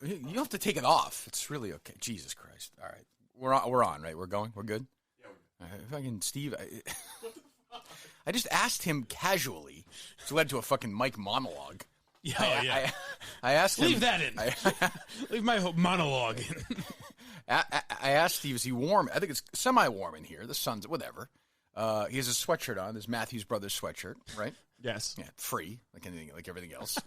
You don't have to take it off. It's really okay. Jesus Christ. All right. We're on, right? We're going? We're good? Yeah, we're good. Fucking Steve. I just asked him casually, which led to a fucking Mike monologue. Yeah. I asked him. Leave that in. Leave my monologue in. I asked Steve, is he warm? I think it's semi-warm in here. The sun's, whatever. He has a sweatshirt on, his Matthews Brothers sweatshirt, right? Yes. Yeah, free, like anything, like everything else.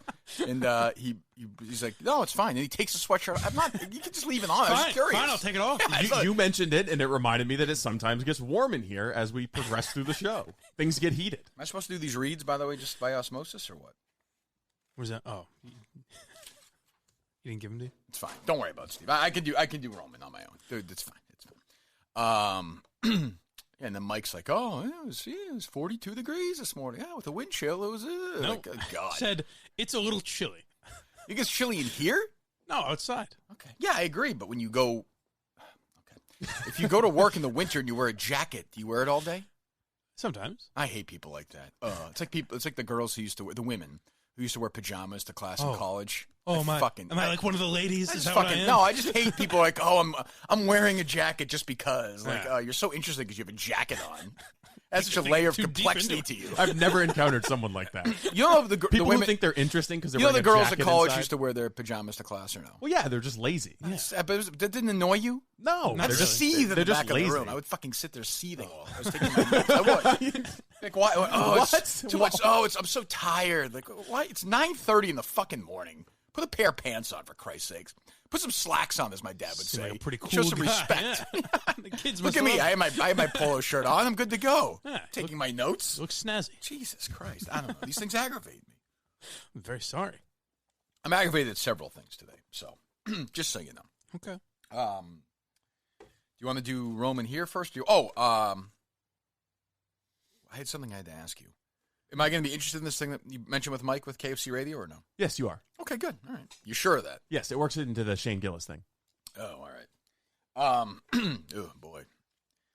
And he's like, no, it's fine. And he takes the sweatshirt. I'm not. You can just leave it on. I was curious. Fine, I'll take it off. Yeah, You mentioned it, and it reminded me that it sometimes gets warm in here as we progress through the show. Things get heated. Am I supposed to do these reads, by the way, just by osmosis, or what? Where's that? Oh, you didn't give them to you? It's fine. Don't worry about it, Steve. I can do Roman on my own. Dude, it's fine. It's fine. And then Mike's like, oh, it was 42 degrees this morning. Yeah, with a wind chill, it was No, like, oh, God. Said it's a little chilly. It gets chilly in here? No, outside. Okay. Yeah, I agree. But when you go, if you go to work in the winter and you wear a jacket, do you wear it all day? Sometimes. I hate people like that. It's like the girls who used to wear, the women who used to wear pajamas to class in college. Oh, am I like one of the ladies? Is that what I am? No, I just hate people like, oh, I'm wearing a jacket just because. Like, you're so interested because you have a jacket on. That's such a layer of complexity to you. I've never encountered someone like that. You know the people women who think they're interesting because they're wearing wearing the girls a at jacket college inside? used to wear their pajamas to class or no? Well, yeah, they're just lazy. Yeah. But that didn't annoy you? No, I'd they're just seethe in the back lazy. of the room. I would fucking sit there seething. I was taking my notes. I would. Like, why? Oh, What? It's too much. Oh, I'm so tired. Like, why? It's 9:30 in the fucking morning. Put a pair of pants on, for Christ's sakes. Put some slacks on, as my dad would say. Like a pretty cool Show some guy, respect. Yeah. The kids Look must at me. love- I have my polo shirt on. I'm good to go. Yeah, Taking my notes. Looks snazzy. Jesus Christ. I don't know. These things aggravate me. I'm very sorry. I'm aggravated at several things today. So, just so you know. Okay. Do you want to do Roman here first? I had something I had to ask you. Am I going to be interested in this thing that you mentioned with Mike with KFC Radio or no? Yes, you are. Okay, good. All right. You sure of that? Yes, it works into the Shane Gillis thing. Oh, all right. Oh, boy.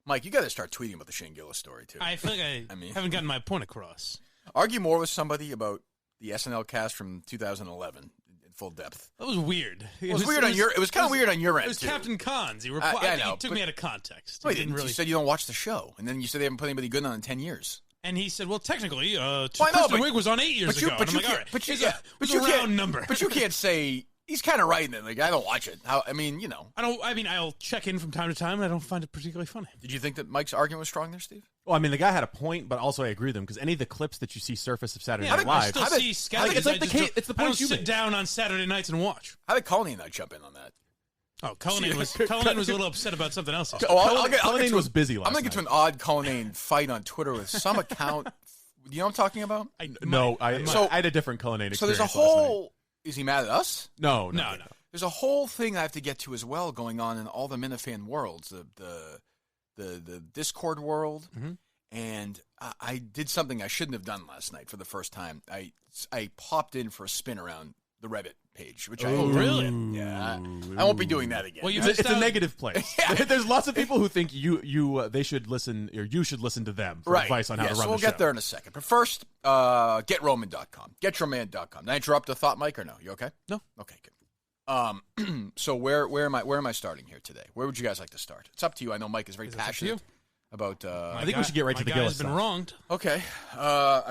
Mike, you got to start tweeting about the Shane Gillis story, too. I feel like I haven't gotten my point across. Argue more with somebody about the SNL cast from 2011 in full depth. That was weird. It was weird on your. It was kind of weird on your end. It was too. Captain Cons. He took me out of context. Wait, you said you don't watch the show, and then you said they haven't put anybody good on in 10 years. And he said, "Well, technically, Well, Kristen Wiig was on 8 years ago." But I'm you like, all can't. right, But you, it's yeah, but a you can't. round number. But you can't say he's kind of right. Then, like, I don't watch it. I mean, you know. I'll check in from time to time, and I don't find it particularly funny. Did you think that Mike's argument was strong there, Steve? Well, I mean, the guy had a point, but also I agree with him because any of the clips that you see surface of Saturday Night I Live, still see sketches. it's like the I point don't you sit made. down on Saturday nights and watch. How did Colleen and I jump in on that? Oh, Cullinane was a little upset about something else. Cullinane was busy last I'm going to get to an odd Cullinane fight on Twitter with some account. Do you know what I'm talking about? I had a different Cullinane experience. So there's a last whole. night. Is he mad at us? No. There's a whole thing I have to get to as well going on in all the Minifan worlds, the Discord world, and I did something I shouldn't have done last night for the first time. I popped in for a spin around the Reddit page, which I really? Yeah, I won't be doing that again. Well, it's a negative place. There's lots of people who think they should listen, or you should listen to them for advice on how to run the show. We'll get there in a second. But first, GetRoman.com. GetYourMan.com. Did I interrupt the thought, Mike, or no? You okay? No. Okay, good. So where am I starting here today? Where would you guys like to start? It's up to you. I know Mike is very passionate about. I think we should get right to the Gillis stuff. Been wronged. Okay. I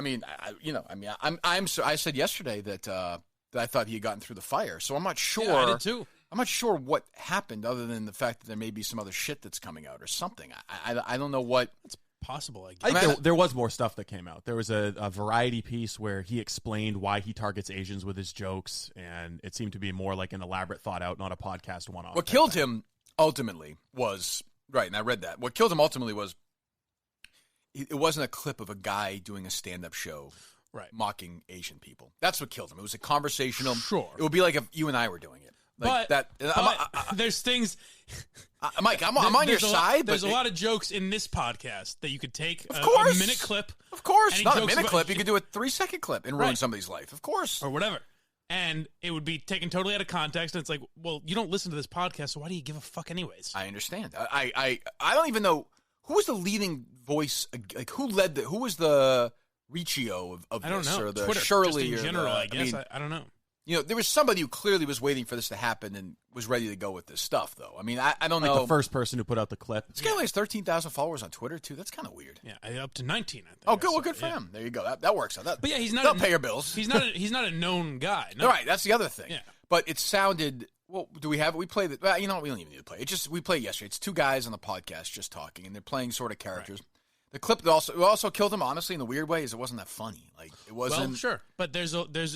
said yesterday that I thought he had gotten through the fire. So I'm not sure. Yeah, I did too. I'm not sure what happened, other than the fact that there may be some other shit that's coming out or something. I don't know what. It's possible, I guess. I think there was more stuff that came out. There was a Variety piece where he explained why he targets Asians with his jokes, and it seemed to be more like an elaborate, thought out, not a podcast one-off. What killed him ultimately was right, and I read that. What killed him ultimately was it wasn't a clip of a guy doing a stand-up show. Right. Mocking Asian people. That's what killed him. It was a conversational. Sure. It would be like if you and I were doing it. Like but that. There's things. Mike, I'm on your side. There's a lot of jokes in this podcast that you could take a minute clip. Of course. Not a minute about, clip. You could do a 3-second clip and ruin somebody's life. Of course. Or whatever. And it would be taken totally out of context. And it's like, well, you don't listen to this podcast, so why do you give a fuck anyways? I understand. I don't even know. Who was the leading voice? Like, who was the Riccio of I don't this, know. or the Twitter, Shirley, just in or general, the, I guess. I don't know. You know, there was somebody who clearly was waiting for this to happen and was ready to go with this stuff, though. I mean, I don't know. Like the first person who put out the clip. This guy only has 13,000 followers on Twitter, too. That's kind of weird. Yeah, up to 19, I think. Oh, good. Well, good for him. There you go. That works out. But yeah, he's not. They'll pay your bills. He's not a known guy. No. Right. That's the other thing. Yeah. But it sounded. Well, do we have it? We played it. Well, you know what? We don't even need to play it. We played it yesterday. It's two guys on the podcast just talking, and they're playing sort of characters. Right. The clip that also killed him, honestly, in the weird way, is it wasn't that funny. Like, it wasn't. Well, sure, but there's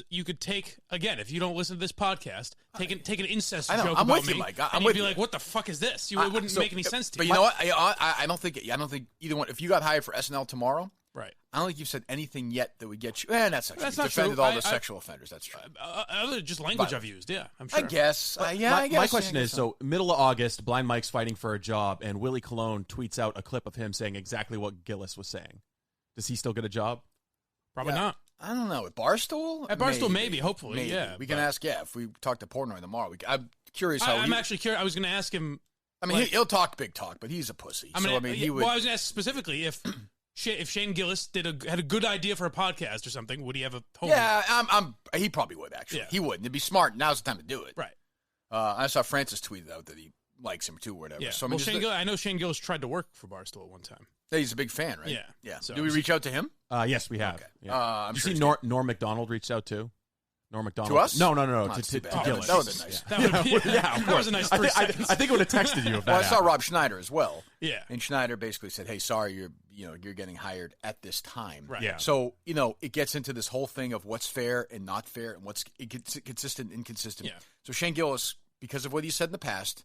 you could take, again, if you don't listen to this podcast, take an incest joke I'm about with me, you, Mike. and you'd be like, what the fuck is this? It wouldn't make any sense to you. But you know what? I don't think either one. If you got hired for SNL tomorrow, right? I don't think you've said anything yet that would get you. That's actually that's not defended true. all the sexual offenders. That's true. Other just language I've used. Yeah, I'm sure. I guess. I guess. My question is: so middle of August, Blind Mike's fighting for a job, and Willie Colon tweets out a clip of him saying exactly what Gillis was saying. Does he still get a job? Probably not. I don't know. At Barstool? At Barstool, maybe. Hopefully, maybe. Yeah. We can ask. Yeah, if we talk to Portnoy tomorrow, I'm curious how. I'm actually curious. I was going to ask him. I mean, he'll talk big talk, but he's a pussy. He would. Well, I was going to ask specifically if Shane Gillis had a good idea for a podcast or something, would he have a home? Yeah, he probably would, actually. Yeah. He would. It'd be smart. Now's the time to do it. Right. I saw Francis tweeted out that he likes him, too, or whatever. Yeah. So, I know Shane Gillis tried to work for Barstool at one time. Yeah, he's a big fan, right? Yeah. Yeah. So, do we reach out to him? Yes, we have. Okay. Yeah. I'm you sure see Norm Macdonald reached out, too? Norm Macdonald. To us? No, to Gillis. That would have been nice. That was a nice 3 seconds. I think it would have texted you if that Well, I saw happened. Rob Schneider as well. Yeah. And Schneider basically said, hey, sorry, you're getting hired at this time. Right. Yeah. So, it gets into this whole thing of what's fair and not fair and what's consistent and inconsistent. Yeah. So Shane Gillis, because of what he said in the past,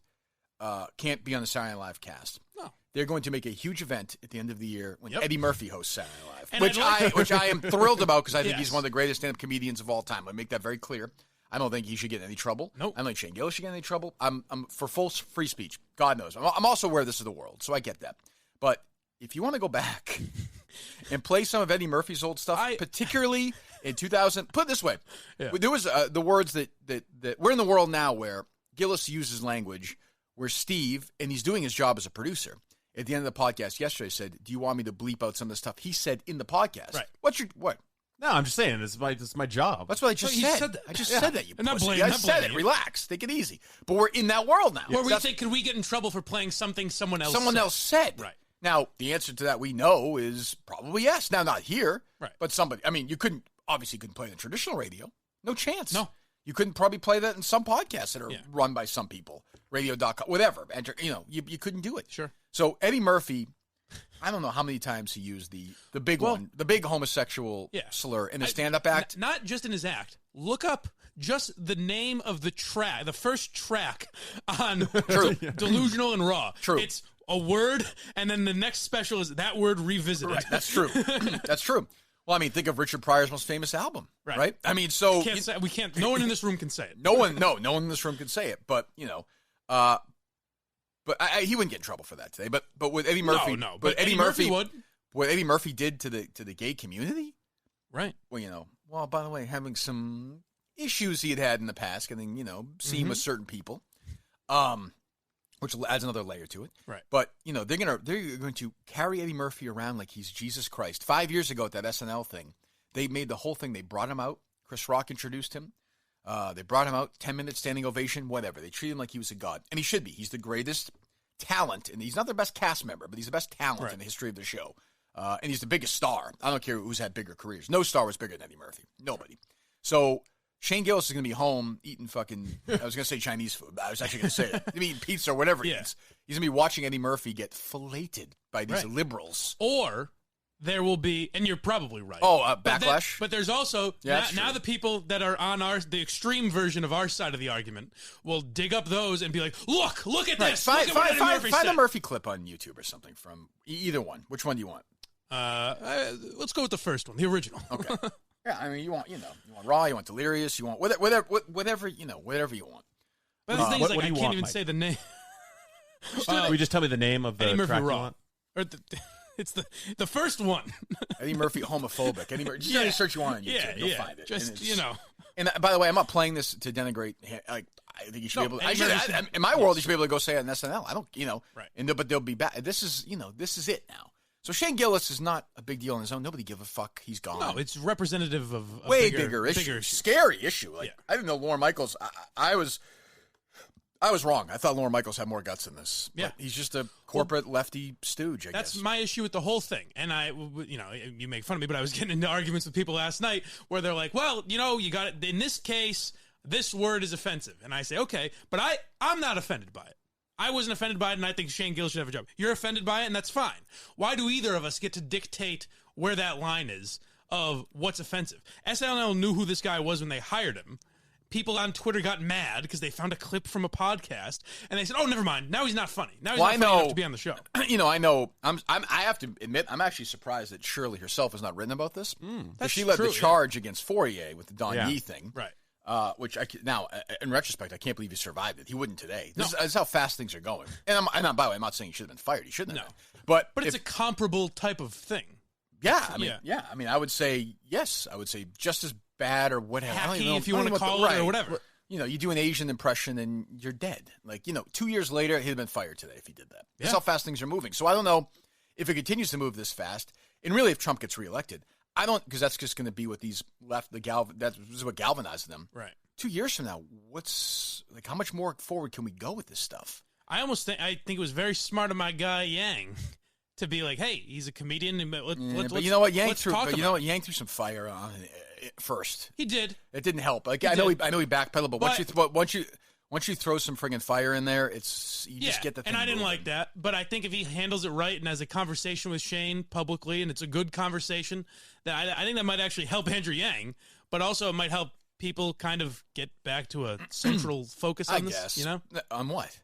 can't be on the Saturday Night Live cast. No. They're going to make a huge event at the end of the year when Yep. Eddie Murphy hosts Saturday Night Live, And which I am thrilled about because I think Yes. he's one of the greatest stand-up comedians of all time. I make that very clear. I don't think he should get in any trouble. Nope. I don't think Shane Gillis should get in any trouble. I'm for full free speech. God knows. I'm also aware this is the world, so I get that. But if you want to go back and play some of Eddie Murphy's old stuff, particularly in 2000, put it this way. Yeah. There was the words that we're in the world now where Gillis uses language where Steve, and he's doing his job as a producer, at the end of the podcast yesterday said, do you want me to bleep out some of the stuff he said in the podcast? Right. What? No, I'm just saying, this is my job. That's what I just He said. said that. I just said that, you Not pussy. blaming- I not said it. blaming you. Relax. Take it easy. But we're in that world now. Where we think, could we get in trouble for playing something someone else said. Right. Now, the answer to that we know is probably yes. Now, not here. Right. But somebody, I mean, you couldn't play it in traditional radio. No chance. No. You couldn't probably play that in some podcasts that are run by some people. Radio.com, whatever. You couldn't do it. Sure. So Eddie Murphy, I don't know how many times he used the big one, the big homosexual slur in a stand-up act. Not just in his act. Look up just the name of the track, the first track on Delusional and Raw. True. It's a word, and then the next special is that word revisited. Right. That's true. That's true. Well, I mean, think of Richard Pryor's most famous album, right? I mean, so we can't. No one in this room can say it. No one in this room can say it. But he wouldn't get in trouble for that today. But with Eddie Murphy, no. But Eddie Murphy would. What Eddie Murphy did to the gay community, right? Well, well, by the way, having some issues he had in the past, getting seen with certain people, which adds another layer to it. Right. But they're going to carry Eddie Murphy around like he's Jesus Christ. 5 years ago at that SNL thing, they made the whole thing. They brought him out. Chris Rock introduced him. They brought him out, 10-minute standing ovation, whatever. They treat him like he was a god, and he should be. He's the greatest talent, and he's not the best cast member, but he's the best talent in the history of the show. And he's the biggest star. I don't care who's had bigger careers. No star was bigger than Eddie Murphy. Nobody. So Shane Gillis is going to be home eating fucking, I was going to say Chinese food, but I was actually going to say it. Eating pizza or whatever he eats. He's going to be watching Eddie Murphy get filleted by these liberals. Or there will be, and you're probably right. Backlash? But there's also, now the people that are on the extreme version of our side of the argument will dig up those and be like, look at this. Look at what Eddie Murphy find said. a Murphy clip on YouTube or something from either one. Which one do you want? Let's go with the first one, the original. Okay. Yeah, I mean, you want Raw, you want Delirious, you want whatever you want. But the thing is, I can't even Mike? say the name. Will you just tell me the name of the Eddie Murphy track Raw. you want? Or it's the first one. Eddie Murphy homophobic. Eddie Murphy. Just any search you want on YouTube, you'll find it. Just And by the way, I'm not playing this to denigrate. Like, I think you should be able to. In my world, you should be able to go say it on SNL. I don't, Right. But they'll be back. This is it now. So Shane Gillis is not a big deal on his own. Nobody give a fuck. He's gone. No, it's representative of a way bigger issue. Scary issue. Like I didn't know Lorne Michaels. I was wrong. I thought Lorne Michaels had more guts in this. Yeah, but he's just a corporate lefty stooge. I guess that's my issue with the whole thing. And you make fun of me, but I was getting into arguments with people last night where they're like, "Well, you got it. In this case, this word is offensive," and I say, "Okay," but I'm not offended by it. I wasn't offended by it, and I think Shane Gillis should have a job. You're offended by it, and that's fine. Why do either of us get to dictate where that line is of what's offensive? SNL knew who this guy was when they hired him. People on Twitter got mad because they found a clip from a podcast, and they said, "Oh, never mind. Now he's not funny. Now he's not funny enough to be on the show." I know. I have to admit, I'm actually surprised that Shirley herself has not written about this. She led the charge against Fourier with the Don Yee thing, right? Which now, in retrospect, I can't believe he survived it. He wouldn't today. This is how fast things are going. And by the way, I'm not saying he should have been fired. He shouldn't have been. But it's a comparable type of thing. Yeah, I mean, I would say yes. I would say just as bad or whatever. Hacky, if you want to call it, or whatever. You do an Asian impression and you're dead. 2 years later, he'd have been fired today if he did that. That's how fast things are moving. So I don't know if it continues to move this fast. And really, if Trump gets reelected, I don't, because that's just going to be what these that is what galvanizes them. Right. 2 years from now, how much more forward can we go with this stuff? I think it was very smart of my guy Yang to be like, "Hey, he's a comedian. But you know what, Yang threw some fire on it first. He did. It didn't help. I know he backpedaled, but once you throw some friggin' fire in there, just get the thing. And I didn't moving. like that, but I think if he handles it right and has a conversation with Shane publicly, and it's a good conversation, that I think that might actually help Andrew Yang, but also it might help people kind of get back to a central focus on this. Guess. On what?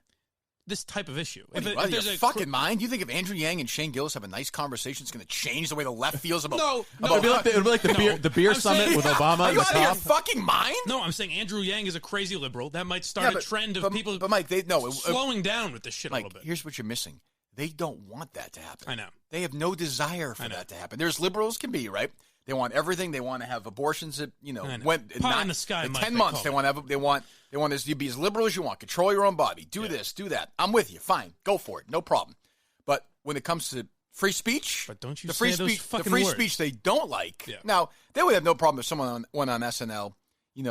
This type of issue. If there's a fucking mind? You think if Andrew Yang and Shane Gillis have a nice conversation, it's going to change the way the left feels about? No. It'd be like the beer summit with Obama. Are you out of your fucking mind? No, I'm saying Andrew Yang is a crazy liberal. That might start a trend of people. But Mike, slowing down with this shit a little bit. Here's what you're missing. They don't want that to happen. I know. They have no desire for that to happen. There's liberals can be, right? They want everything. They want to have abortions that, went pie in the sky. In 10 months. They want this to be as liberal as you want. Control your own body. Do this, do that. I'm with you. Fine. Go for it. No problem. But when it comes to free speech, but don't you say those fucking words. Speech they don't like. Yeah. Now, they would have no problem if someone went on SNL,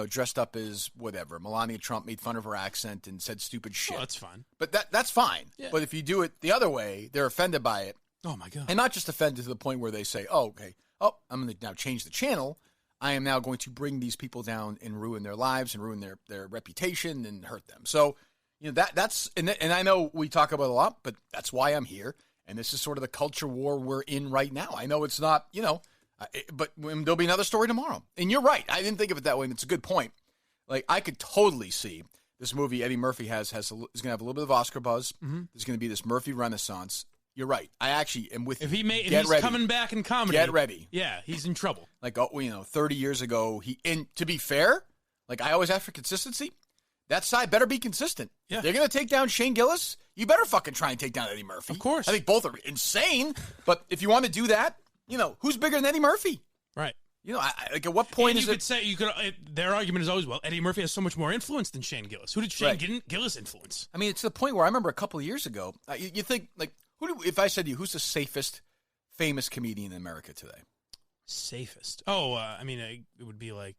dressed up as whatever. Melania Trump made fun of her accent and said stupid shit. Oh, that's fine. But that's fine. Yeah. But if you do it the other way, they're offended by it. Oh, my God. And not just offended to the point where they say, oh, okay. Oh, I'm going to now change the channel. I am now going to bring these people down and ruin their lives and ruin their reputation and hurt them. So, that's and I know we talk about it a lot, but that's why I'm here. And this is sort of the culture war we're in right now. I know it's not, but there'll be another story tomorrow. And you're right. I didn't think of it that way, and it's a good point. Like, I could totally see this movie Eddie Murphy is going to have a little bit of Oscar buzz. Mm-hmm. There's going to be this Murphy renaissance. You're right. I actually am with you. If he's coming back in comedy, get ready. Yeah, he's in trouble. 30 years ago, and to be fair, I always ask for consistency. That side better be consistent. Yeah. They're going to take down Shane Gillis. You better fucking try and take down Eddie Murphy. Of course. I think both are insane. But if you want to do that, who's bigger than Eddie Murphy? Right. At what point is it? Their argument is always, well, Eddie Murphy has so much more influence than Shane Gillis. Who did Shane Gillis influence? I mean, it's to the point where I remember a couple of years ago, you think, if I said to you, who's the safest famous comedian in America today? Safest? Oh, it would be I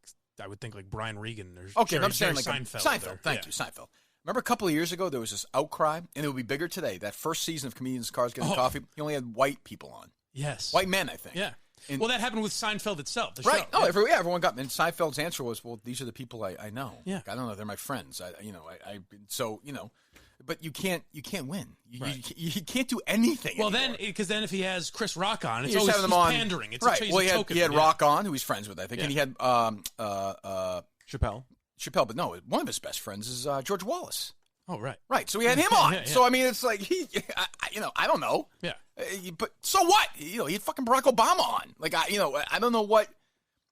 would think Brian Regan. Okay, I'm saying Seinfeld. Seinfeld. Thank you, Seinfeld. Remember a couple of years ago, there was this outcry, and it would be bigger today. That first season of Comedians Cars Getting Coffee, he only had white people on. Yes. White men, I think. Yeah. Well, that happened with Seinfeld itself. Right. Show. Oh, everyone got. And Seinfeld's answer was, "Well, these are the people I know. Yeah. I don't know. They're my friends. But you can't win. You can't do anything. Well, anymore. then if he has Chris Rock on, it's always pandering. It's right. He had Rock on, who he's friends with, I think, and he had Chappelle. But no, one of his best friends is George Wallace. Oh, right. Right. So he had him on. Yeah. So I mean, it's like I don't know. Yeah. But so what? He had fucking Barack Obama on. I don't know what.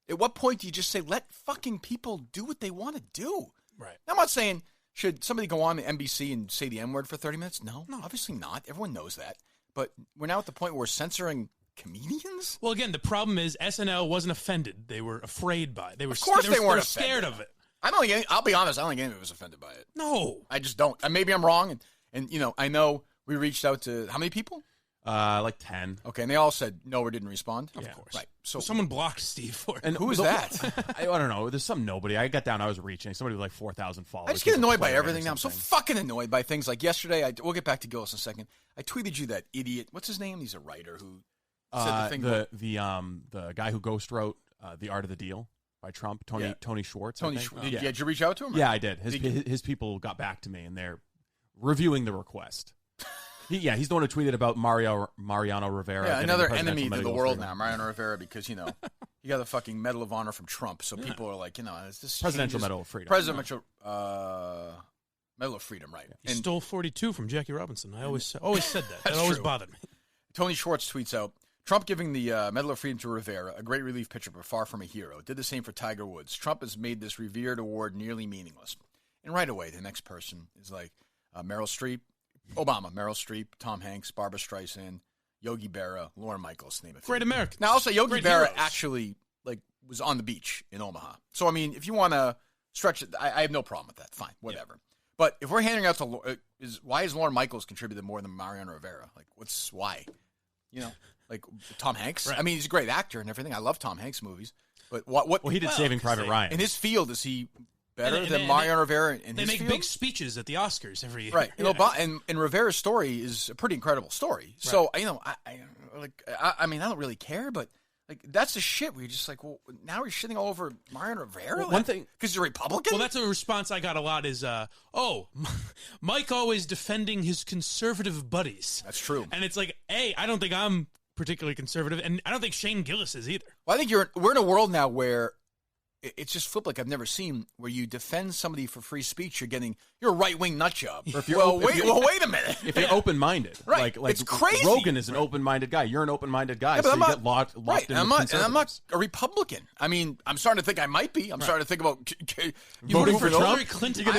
At what point do you just say let fucking people do what they want to do? Right. I'm not saying should somebody go on the NBC and say the N-word for 30 minutes? No, obviously not. Everyone knows that. But we're now at the point where we're censoring comedians? Well, again, the problem is SNL wasn't offended. They were afraid by it. They were scared of it. I'll be honest, I don't think anyone was offended by it. No. I just don't. Maybe I'm wrong. And I know we reached out to how many people? Like 10. Okay, and they all said no or didn't respond? Of course. Right. So someone blocked Steve for it. And who is that? I don't know. There's some nobody. I got down. I was reaching. Somebody with like 4,000 followers. I just get annoyed by everything now. I'm so fucking annoyed by things like yesterday. We'll get back to Gillis in a second. I tweeted you that idiot. What's his name? He's a writer who said the thing. The guy who ghost wrote The Art of the Deal by Trump, Tony Schwartz. Did you reach out to him? Yeah, I did. His people got back to me, and they're reviewing the request. He's the one who tweeted about Mariano Rivera. Yeah, another enemy to the world now, Mariano Rivera, because, you got the fucking Medal of Honor from Trump. So people are like, is this Presidential Medal of Freedom. Presidential Medal of Freedom, right. He stole 42 from Jackie Robinson. I always said that. That always bothered me. Tony Schwartz tweets out, Trump giving the Medal of Freedom to Rivera, a great relief pitcher, but far from a hero. Did the same for Tiger Woods. Trump has made this revered award nearly meaningless. And right away, the next person is like Meryl Streep, Obama, Meryl Streep, Tom Hanks, Barbara Streisand, Yogi Berra, Lorne Michaels, name a few. Great Americans. Now, also, Yogi Great Berra heroes. actually was on the beach in Omaha. So, I mean, if you want to stretch it, I have no problem with that. Fine, whatever. Yeah. But if we're handing out to why is Lorne Michaels contributed more than Mariano Rivera? Like, why? Like Tom Hanks. Right. I mean, he's a great actor and everything. I love Tom Hanks movies. But what? Well, he did Saving Private Ryan. In his field, is he better than Mariano Rivera in his They make field? big speeches at the Oscars every year. Right. And Rivera's story is a pretty incredible story. So, I don't really care, but that's the shit where you're just like, well, now we're shitting all over Mariano Rivera? Well, one thing, because he's a Republican? Well, that's a response I got a lot is, Mike always defending his conservative buddies. That's true. And it's like, I don't think I'm particularly conservative, and I don't think Shane Gillis is either. Well, I think we're in a world now where it's just flipped like I've never seen, where you defend somebody for free speech, you're a right-wing nut job. Wait a minute. If you're open-minded. Right. Like it's crazy. Rogan is an open-minded guy. You're an open-minded guy, but so you get locked in with conservatives. And I'm not a Republican. I mean, I'm starting to think I might be. I'm starting to think about voting for Trump. Hillary Clinton. You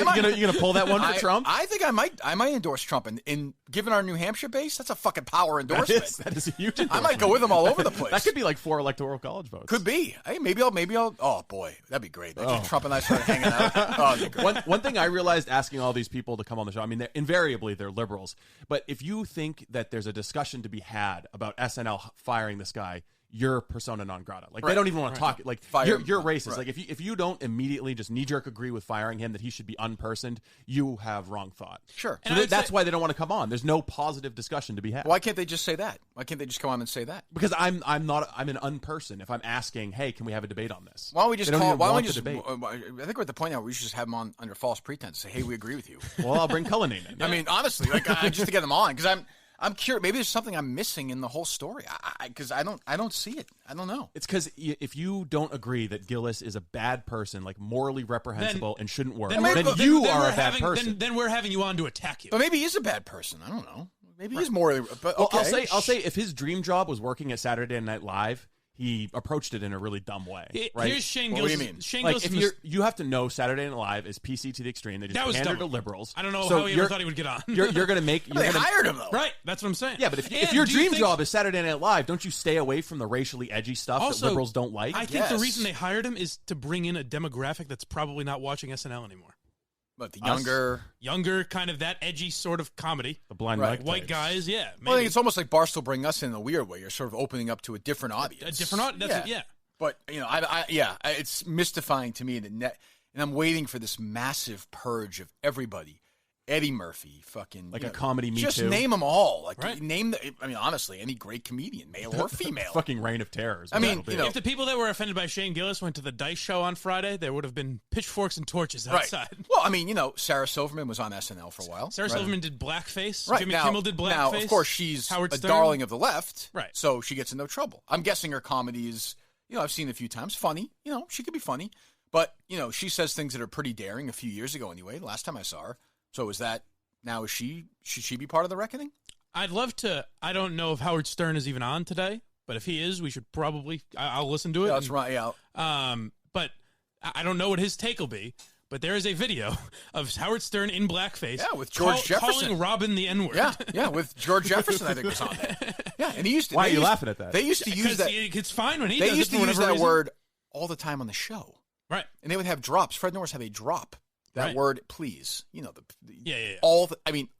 gonna pull that one for Trump? I think I might endorse Trump. And given our New Hampshire base, that's a fucking power endorsement. That is a huge endorsement. I might go with him all over the place. That could be like 4 electoral college votes. Could be. Hey, maybe I'll. Oh boy, that'd be great. Trump and I started hanging out. One thing I realized asking all these people to come on the show, I mean, invariably they're liberals, but if you think that there's a discussion to be had about SNL firing this guy, you're persona non grata. Like, they don't even want to talk. Like, you're racist. Right. Like, if you don't immediately just knee-jerk agree with firing him, that he should be unpersoned, you have wrong thought. Sure. So that's why they don't want to come on. There's no positive discussion to be had. Why can't they just say that? Why can't they just come on and say that? Because I'm an unperson. If I'm asking, hey, can we have a debate on this? Why don't we just debate? I think we're at the point now where we should just have them on under false pretense. Say, hey, we agree with you. Well, I'll bring Cullinane in. I mean, honestly, just to get them on, because I'm curious. Maybe there's something I'm missing in the whole story. Because I don't see it. I don't know. It's because if you don't agree that Gillis is a bad person, like morally reprehensible and shouldn't work, then you are a bad person. Then we're having you on to attack you. But maybe he's a bad person. I don't know. Maybe he's morally. But okay. Well, I'll say if his dream job was working at Saturday Night Live, he approached it in a really dumb way. Right? Here's Shane Gillis. What do you mean? Shane like, Gillis you have to know Saturday Night Live is PC to the extreme. They just pander to liberals. I don't know how he ever thought he would get on. You're going to make. They hired him though. Right. That's what I'm saying. Yeah, but if your dream job is Saturday Night Live, don't you stay away from the racially edgy stuff that liberals don't like? I think the reason they hired him is to bring in a demographic that's probably not watching SNL anymore. But the younger, kind of that edgy sort of comedy. The blind white guys, yeah. Maybe. Well, I think it's almost like Barstool bring us in a weird way. You're sort of opening up to a different audience. A different audience, yeah. But, it's mystifying to me, and I'm waiting for this massive purge of everybody. Eddie Murphy, fucking... Like a comedy Me just Too. Name them all. Honestly, any great comedian, male or female. Fucking reign of terror. If the people that were offended by Shane Gillis went to the Dice show on Friday, there would have been pitchforks and torches outside. Right. Well, Sarah Silverman was on SNL for a while. Sarah Silverman did blackface. Right. Jimmy Kimmel did blackface. Now, of course, she's Howard a Stern. darling of the left. Right. So she gets in no trouble. I'm guessing her comedy is, I've seen it a few times. Funny. She could be funny. But, she says things that are pretty daring a few years ago anyway, the last time I saw her. So is that... Now, should she be part of the reckoning? I'd love to. I don't know if Howard Stern is even on today, but if he is, we should probably. I'll listen to it. Yeah, that's right. Yeah. But I don't know what his take will be. But there is a video of Howard Stern in blackface. Yeah, with George Jefferson. Calling Robin the N-word. Yeah, with George Jefferson, I think was on there. Yeah, and he used to. Why are you laughing at that? They used to use that. It's fine when he does it. They used to use that word all the time on the show. Right. And they would have drops. Fred Norris had a drop. That word, please. Yeah.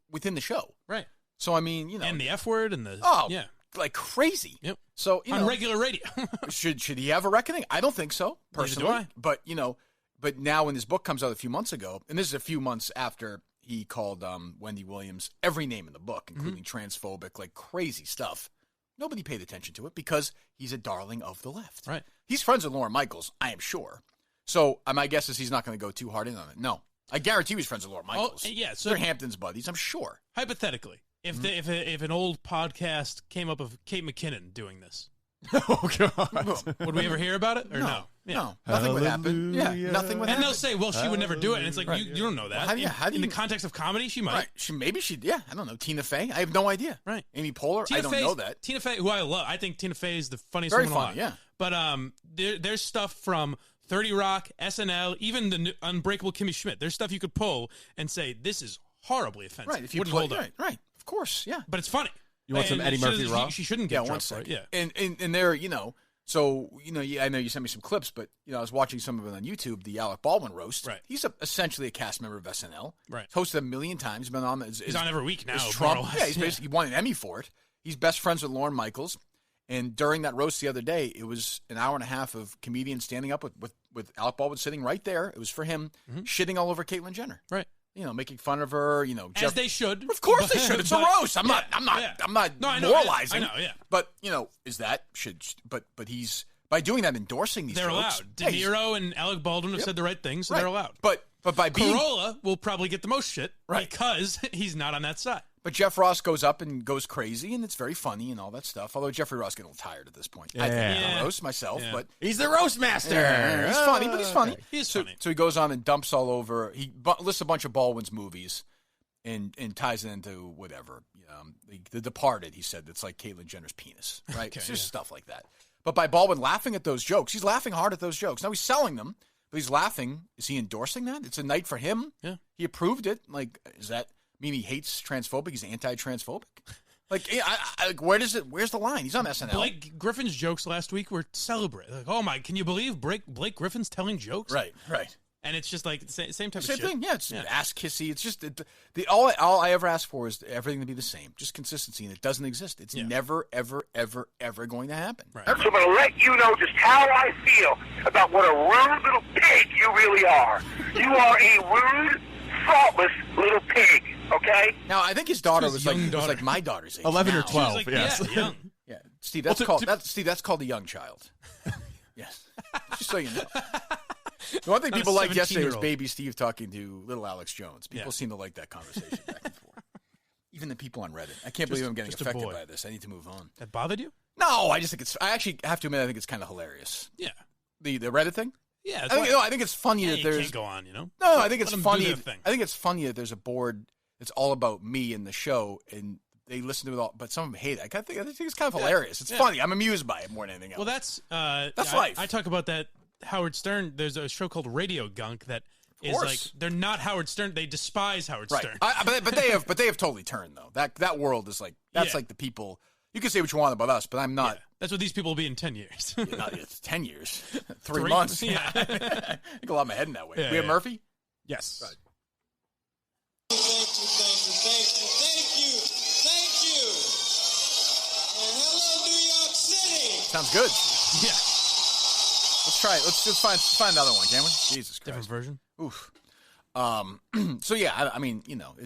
Within the show. Right. So I mean, and the F word and the like crazy. Yep. So on regular radio. should he have a reckoning? I don't think so personally. Neither do I. But now when this book comes out a few months ago, and this is a few months after he called Wendy Williams every name in the book, including transphobic, like crazy stuff. Nobody paid attention to it because he's a darling of the left. Right. He's friends with Lorne Michaels, I am sure. So my guess is he's not going to go too hard in on it. No. I guarantee he's friends with Lorne Michaels. Oh, yeah. So they're Hampton's buddies, I'm sure. Hypothetically, if an old podcast came up of Kate McKinnon doing this, Oh God! would we ever hear about it or no? Yeah. No, nothing would happen. Yeah, nothing would And happen. they'll say, "Well, she would never do it," and it's like you don't know that. Well, how do in you- the context of comedy, she might. Right? Yeah. I don't know. Tina Fey. I have no idea. Right. Amy Poehler. I don't know that. Tina Fey, who I love, I think Tina Fey is the funniest Very woman funny. alive. Yeah. But there's stuff from 30 Rock, SNL, even the Unbreakable Kimmy Schmidt. There's stuff you could pull and say this is horribly offensive. Right. If you Wouldn't hold up. right. Of course. Yeah. But it's funny. You want some Eddie Murphy Raw? She shouldn't get dropped for it. Yeah. And there, So, I know you sent me some clips, but, I was watching some of it on YouTube, the Alec Baldwin roast. Right. He's essentially a cast member of SNL. Right. Hosted a million times. He's been on. He's on every week now. Trump. more or less. Yeah, he's basically won an Emmy for it. He's best friends with Lorne Michaels. And during that roast the other day, it was an hour and a half of comedians standing up with Alec Baldwin sitting right there. It was for him shitting all over Caitlyn Jenner. Right. Making fun of her, As they should. Of course they should. It's a roast. I'm not moralizing. I know, yeah. But, is that but he's by doing that endorsing these They're jokes, allowed. De Niro and Alec Baldwin have said the right things, so they're allowed. But by being Corolla will probably get the most shit Right. because he's not on that side. But Jeff Ross goes up and goes crazy, and it's very funny and all that stuff. Although Jeffrey Ross getting a little tired at this point. I think he's a roast myself, but He's the roast master. he's funny. But he's funny. He's so, funny. So he goes on and dumps all over. He lists a bunch of Baldwin's movies, and ties it into whatever. The Departed. He said it's like Caitlyn Jenner's penis, right? Okay, it's just stuff like that. But by Baldwin laughing at those jokes, he's laughing hard at those jokes. Now he's selling them, but he's laughing. Is he endorsing that? It's a night for him. Yeah. He approved it. Like, does that mean he hates transphobic? He's anti-transphobic? Like, where's the line? He's on SNL. Blake Griffin's jokes last week were celebrated. Like, oh my, can you believe Blake Griffin's telling jokes? Right. And it's just like the same type of Same shit. thing, yeah. It's ass kissy. It's just all I ever ask for is everything to be the same, just consistency, and it doesn't exist. It's never, ever, ever, ever going to happen. Right. So I'm going to let you know just how I feel about what a rude little pig you really are. You are a rude, thoughtless little pig. Okay? Now I think his daughter It's his was young daughter. like my daughter's age. 11 or now. 12. Like, yes. yeah, young. Yeah, Steve. That's called a young child. Yes, just so you know. The one thing Not a people liked yesterday was 17-year-old. Baby Steve talking to little Alex Jones. People seem to like that conversation back and forth. Even the people on Reddit. I can't believe I'm getting just a affected boy. by this. I need to move on. That bothered you? No, I actually have to admit I think it's kind of hilarious. Yeah. The Reddit thing. Yeah. I think it's funny that you there's can't go on, No, I think it's Let 'em do funny. their thing. I think it's funny that there's a board that's all about me and the show, and they listen to it all, but some of them hate it. I think it's kind of hilarious. It's funny. I'm amused by it more than anything else. Well, that's life. I talk about that. Howard Stern. There's a show called Radio Gunk that is course. like they're not Howard Stern. They despise Howard right. Stern. But they have totally turned though. That world is like that's like the people. You can say what you want about us, but I'm not. Yeah. That's what these people will be in 10 years. It's 10 years, 3 months. Yeah. I think I'll have my head in that way. Yeah, we have yeah. Murphy. Yes. Right. Thank you. And hello, New York City. Sounds good. Yeah. Let's try it. Let's just find another one, can we? Jesus Christ. Different version. Oof. So yeah, I mean,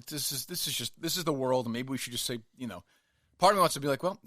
this is the world, and maybe we should just say, part of me wants to be like, well,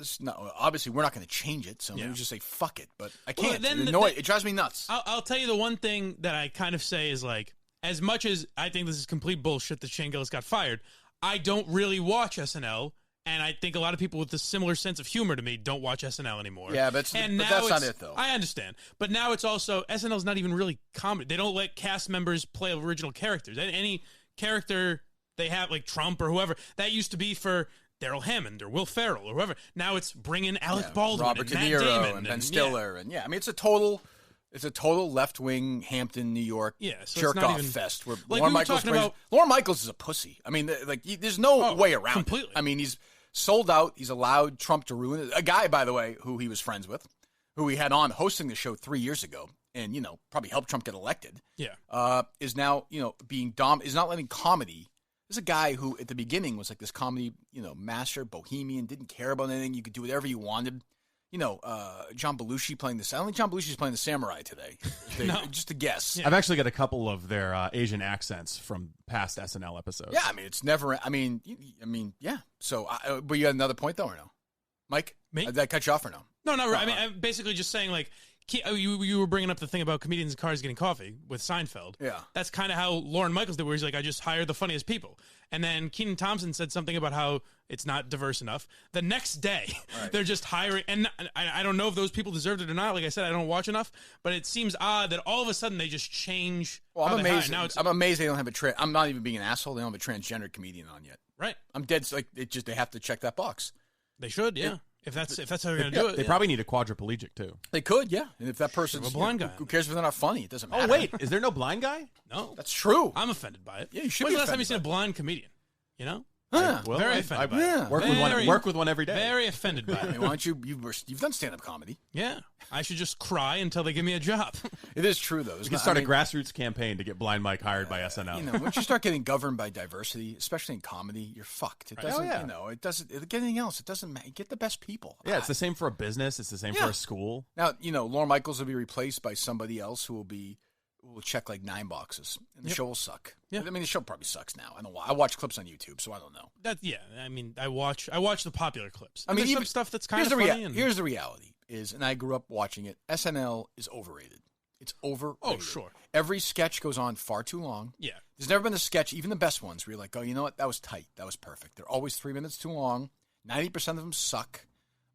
obviously we're not going to change it, so maybe we just say fuck it. But I can't. It drives me nuts. I'll tell you the one thing that I kind of say is like, as much as I think this is complete bullshit that Shane Gillis got fired, I don't really watch SNL. And I think a lot of people with a similar sense of humor to me don't watch SNL anymore. Yeah, but that's not it, though. I understand. But now it's also, SNL's not even really comedy. They don't let cast members play original characters. Any character they have, like Trump or whoever, that used to be for Daryl Hammond or Will Ferrell or whoever. Now it's bring in Alec Baldwin Robert De and Niro Matt Damon and Ben Stiller. And I mean, it's a total left-wing Hampton, New York so it's jerk-off not even, fest where like Lorne Michaels is a pussy. I mean, there's no way around completely. it. I mean, he's sold out. He's allowed Trump to ruin it. A guy, by the way, who he was friends with, who he had on hosting the show 3 years ago, and probably helped Trump get elected. Yeah, Is now being is not letting comedy. There's a guy who at the beginning was like this comedy, master, bohemian, didn't care about anything. You could do whatever you wanted. John Belushi playing this. I don't think John Belushi's playing the samurai today. No. Just a guess. I've actually got a couple of their Asian accents from past SNL episodes. Yeah, I mean, it's never. Yeah. So, but you had another point though, or no, Mike? Me? Did I cut you off or no? No. I mean, I'm basically just saying like. You were bringing up the thing about comedians in cars getting coffee with Seinfeld. Yeah. That's kind of how Lorne Michaels did, where he's like, I just hired the funniest people. And then Kenan Thompson said something about how it's not diverse enough. The next day, they're just hiring. And I don't know if those people deserved it or not. Like I said, I don't watch enough. But it seems odd that all of a sudden they just change. Well, I'm amazed. Now I'm amazed they don't have I'm not even being an asshole. They don't have a transgender comedian on yet. Right. I'm dead. Like they have to check that box. They should, yeah. If that's how they're going to do it. They probably need a quadriplegic, too. They could, yeah. And if that person's a blind guy. who cares if they're not funny? It doesn't matter. Oh, wait. Is there no blind guy? No. That's true. I'm offended by it. Yeah, you should When's be the last time you offended seen a by blind comedian? You know? Huh. Well, Very offended by it. Work with one every day. Very offended by I mean, it. why don't you've done stand-up comedy. Yeah. I should just cry until they give me a job. It is true, though. You can start a grassroots campaign to get Blind Mike hired by SNL. Once you start getting governed by diversity, especially in comedy, you're fucked. It doesn't, it doesn't, like anything else, it doesn't matter. Get the best people. Yeah, it's the same for a business. It's the same for a school. Now, Lorne Michaels will be replaced by somebody else who will check like 9 boxes, and the show will suck. Yeah. I mean, the show probably sucks now. I don't know why. I watch clips on YouTube, so I don't know. I mean, I watch the popular clips. I mean, there's some stuff that's kind of funny. Here's the reality is, and I grew up watching it, SNL is overrated. It's overrated. Oh, sure. Every sketch goes on far too long. Yeah. There's never been a sketch, even the best ones, where you're like, oh, you know what? That was tight. That was perfect. They're always 3 minutes too long. 90% of them suck.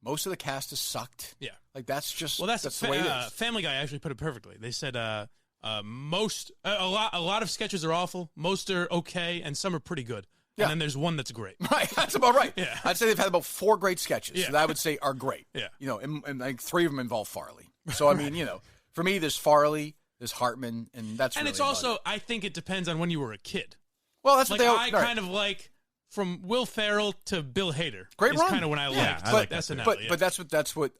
Most of the cast is sucked. Yeah. Like, that's just that's the way it is. Family Guy actually put it perfectly. They said a lot of sketches are awful, most are okay, and some are pretty good. Yeah. And then there's one that's great. Right, that's about right. Yeah. I'd say they've had about 4 great sketches Yeah. that I would say are great. Yeah. And like 3 of them involve Farley. So, I mean, for me, there's Farley, there's Hartman, and that's And really it's also, about it. I think it depends on when you were a kid. Well, that's Like, what I kind of like, from Will Ferrell to Bill Hader. Great is run. kind of when I liked I like that SNL. But yeah. but that's what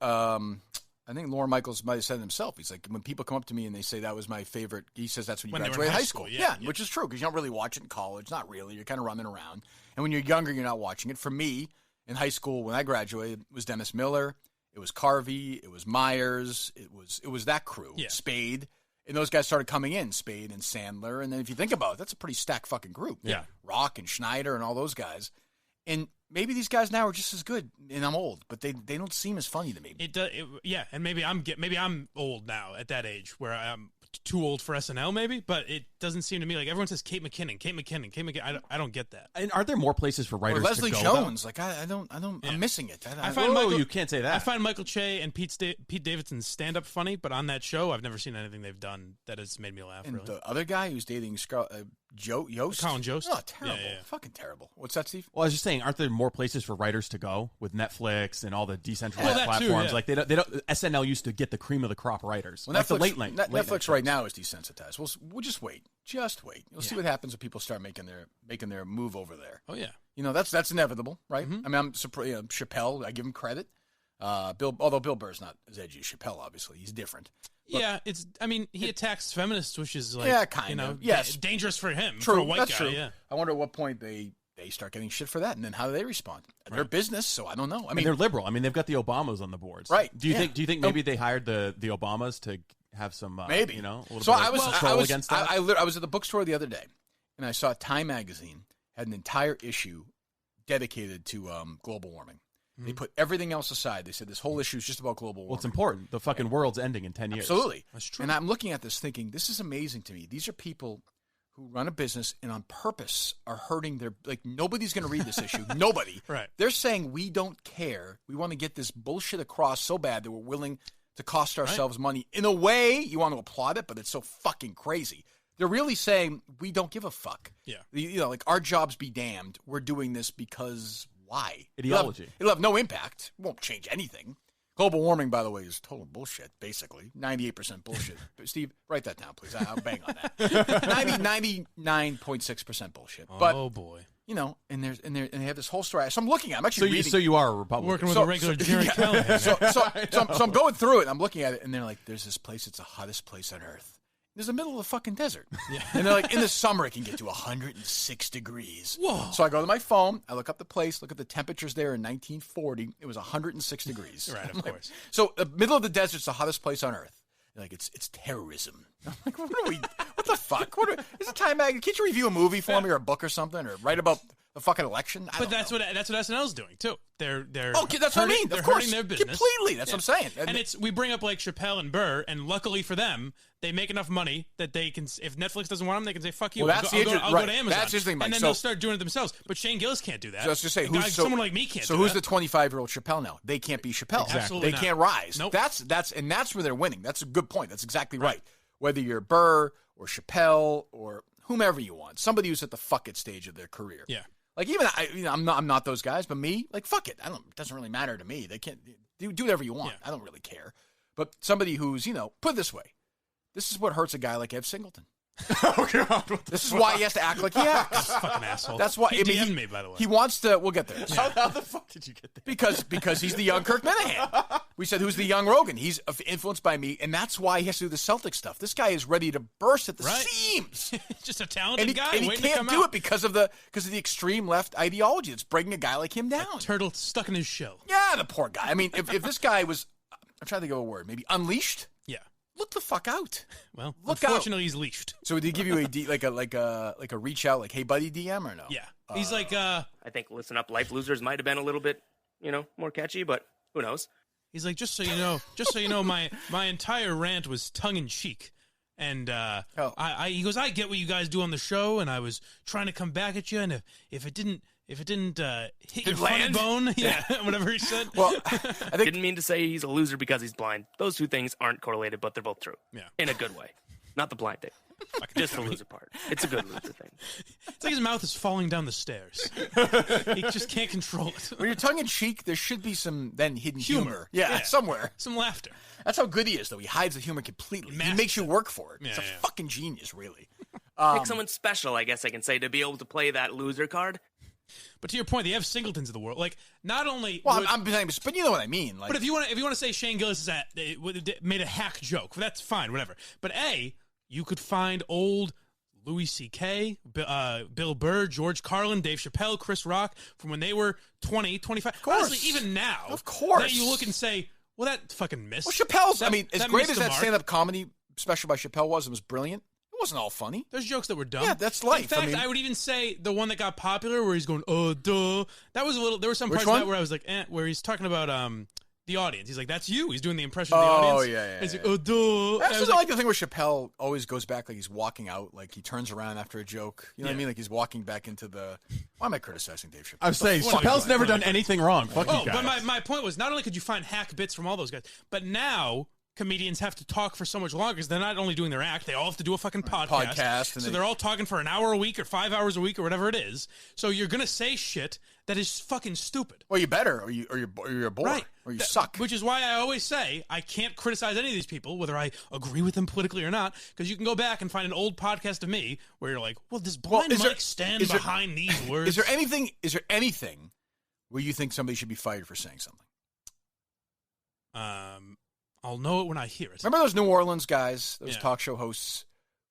I think Lorne Michaels might have said himself. He's like, when people come up to me and they say that was my favorite, he says that's when you When they were in graduated high high school. school, yeah. Which is true because you don't really watch it in college. Not really. You're kind of running around. And when you're younger, you're not watching it. For me, in high school, when I graduated, it was Dennis Miller, it was Carvey, it was Myers, it was that crew, Yeah. Spade. And those guys started coming in, Spade and Sandler. And then if you think about it, that's a pretty stacked fucking group. Yeah. Rock and Schneider and all those guys. And maybe these guys now are just as good, and I'm old, but they don't seem as funny to me. And maybe I'm old now at that age where I'm too old for SNL, maybe. But it doesn't seem to me like everyone says Kate McKinnon. I don't get that. And are there more places for Or writers Leslie to go? Jones, like I don't, I'm missing it. I find you can't say that. I find Michael Che and Pete Davidson's stand-up funny, but on that show, I've never seen anything they've done that has made me laugh. And really, the other guy who's dating Yost, Colin Jost. Oh, terrible, Yeah. fucking terrible. What's that, Steve? Well, I was just saying, aren't there more places for writers to go with Netflix and all the decentralized Well, that too, platforms? yeah. Like they don't. SNL used to get the cream of the crop writers, Well, like Netflix, the late night. Netflix right now is desensitized. We'll just wait. Just wait. You'll see what happens when people start making their move over there. Oh yeah. That's inevitable, right? Mm-hmm. I mean, I'm surprised. Chappelle, I give him credit. Although Bill Burr's not as edgy as Chappelle, obviously he's different. Yeah, he attacks feminists, which is like, Yeah, kind of. Yes. dangerous for him, True, for a white that's guy. true. Yeah. I wonder at what point they start getting shit for that, and then how do they respond? Their business, so I don't know. I And mean, they're liberal. I mean, they've got the Obamas on the boards, Right, Do you yeah. think maybe they hired the Obamas to have some maybe a little so bit I of was control against that? I was at the bookstore the other day, and I saw Time magazine had an entire issue dedicated to global warming. They put everything else aside. They said this whole issue is just about global warming. Well, it's important. The fucking world's ending in 10 years. Absolutely. That's true. And I'm looking at this thinking, this is amazing to me. These are people who run a business and on purpose are hurting nobody's going to read this issue. Nobody. Right. They're saying we don't care. We want to get this bullshit across so bad that we're willing to cost ourselves money. In a way, you want to applaud it, but it's so fucking crazy. They're really saying we don't give a fuck. Yeah. Like our jobs be damned. We're doing this because why? Ideology. It'll have no impact. It won't change anything. Global warming, by the way, is total bullshit, basically. 98% bullshit. Steve, write that down, please. I'll bang on that. 99.6% bullshit. But, oh boy. and they have this whole story. So I'm looking at it. I'm actually reading. So you are a Republican. Working with a regular Jerry Callahan. So I'm going through it, and I'm looking at it, and they're like, there's this place. It's the hottest place on earth. There's the middle of the fucking desert. Yeah. And they're like, in the summer, it can get to 106 degrees. Whoa. So I go to my phone, I look up the place, look at the temperatures there in 1940. It was 106 degrees. Right, of course. So the middle of the desert's the hottest place on earth. They're like, it's terrorism. I'm like, what the fuck? Is it Time Mag? Can't you review a movie for me or a book or something or write about the fucking election? But that's what SNL's doing too. They're okay, that's what I mean. They're Of course, hurting their business completely. That's what I'm saying. And we bring up like Chappelle and Burr, and luckily for them, they make enough money that they can. If Netflix doesn't want them, they can say "fuck you." Well, I'll go to Amazon. That's the thing, Mike. And then they'll start doing it themselves. But Shane Gillis can't do that. So let's just say someone like me can't. So who's the 25-year-old Chappelle now? They can't be Chappelle. Exactly. Absolutely They not. can't rise. Nope. That's where they're winning. That's a good point. That's exactly right. Whether you're Burr or Chappelle or whomever you want, somebody who's at the fuck it stage of their career. Yeah. Like even I'm not those guys, but me, like fuck it. It doesn't really matter to me. They can't do whatever you want. Yeah. I don't really care. But somebody who's, put it this way. This is what hurts a guy like Ed Singleton. Oh God! This is why he has to act like he acts. Fucking asshole. That's why he DM'd me, by the way. He wants to. We'll get there. How the fuck did you get there? Because he's the young Kirk Minihane. We said, who's the young Rogan? He's influenced by me, and that's why he has to do the Celtic stuff. This guy is ready to burst at the seams. Just a talented guy, and he waiting can't to come do out. it because of the extreme left ideology that's breaking a guy like him down. Turtle stuck in his shell. Yeah, the poor guy. I mean, if this guy was, I'm trying to think of a word, maybe unleashed. Yeah. Look the fuck out. Well, Look unfortunately, he's leashed. So did he give you a reach out, like, hey buddy DM or no? Yeah. He's like, I think Listen Up, Life Losers might have been a little bit, more catchy, but who knows? he's like, just so you know, my entire rant was tongue in cheek. And he goes, I get what you guys do on the show, and I was trying to come back at you, and if it didn't hit your funny bone, whatever he said. Well, I think Didn't mean to say he's a loser because he's blind. Those two things aren't correlated, but they're both true. Yeah. In a good way. Not the blind thing. Just the loser part. It's a good loser thing. It's like his mouth is falling down the stairs. He just can't control it. when you're tongue in cheek, there should be some hidden humor. Yeah. Yeah, somewhere. Some laughter. That's how good he is, though. He hides the humor completely. He Master. makes you work for it. Yeah, It's a yeah. fucking genius, really. Pick someone special, I guess I can say, to be able to play that loser card. But to your point, they have Singletons of the world. Like, not only. Well, would- I'm saying, but you know what I mean. Like, But if you want to say Shane Gillis made a hack joke, that's fine, whatever. But you could find old Louis C.K., Bill Burr, George Carlin, Dave Chappelle, Chris Rock from when they were 20, 25. Of course. Honestly, even now, Of course. that you look and say, well, that fucking missed. well, Chappelle's. That- I mean, as that great missed as the that mark. stand-up comedy special by Chappelle was, it was brilliant. It wasn't all funny. There's jokes that were dumb. Yeah, that's life. In fact, I mean- I would even say the one that got popular where he's going, duh. That was a little. There were some Which parts of that one? where I was like, where he's talking about the audience. He's like, that's you. He's doing the impression of the Oh, audience. yeah, yeah, He's yeah. like, duh. I And I also was don't like the thing where Chappelle always goes back like he's walking out, like he turns around after a joke. You know what I Yeah. mean? Like he's walking back into the. Why am I criticizing Dave Chappelle? I'm saying What Chappelle's a- never done anything wrong. Fuck you Oh, guys. but my point was not only could you find hack bits from all those guys, but now comedians have to talk for so much longer because they're not only doing their act, they all have to do a fucking podcast. and So they're all talking for an hour a week or 5 hours a week or whatever it is. So you're going to say shit that is fucking stupid. Well, you better, or you're a bore, Right. or you suck. Which is why I always say I can't criticize any of these people, whether I agree with them politically or not, because you can go back and find an old podcast of me where you're like, well, does blind is there- Mike stand is there- behind these words? Is there anything where you think somebody should be fired for saying something? I'll know it when I hear it. Remember those New Orleans guys, those Yeah. talk show hosts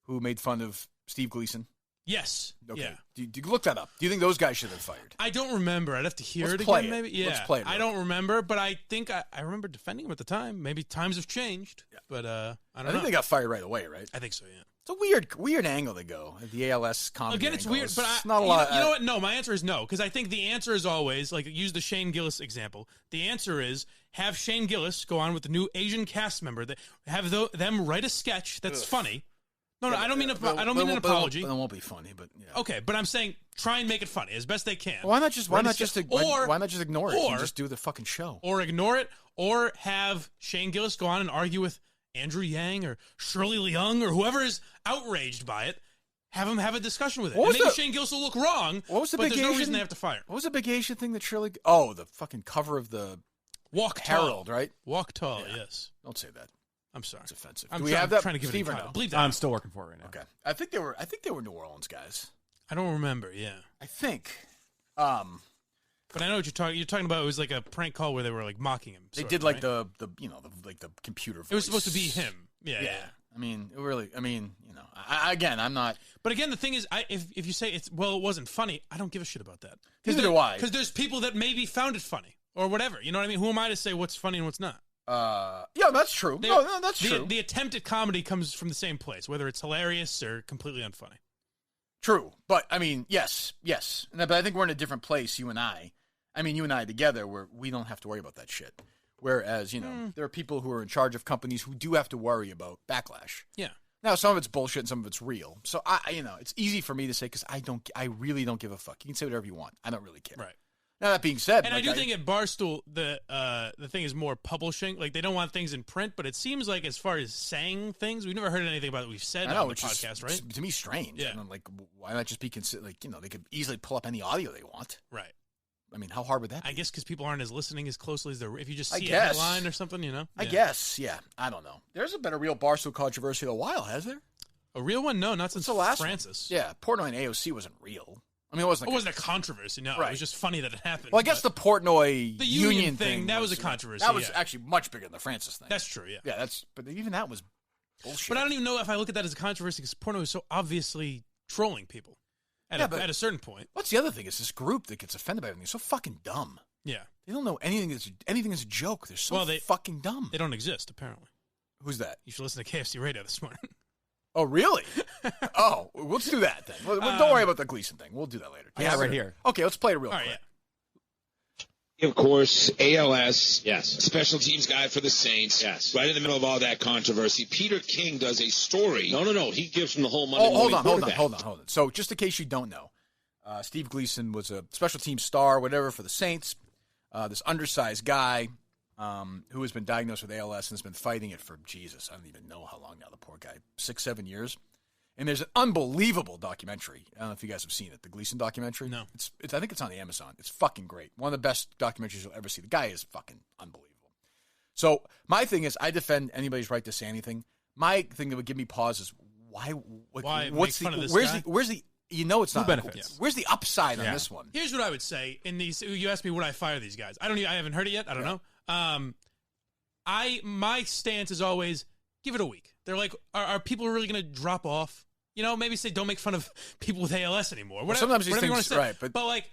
who made fun of Steve Gleason? Yes. Okay. Yeah. Do you look that up? Do you think those guys should have been fired? I don't remember. I'd have to hear Let's it play again, it. maybe. Yeah. Let's play it I real don't remember, but I think I remember defending him at the time. Maybe times have changed, but I I don't think know. they got fired right away, right? I think so, yeah. It's a weird angle they go. The ALS comedy. Again, it's angle. weird, but not a lot. You know what? No, my answer is no, because I think the answer is always, like, use the Shane Gillis example. The answer is have Shane Gillis go on with the new Asian cast member, that have them write a sketch that's funny. No, I don't mean an apology. It won't be funny, but yeah. Okay, but I'm saying try and make it funny as best they can. Why not just Write a sketch. why not just ignore it or- and just do the fucking show? Or ignore it, or have Shane Gillis go on and argue with Andrew Yang or Shirley Leung or whoever is outraged by it. Have him have a discussion with it. What And was maybe the- Shane Gillis will look wrong, What was the but big there's no Asian- reason they have to fire him. What was the big Asian thing that Shirley? Oh, the fucking cover of the Walk tall. Herald, right? Walk tall, Yeah. yes. Don't say that. I'm sorry. It's offensive. I'm Do we trying, have that? trying to give Steve it or a title. no? Bleep that I'm out. still working for it right now. Okay. I think they were New Orleans guys. I don't remember, yeah. I think. But I know what you're talking. You're talking about. It was like a prank call where they were like mocking him. They sort did of, like right? the computer voice. It was supposed to be him. Yeah. I mean, really. I mean, you know. Again, I'm not. But again, the thing is, if you say it wasn't funny, I don't give a shit about that. Neither do I. Because there's people that maybe found it funny or whatever. You know what I mean? Who am I to say what's funny and what's not? Yeah, that's true. No, that's true. The attempt at comedy comes from the same place, whether it's hilarious or completely unfunny. True, but I mean, yes, but I think we're in a different place, you and I. I mean, you and I together, where we don't have to worry about that shit. Whereas, you know, there are people who are in charge of companies who do have to worry about backlash. Yeah. Now, some of it's bullshit and some of it's real. So it's easy for me to say because I really don't give a fuck. You can say whatever you want. I don't really care. Right. Now that being said, and I do think at Barstool the thing is more publishing. Like they don't want things in print, but it seems like as far as saying things, we've never heard anything about it we've said on the podcast, right? To me, strange. Yeah. And I'm like, why not just be like, you know, they could easily pull up any audio they want. Right. I mean, how hard would that be? I guess because people aren't as listening as closely as if you just see a headline or something, you know? I guess, yeah. I don't know. There's been a real Barstool controversy in a while, has there? A real one? No, not since the last Francis. One. Yeah, Portnoy and AOC wasn't real. I mean, it wasn't a controversy, no. Right. It was just funny that it happened. Well, I guess the Portnoy the union thing, that was a controversy. That was actually much bigger than the Francis thing. That's true, yeah. Yeah, but even that was bullshit. But I don't even know if I look at that as a controversy because Portnoy was so obviously trolling people at a certain point. What's the other thing? It's this group that gets offended by everything. It's so fucking dumb. Yeah. They don't know anything is a joke. They're so fucking dumb. They don't exist, apparently. Who's that? You should listen to KFC Radio this morning. Oh, really? Oh, let's do that then. Don't worry about the Gleason thing. We'll do that later. Yeah, right here. Okay, let's play it real quick. Of course, ALS, yes. Special teams guy for the Saints, yes. Right in the middle of all that controversy, Peter King does a story. No. He gives them the whole Monday morning quarterback. Hold on. So, just in case you don't know, Steve Gleason was a special team star, whatever, for the Saints. This undersized guy who has been diagnosed with ALS and has been fighting it for, Jesus, I don't even know how long now, the poor guy, 6-7 years. And there's an unbelievable documentary. I don't know if you guys have seen it, the Gleason documentary. No. I think it's on the Amazon. It's fucking great. One of the best documentaries you'll ever see. The guy is fucking unbelievable. So my thing is, I defend anybody's right to say anything. My thing that would give me pause is why what's make fun of this guy? where's the you know it's not benefits. Where's the upside on this one? Here's what I would say in these. You asked me would I fire these guys? I haven't heard it yet. I don't know. My stance is always give it a week. They're like, are people really going to drop off? You know, maybe say don't make fun of people with ALS anymore. Whatever, sometimes these whatever things, you want to say. right? But like,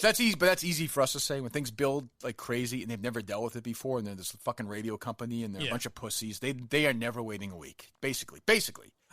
that's easy. But that's easy for us to say when things build like crazy and they've never dealt with it before, and they're this fucking radio company and they're a bunch of pussies. They are never waiting a week. Basically.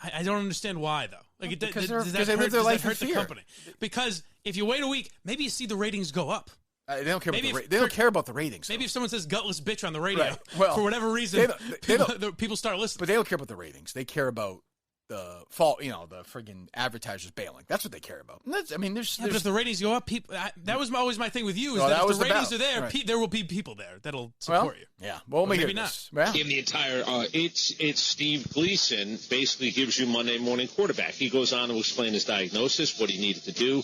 I don't understand why though. Like, because does they live their life in hurt the fear. company? Because if you wait a week, maybe you see the ratings go up. They don't care. They don't care about the ratings. Maybe if someone says "gutless bitch" on the radio, well, for whatever reason, they people start listening. But they don't care about the ratings. They care about the fault. You know, the friggin' advertisers bailing. That's what they care about. And that's, I mean, there's but if the ratings go up, people. That was always my thing with you. Is well, that if was the ratings battle. are there, right. There will be people there that'll support you. Yeah. Well, maybe not. Yeah. In the entire, it's Steve Gleason basically gives you Monday morning quarterback. He goes on to explain his diagnosis, what he needed to do,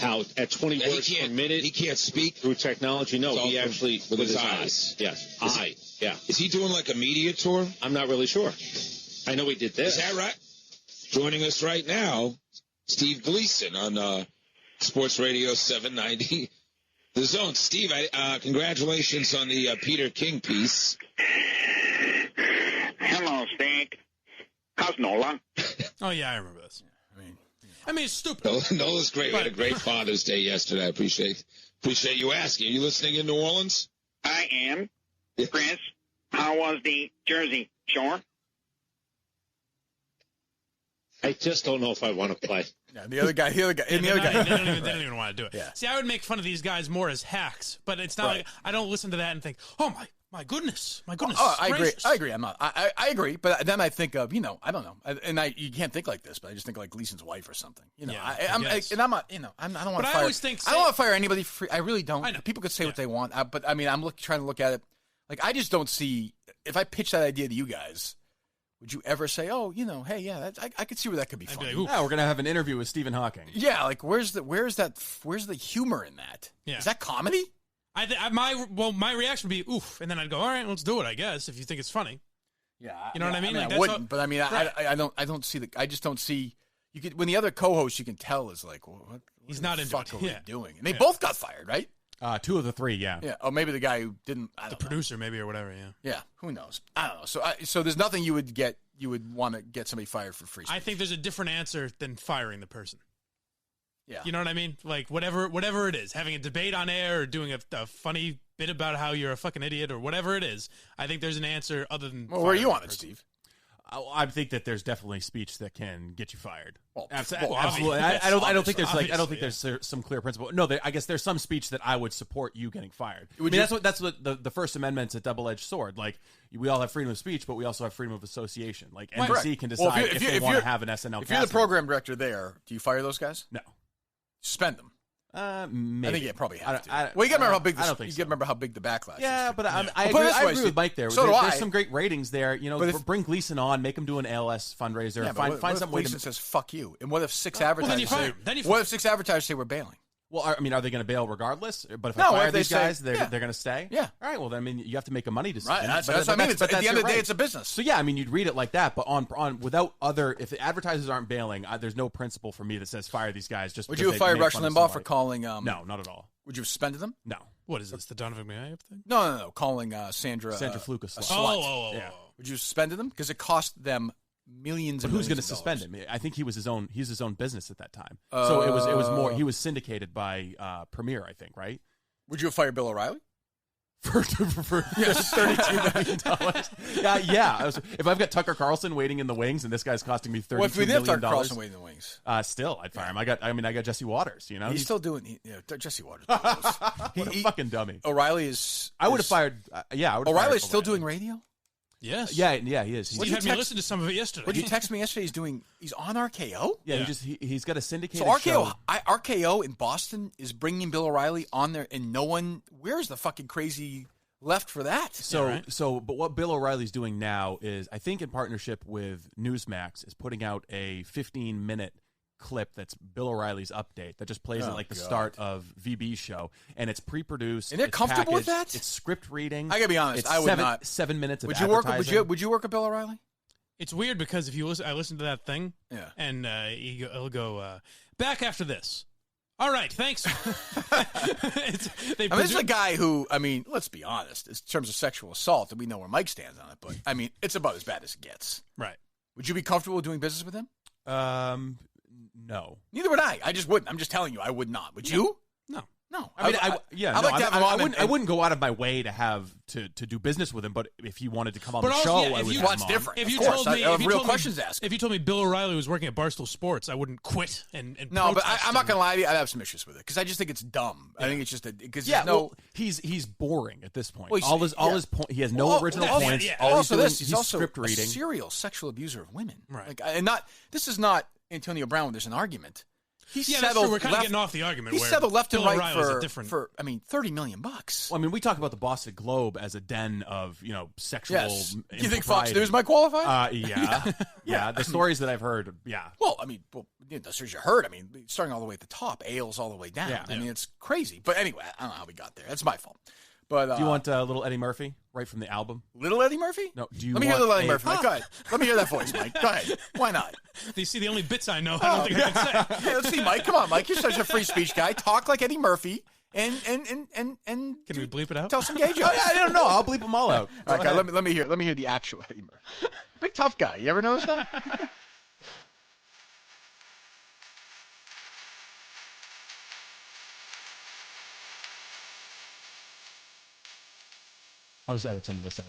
how at 20 words per minute he can't speak through technology. No, he actually with his eyes. Yes, yeah. Is he doing like a media tour? I'm not really sure. I know he did this. Is that right? Joining us right now, Steve Gleason on Sports Radio 790. The Zone. Steve, congratulations on the Peter King piece. Hello, Stink. How's Nola? Oh yeah, I remember this. I mean, it's stupid. Nola's great. We had a great Father's Day yesterday. I appreciate you asking. Are you listening in New Orleans? I am. Prince, how was the Jersey Shore? I just don't know if I want to play. Yeah, the other guy. They don't even want to do it. Yeah. See, I would make fun of these guys more as hacks, but it's not like I don't listen to that and think, oh my goodness. Oh, I agree. I'm not. I agree, but then I think of I don't know, you can't think like this, but I just think like Gleason's wife or something. You know, yeah, I'm not. I don't want to fire. I always think I don't want to fire anybody. I really don't. I know. People could say what they want, but I mean, I'm trying to look at it. Like I just don't see if I pitch that idea to you guys. Would you ever say, "Oh, hey, yeah, I could see where that could be funny"? Like, we're gonna have an interview with Stephen Hawking. Yeah, like where's the humor in that? Yeah. Is that comedy? My reaction would be oof, and then I'd go, all right, let's do it. I guess if you think it's funny. Yeah, you know what I mean. I wouldn't, but I mean, right. I don't see I just don't see. You could when the other co-host you can tell is like, well, what he's not into it. Are yeah. doing? And they both got fired, right? 2 of the 3, yeah. Yeah. Oh, maybe the guy who didn't. The producer, maybe or whatever. Yeah. Yeah. Who knows? I don't know. So there's nothing you you would want to get somebody fired for free speech. I think there's a different answer than firing the person. Yeah. You know what I mean? Like, whatever it is, having a debate on air or doing a funny bit about how you're a fucking idiot or whatever it is, I think there's an answer other than Well, where are you on it, Steve? I think that there's definitely speech that can get you fired. Well, absolutely. yes, I don't think there's I don't think obviously, there's some clear principle. No, I guess there's some speech that I would support you getting fired. That's what the First Amendment's a double-edged sword. Like, we all have freedom of speech, but we also have freedom of association. Like, NBC can decide if they want to have an SNL. If you're the program director there, do you fire those guys? No. Suspend them. Maybe. I think you probably have to. Well, you got to remember how big. I don't think you got to remember how big the backlash. Yeah, is. but I Well, agree with Mike there. So do I. There's some great ratings there. You know, bring Gleason on, make him do an ALS fundraiser. Yeah, find some way Gleason to says "fuck you." And what if six then you advertisers fire say? him. Then you What fire if 6 advertisers say we're bailing? Well, are they going to bail regardless? But if No, I if fire they they're say- going to stay? Yeah. All right, well, then, I mean, you have to make a money decision. Right. That's But what I mean. At the end of the day, right. it's a business. So, yeah, I mean, you'd read it like that, but on without other, if the advertisers aren't bailing, there's no principle for me that says fire these guys just Would because you have they fired make Rush fun of Limbaugh for somebody. calling? No, not at all. Would you have suspended them? No. What is this, the Donovan McNabb thing? No. Calling Sandra Fluke a slut. Oh. Yeah. Would you have suspended them? Because it cost them millions. But and who's going to millions of suspend dollars. him? I think he's his own business at that time. So it was more. He was syndicated by Premiere, I think, right? Would you have fired Bill O'Reilly? For $32 million. Yeah. If I've got Tucker Carlson waiting in the wings and this guy's costing me $32 Well, if we did have million, Tucker Carlson waiting in the wings, still I'd fire him. I got Jesse Waters. You know, he's still doing. Jesse Waters. what a fucking dummy. O'Reilly is. I would have fired. I would. O'Reilly is still doing radio. Yes. Yeah, he is. You had me listen to some of it yesterday. Would you text me yesterday? He's on RKO. Yeah, he's got a syndicated So show. RKO in Boston is bringing Bill O'Reilly on there, and no one. Where's the fucking crazy left for that? But what Bill O'Reilly's doing now is, I think in partnership with Newsmax, is putting out a 15-minute clip that's Bill O'Reilly's update that just plays at like the start of VB's show, and it's pre-produced. And they're comfortable with packaged, that? It's script reading. I gotta be honest, it's I would not. 7 minutes of Would you work? advertising. Would you work with Bill O'Reilly? It's weird because if you listen, I listened to that thing, and he'll go back after this. All right, thanks. This is a guy who, let's be honest, in terms of sexual assault, and we know where Mike stands on it, but it's about as bad as it gets. Right. Would you be comfortable doing business with him? No. Neither would I. I just wouldn't. I'm just telling you, I would not. Would you? No. No. I mean, I'd like to have him on. I wouldn't go out of my way to do business with him, but if he wanted to come on the show, I would. What's different? If you of course, told me, I have real questions to ask. If you told me Bill O'Reilly was working at Barstool Sports, I wouldn't quit and no, but protest I'm not gonna lie to you. I have some issues with it because I just think it's dumb. I think it's just because he's boring at this point. Well, all his point. He has no original points. He's also script reading. a serial sexual abuser of women. Right. This is not Antonio Brown when there's an argument. That's true. We're kind of getting off the argument. He settled left and Bill right O'Reilly's for $30 million. Well, I mean, we talk about the Boston Globe as a den of sexual. Yes. You think Fox News might qualify? Yeah. The stories that I've heard. Yeah. Well, the stories you heard. Starting all the way at the top, Ailes all the way down. Yeah. It's crazy. But anyway, I don't know how we got there. That's my fault. But do you want little Eddie Murphy right from the album? Little Eddie Murphy? No. Do you? Let me hear little Eddie Murphy. Mike. Go ahead. Let me hear that voice, Mike. Go ahead. Why not? You see, the only bits I know, I don't think I can say. Yeah, let's see, Mike. Come on, Mike. You're such a free speech guy. Talk like Eddie Murphy. And can we bleep it out? Tell some gay jokes. I don't know. I'll bleep them all out. All right, guys, let me hear the actual Eddie Murphy. Big tough guy. You ever notice that? I was editing this out.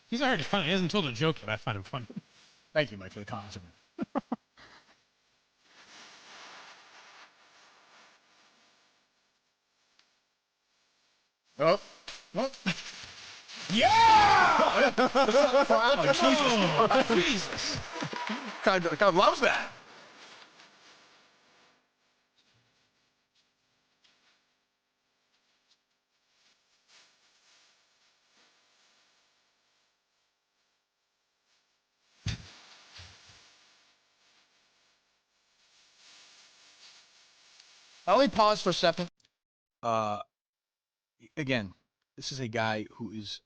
He's already funny. He hasn't told a joke, but I find him funny. Thank you, Mike, for the compliment. Oh. Yeah! Oh, Jesus. Kind of loves that. only pause for a second. Again, this is a guy who is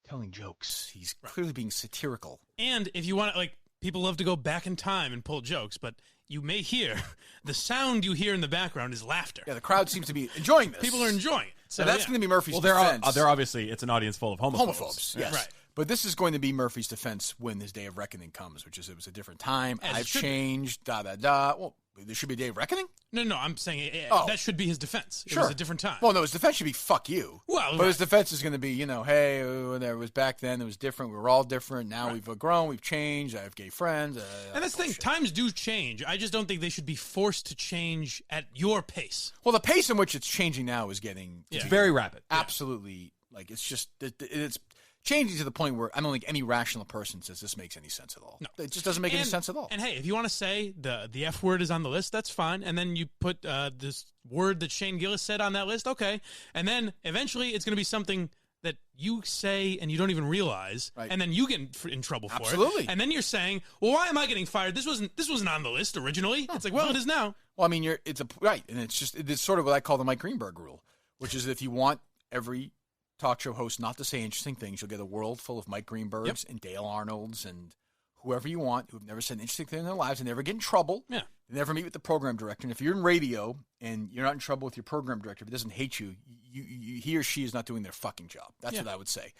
telling jokes. He's clearly being satirical. And if you want to, people love to go back in time and pull jokes, but you may hear the sound you hear in the background is laughter. Yeah, the crowd seems to be enjoying this. People are enjoying it. So that's going to be Murphy's defense. They're obviously, it's an audience full of homophobes. Yes. Right. But this is going to be Murphy's defense when his day of reckoning comes, which is it was a different time. As it I've should be. changed, Well, there should be a day of reckoning? No, I'm saying that should be his defense. Sure. It was a different time. Well, no, his defense should be fuck you. Well, but his defense is going to be, hey, there was back then, it was different. We were all different. Now we've grown, we've changed. I have gay friends. And that's the thing. Times do change. I just don't think they should be forced to change at your pace. Well, the pace in which it's changing now is getting It's very rapid. Absolutely. It's just, it's changing to the point where I don't think any rational person says this makes any sense at all. No. It just doesn't make any sense at all. And hey, if you want to say the F word is on the list, that's fine. And then you put this word that Shane Gillis said on that list, okay. And then eventually it's going to be something that you say and you don't even realize, and then you get in trouble for Absolutely. it. And then you're saying, well, why am I getting fired? This wasn't on the list originally. It's like, well, it is now. Well, I mean, and it's sort of what I call the Mike Greenberg rule, which is if you want every talk show host not to say interesting things, you'll get a world full of Mike Greenbergs and Dale Arnolds and whoever you want who've never said an interesting thing in their lives and never get in trouble. Yeah. They never meet with the program director. And if you're in radio and you're not in trouble with your program director, if he doesn't hate you, he or she is not doing their fucking job. That's what I would say.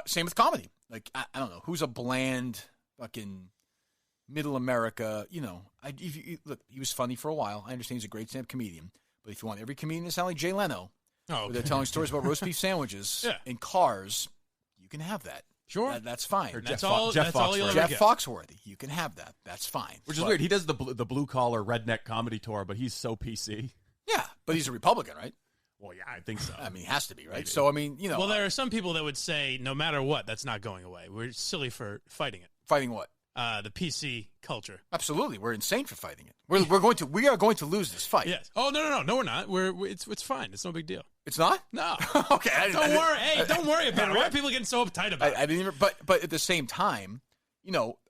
Same with comedy. I don't know. Who's a bland fucking middle America, look, he was funny for a while. I understand he's a great stand-up comedian. But if you want every comedian to sound like Jay Leno, where they're telling stories about roast beef sandwiches in cars, you can have that. Sure. That's fine. That's all you'll ever Jeff get. Foxworthy, you can have that. That's fine. Which is weird. He does the blue-collar redneck comedy tour, but he's so PC. Yeah, but he's a Republican, right? Well, yeah, I think so. I mean, he has to be, right? Maybe. So, I mean, Well, there are some people that would say, no matter what, that's not going away. We're silly for fighting it. Fighting what? The PC culture. Absolutely, we're insane for fighting it. We are going to lose this fight. Yes. Oh no, we're not. It's fine. It's no big deal. It's not? No. Okay. Don't worry. Hey, don't worry about it. Why are people getting so uptight about it? I didn't even. But at the same time,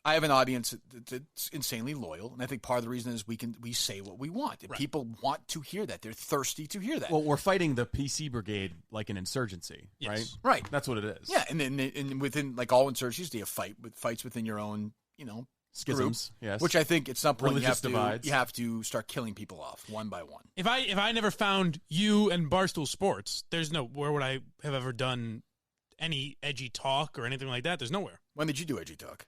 I have an audience that's insanely loyal, and I think part of the reason is we say what we want. And people want to hear that. They're thirsty to hear that. Well, we're fighting the PC brigade like an insurgency, right? Right. That's what it is. Yeah, and within all insurgencies, you have fights within your own, schisms. Group, yes. which I think at some point divides. you have to start killing people off one by one. If I never found you and Barstool Sports, where would I have ever done any edgy talk or anything like that? There's nowhere. When did you do edgy talk?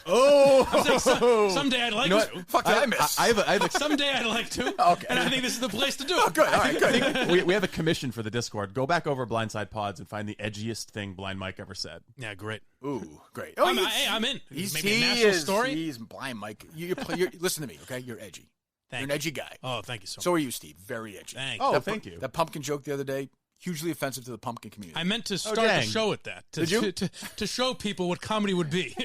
Someday I'd like to. Fuck did I miss? I have Someday I'd like to. Okay. And I think this is the place to do it. Oh, good. All right, good. we have a commission for the Discord. Go back over Blindside Pods and find the edgiest thing Blind Mike ever said. Yeah, great. Ooh, great. I'm in. Maybe a national story. He's Blind Mike. You're listen to me, okay? You're edgy. You're an edgy guy. Oh, thank you so much. So are you, Steve. Very edgy. Thank you. Thank you. That pumpkin joke the other day, hugely offensive to the pumpkin community. I meant to start the show at that. Did you? To show people what comedy would be.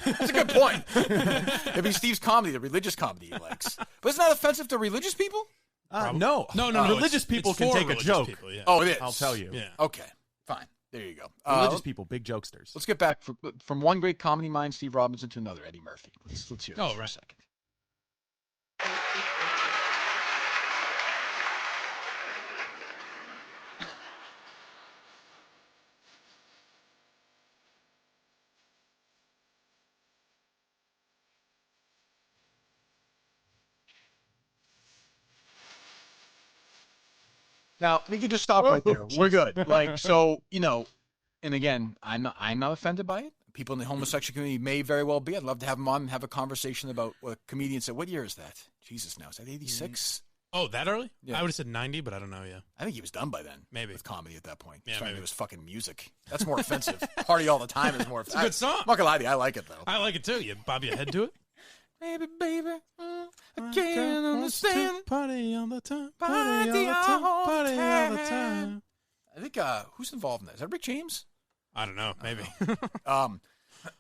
That's a good point. It'd be Steve's comedy, the religious comedy he likes. But isn't that offensive to religious people? No. Religious people can take a joke. People, yeah. Oh, it is. I'll tell you. Yeah. Okay, fine. There you go. Religious people, big jokesters. Let's get back from one great comedy mind, Steve Robinson, to another, Eddie Murphy. Let's hear this for a second. Now we can just stop right there. We're good. And again, I'm not offended by it. People in the homosexual community may very well be. I'd love to have them on and have a conversation about what a comedian said. What year is that? Jesus, now is that 86? Oh, that early? Yeah. I would have said 90, but I don't know. Yeah, I think he was done by then. Maybe with comedy at that point. Yeah, maybe maybe. It was fucking music. That's more offensive. Party all the time is more. It's a good song. I'm not gonna lie to you. I like it though. I like it too. You bob your head to it. Baby, I can't understand. Party all the time. Party all the time. I think who's involved in that? Is that Rick James? I don't know. Maybe.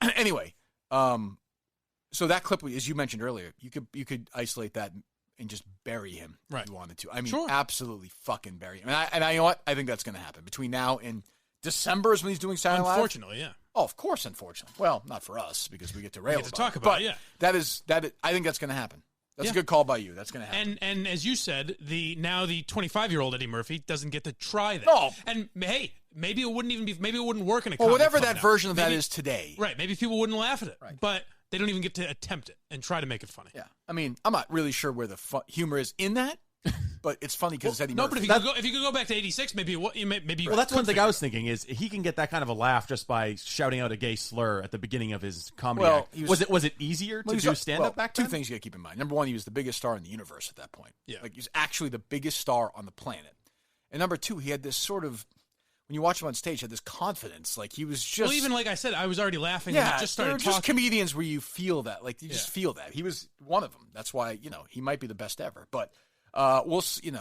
Anyway, so that clip, as you mentioned earlier, you could isolate that and just bury him if you wanted to. I mean, absolutely fucking bury him. And I you know what? I think that's going to happen between now and December is when he's doing Saturday Live. Unfortunately, yeah. Oh, of course, unfortunately. Well, not for us because we get to rail talk about it. Yeah, that is. I think that's going to happen. That's a good call by you. That's going to happen. And as you said, the 25-year-old Eddie Murphy doesn't get to try that. No. And hey, maybe it wouldn't work in a well, comedy whatever club that now. version of that is today. Right. Maybe people wouldn't laugh at it. Right. But they don't even get to attempt it and try to make it funny. Yeah. I mean, I'm not really sure where the humor is in that, but it's funny because it's Eddie No, Murphy. but if you could go back to '86, maybe Well, that's one thing I was thinking is he can get that kind of a laugh just by shouting out a gay slur at the beginning of his comedy act. Was it easier to do stand-up back then? Two things you got to keep in mind. Number one, he was the biggest star in the universe at that point. Yeah. Like, he was actually the biggest star on the planet. And number two, he had this sort of, when you watch him on stage, he had this confidence. Like, he was just... Well, even like I said, I was already laughing. Yeah, and he just started there are just talking. comedians where you feel that. Like, you just feel that. He was one of them. That's why, he might be the best ever. But, we'll see,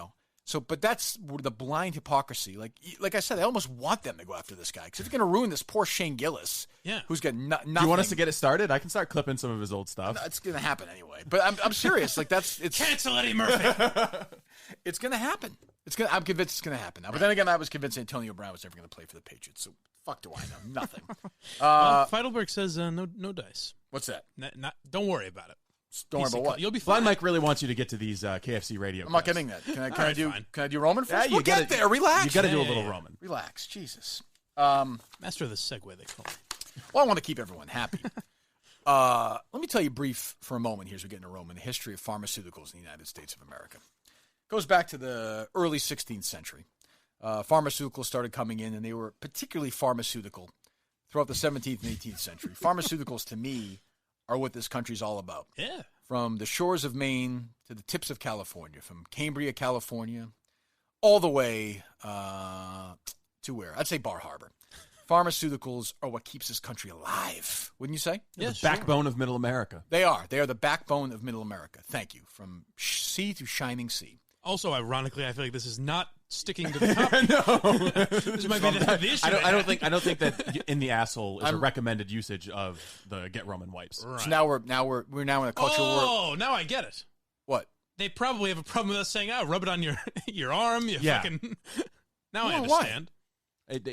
So, but that's the blind hypocrisy. Like I said, I almost want them to go after this guy because it's going to ruin this poor Shane Gillis, who's got nothing. Do you want us to get it started? I can start clipping some of his old stuff. No, it's going to happen anyway. But I'm serious. Like it's cancel Eddie Murphy. It's going to happen. I'm convinced it's going to happen now. But then again, I was convinced Antonion Brown was never going to play for the Patriots. So fuck do I know? Nothing. Feitelberg says no dice. What's that? Don't worry about it. Don't worry about what? You'll be fine. Blind Mike really wants you to get to these KFC Radio. I'm not getting that. Can I do Roman first? Yeah, we'll get there. Relax. You got to do a little Roman. Relax. Jesus. Master of the segue, they call it. Well, I want to keep everyone happy. Let me tell you brief for a moment here as we get into Roman, the history of pharmaceuticals in the United States of America. It goes back to the early 16th century. Pharmaceuticals started coming in, and they were particularly pharmaceutical throughout the 17th and 18th century. Pharmaceuticals, to me, are what this country's all about. Yeah. From the shores of Maine to the tips of California, from Cambria, California, all the way to where? I'd say Bar Harbor. Pharmaceuticals are what keeps this country alive, wouldn't you say? Yeah, the backbone of Middle America. They are. They are the backbone of Middle America. Thank you. From sea to shining sea. Also, ironically, I feel like this is not sticking to the topic. This might be the issue. I don't think that in the asshole is a recommended usage of the Get Roman wipes. Right. So now we're in a culture where... Oh, now I get it. What? They probably have a problem with us saying, rub it on your arm. You fucking... Now I understand.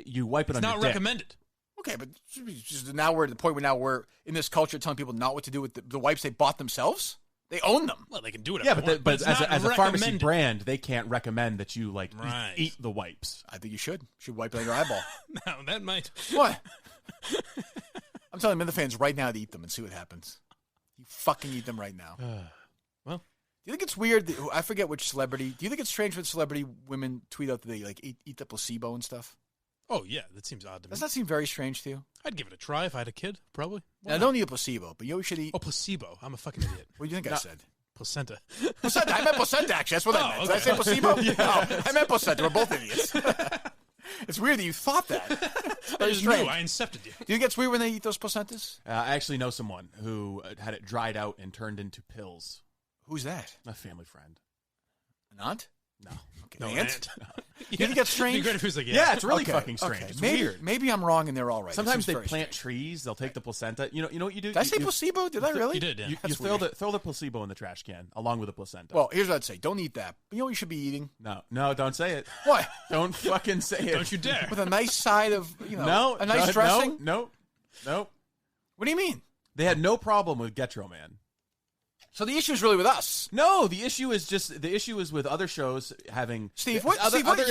You wipe it on your dick. It's not recommended. Okay, but just now we're at the point where now we're in this culture telling people not what to do with the wipes they bought themselves. They own them. Well, they can do it. Yeah, but as a pharmacy brand, they can't recommend that you eat the wipes. I think you should. You should wipe it on your eyeball. No, that might. What? I'm telling the fans right now to eat them and see what happens. You fucking eat them right now. Well, do you think it's weird? I forget which celebrity. Do you think it's strange when celebrity women tweet out that they eat the placebo and stuff? Oh yeah, that seems odd to me. Does that seem very strange to you? I'd give it a try if I had a kid, probably. Now, don't eat a placebo, but you should eat. Oh, placebo! I'm a fucking idiot. What do you think I said? Placenta. Placenta. I meant placenta. Actually, that's what I meant. Did I say placebo? Yeah. No, I meant placenta. We're both idiots. It's weird that you thought that. I just knew. I incepted you. Do you think it's weird when they eat those placentas? I actually know someone who had it dried out and turned into pills. Who's that? A family friend. An aunt? No. Okay. No, aunt? You think that's strange? It'd be great if it was like, yeah, it's really fucking strange. Okay. It's weird. Maybe I'm wrong and they're all right. Sometimes they plant trees. They'll take the placenta. You know what you do? Did I say placebo? Did I really? You did, yeah. You throw the placebo in the trash can along with the placenta. Well, here's what I'd say. Don't eat that. But you know what you should be eating? No, don't say it. What? Don't fucking say it. Don't you dare. With a nice side of, a nice dressing? No. What do you mean? They had no problem with Getro Man. So the issue is really with us. No, the issue is with other shows having Steve, what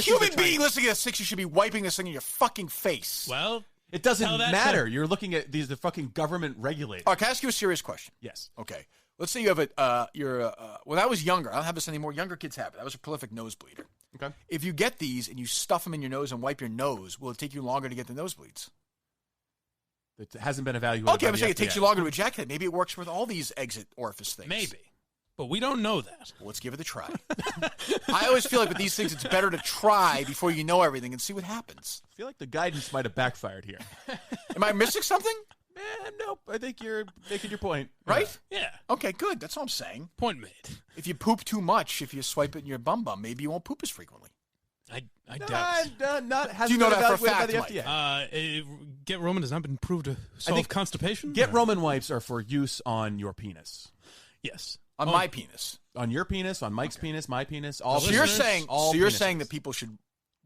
human being listening to this thinks you should be wiping this thing in your fucking face? Well, it doesn't matter. You're looking at the fucking government regulators. All right, can I ask you a serious question? Yes. Okay. Let's say you have when I was younger, I don't have this anymore. Younger kids have it. I was a prolific nosebleeder. Okay. If you get these and you stuff them in your nose and wipe your nose, will it take you longer to get the nosebleeds? It hasn't been evaluated. Okay, I'm saying it takes you longer to ejaculate. Maybe it works with all these exit orifice things. Maybe. But we don't know that. Well, let's give it a try. I always feel like with these things, it's better to try before you know everything and see what happens. I feel like the guidance might have backfired here. Am I missing something? Nope. I think you're making your point. Right? Yeah. Okay, good. That's all I'm saying. Point made. If you poop too much, if you swipe it in your bum, maybe you won't poop as frequently. I doubt it. Do you know that for a fact, Mike? Get Roman has not been proved to solve constipation? Get Roman wipes are for use on your penis. Yes. On my penis. On your penis, on Mike's penis, my penis, all so penises. you're saying that people should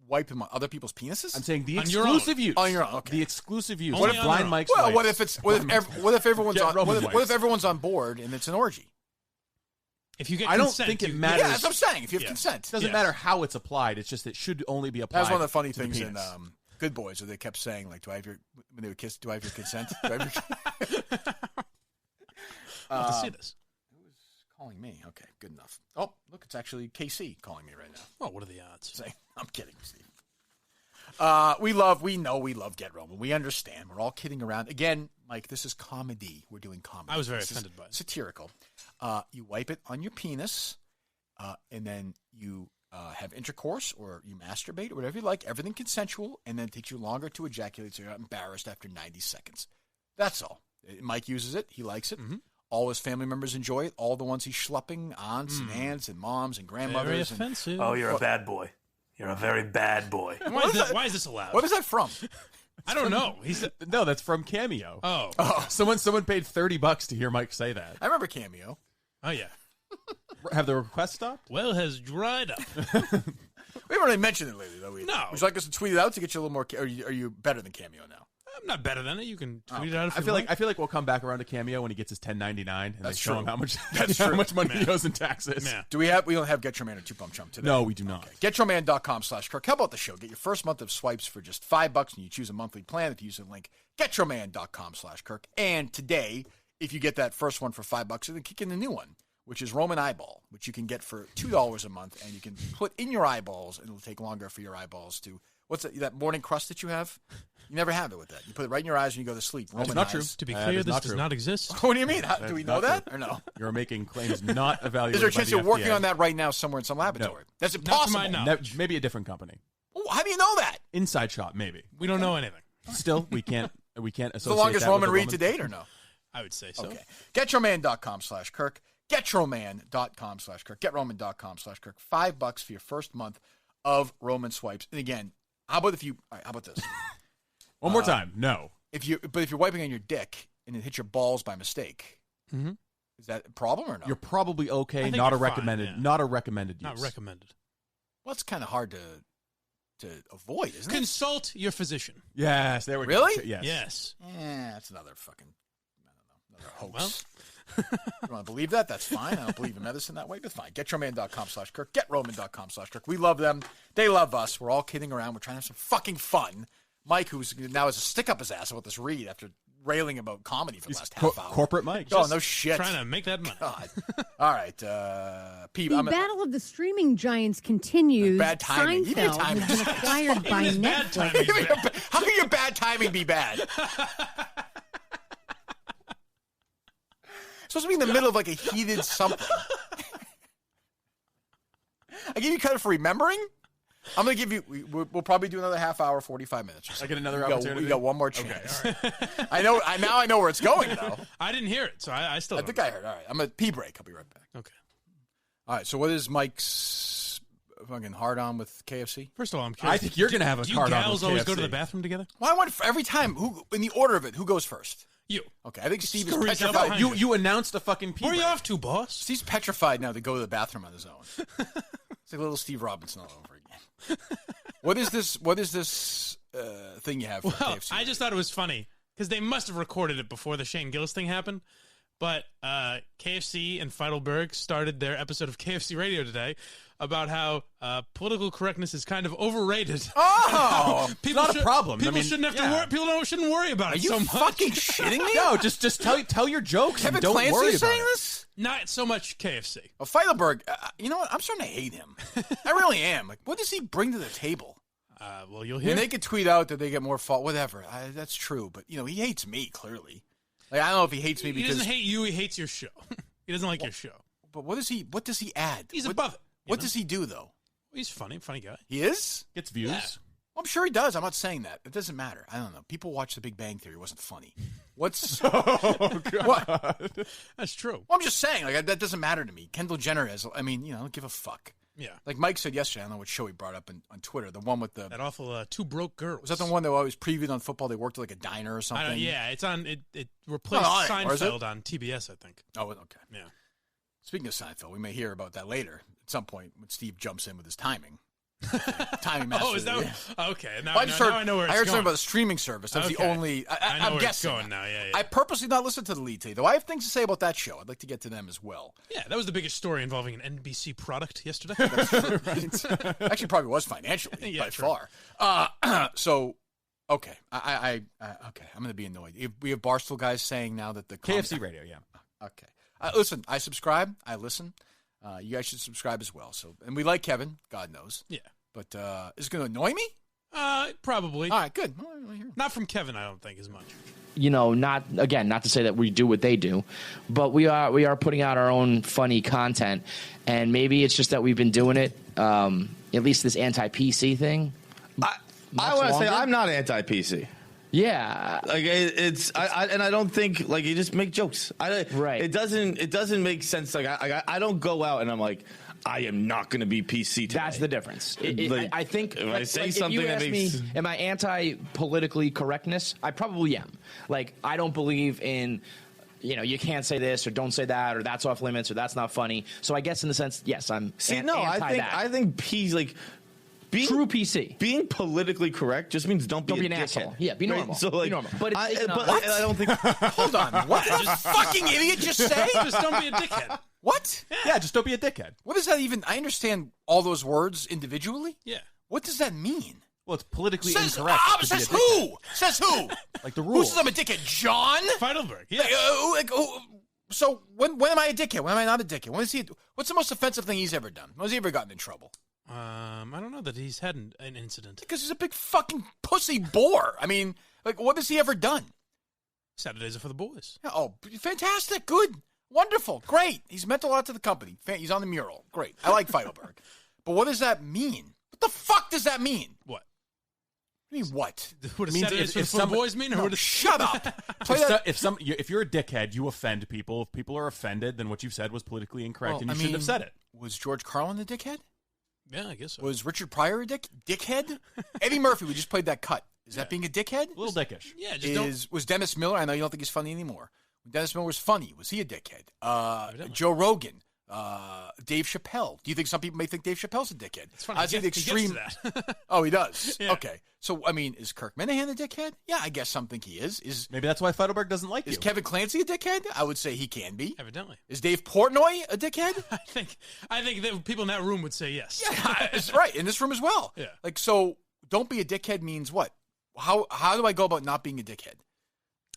wipe them on other people's penises? I'm saying the exclusive use. On your own. Okay. The exclusive use. What if Blind Mike's Well, wipes? what if everyone's on board and it's an orgy? If you get I don't consent, think it you- matters. Yeah, that's what I'm saying. If you have consent. It doesn't matter how it's applied. It's just it should only be applied. That's one of the funny to the things in penis. Good Boys, where they kept saying, like, when they would kiss, do I have your consent? Do I have your I'll have to see this. calling me? Okay, good enough. Oh, look, it's actually KC calling me right now. Oh, what are the odds? Saying, I'm kidding, Steve. We know we love Get Roman. We understand. We're all kidding around. Again, Mike, this is comedy. We're doing comedy. I was very This is offended by it. satirical. You wipe it on your penis, and then you have intercourse or you masturbate or whatever you like, everything consensual, and then it takes you longer to ejaculate so you're not embarrassed after 90 seconds. That's all. Mike uses it. He likes it. Mm-hmm. All his family members enjoy it. All the ones he's schlepping, aunts and aunts and moms and grandmothers. Very and, offensive. Oh, you're a bad boy. You're a very bad boy. Why is this allowed? what is that from? I don't know. No, that's from Cameo. Oh. Someone paid $30 to hear Mike say that. I remember Cameo. Oh, yeah. Have the request stopped? Well has dried up. We haven't really mentioned it lately, though. No. Would you like us to tweet it out to get you a little more? Are you better than Cameo now? I'm not better than it. You can tweet it out if I you feel like. like we'll come back around to Cameo when he gets his $10.99 and they That's show true. him how much That's how true. much money he owes in taxes. Yeah. We don't have Get Your Man or Two Pump Chump today. No, we do not. Okay. GetYourMan.com/Kirk. How about the show? Get your first month of swipes for just $5 and you choose a monthly plan if you use the link GetYourMan.com/Kirk. And today, if you get that first one for $5, then kick in the new one, which is Roman Eyeball, which you can get for $2 a month, and you can put in your eyeballs, and it'll take longer for your eyeballs to. What's that morning crust that you have? You never have it with that. You put it right in your eyes when you go to sleep. Roman not eyes. true. To be That clear, is this not does true. not exist. What do you mean? Do we know not that true. or no? You're making claims not evaluated. Is there a by chance the you're working FDA. on that right now somewhere in some laboratory? That's Not to impossible. my knowledge. Maybe a different company. Oh, how do you know that? Inside shop, maybe. We don't know anything. Still, we can't associate It's the longest that with Roman a read to date or no? I would say so. Okay. GetYourMan.com/Kirk. GetYourMan.com/Kirk. GetRoman.com/Kirk. $5 for your first month of Roman swipes. And again, how about this? One more time. No. If you're wiping on your dick and it hits your balls by mistake, is that a problem or no? You're probably I okay. think Not a you're fine, recommended. yeah. Not a recommended use. Not recommended. Well, it's kind of hard to avoid, isn't it? Consult your physician. Yes, there we go. Really? Yes. Yes. That's another fucking, I don't know, another hoax. You want to believe that? That's fine. I don't believe in medicine that way, but fine. GetYourMan.com/Kirk. GetRoman.com/Kirk. We love them. They love us. We're all kidding around. We're trying to have some fucking fun. Mike, who's now has a stick up his ass about this read after railing about comedy for the last half hour. Corporate Mike. Oh, no shit. Trying to make that money. God. All right. Pete, The battle of the streaming giants continues. Bad timing. Give me a Seinfeld timing. has been acquired by Even his bad Netflix. timing. How can your bad timing be bad? It's supposed to be in the middle of like a heated something. I give you credit for remembering. I'm going to give you. We'll probably do another half hour, 45 minutes. Or so. I get another We opportunity. got one more chance. I know. Now I know where it's going though. I didn't hear it, so I still I don't think know. I heard. All right. I'm at pee break. I'll be right back. Okay. All right. So what is Mike's fucking hard on with KFC? First of all, I'm curious. I think you're going to have a Do you card on gals with always go to KFC. the bathroom together? Well, I want every time. Who in the order of it? Who goes first? You. Okay. I think Steve is Screw yourself petrified. behind You announced a fucking pee Where are you break. off to, boss? Steve's petrified now to go to the bathroom on his own. It's like little Steve Robinson all over again. What is this thing you have for Well, KFC? I just thought it was funny because they must have recorded it before the Shane Gillis thing happened. But KFC and Feitelberg started their episode of KFC Radio today about how political correctness is kind of overrated. Oh, People not a problem. People I mean, shouldn't have yeah. to worry. People shouldn't worry about are it you so much. fucking shitting me? No, just tell your jokes Kevin and don't Clancy worry is about saying it. this? Not so much KFC. Well, Feitelberg, you know what? I'm starting to hate him. I really am. Like, what does he bring to the table? Well, you'll I hear. mean, they could tweet out that they get more fault, whatever. That's true, but he hates me clearly. Like, I don't know if he hates me He because. doesn't hate you. He hates your show. He doesn't like your show. But what does he add? He's what, above it. What does he do though? He's funny guy. He is. Gets views. Yeah. I'm sure he does. I'm not saying that. It doesn't matter. I don't know. People watch The Big Bang Theory. It wasn't funny. What's? Oh God. What? That's true. Well, I'm just saying. Like that doesn't matter to me. Kendall Jenner is. I mean, I don't give a fuck. Yeah. Like Mike said yesterday. I don't know what show he brought up on Twitter. The one with the. That awful Two Broke Girls. Was that the one that always previewed on football? They worked at like a diner or something. Yeah, it's on. It replaced Not on it, or is it? Seinfeld on TBS, I think. Oh, okay. Yeah. Speaking of Seinfeld, we may hear about that later at some point when Steve jumps in with his timing. Timing master. Oh, is that yeah. okay? Now, Well, now I know where it's I heard going. something about the streaming service. That was the Okay. only. I know I'm where guessing. it's going now. Yeah. I purposely not listened to the lead today, though. I have things to say about that show. I'd like to get to them as well. Yeah, that was the biggest story involving an NBC product yesterday. Actually, probably was financially Yeah, by true. far. So, okay, okay, I'm going to be annoyed. We have Barstool guys saying now that the KFC Radio, yeah. Okay, listen, I subscribe. I listen. You guys should subscribe as well. So, and we like Kevin. God knows. Yeah. But is it going to annoy me? Probably. All right, good. Not from Kevin, I don't think as much. You know, not to say that we do what they do, but we are putting out our own funny content, and maybe it's just that we've been doing it, at least this anti-PC thing. I want to say I'm not anti-PC. Yeah, like I don't think like you just make jokes. Right. It doesn't make sense. Like I don't go out and I'm like, I am not going to be PC today. That's the difference. I think if I say like, something if you that ask makes me, am I anti-politically correctness? I probably am. Like, I don't believe in, you can't say this or don't say that or that's off limits or that's not funny. So I guess in the sense, yes, I'm anti that. I think P's like true PC. Being politically correct just means don't be an dickhead. asshole. Yeah, be normal. Right? So like, be normal. But I don't think. Hold on. What did this fucking idiot just say? Just don't be a dickhead. What? Yeah, just don't be a dickhead. What does that even? I understand all those words individually. Yeah. What does that mean? Well, it's politically says, incorrect. Says who? Says who? Like the Who rules. says I'm a dickhead? John Feitelberg. Yeah. So when am I a dickhead? When am I not a dickhead? What's the most offensive thing he's ever done? When has he ever gotten in trouble? I don't know that he's had an incident. Because he's a big fucking pussy bore. I mean, like, what has he ever done? Saturdays are for the boys. Yeah, oh, fantastic. Good. Wonderful. Great. He's meant a lot to the company. He's on the mural. Great. I like Feitelberg. But what does that mean? What the fuck does that mean? What? I mean, what? What does Saturdays for the boys mean? Or shut up. If you're a dickhead, you offend people. If people are offended, then what you've said was politically incorrect, and you shouldn't have said it. Was George Carlin a dickhead? Yeah, I guess so. Was Richard Pryor a dickhead? Eddie Murphy, we just played that cut. Is that being a dickhead? A little dickish. Yeah, Was Dennis Miller? I know you don't think he's funny anymore. When Dennis Miller was funny, was he a dickhead? Joe Rogan, Dave Chappelle. Do you think some people may think Dave Chappelle's a dickhead? It's funny. The extreme. He gets to that. Oh, he does. Yeah. Okay. So I mean, is Kirk Minihane a dickhead? Yeah, I guess some think he is. Maybe that's why Feitelberg doesn't like you. Is Kevin Clancy a dickhead? I would say he can be. Evidently. Is Dave Portnoy a dickhead? I think that people in that room would say yes. Yeah, it's right. In this room as well. Yeah. Like, so don't be a dickhead means what? How do I go about not being a dickhead?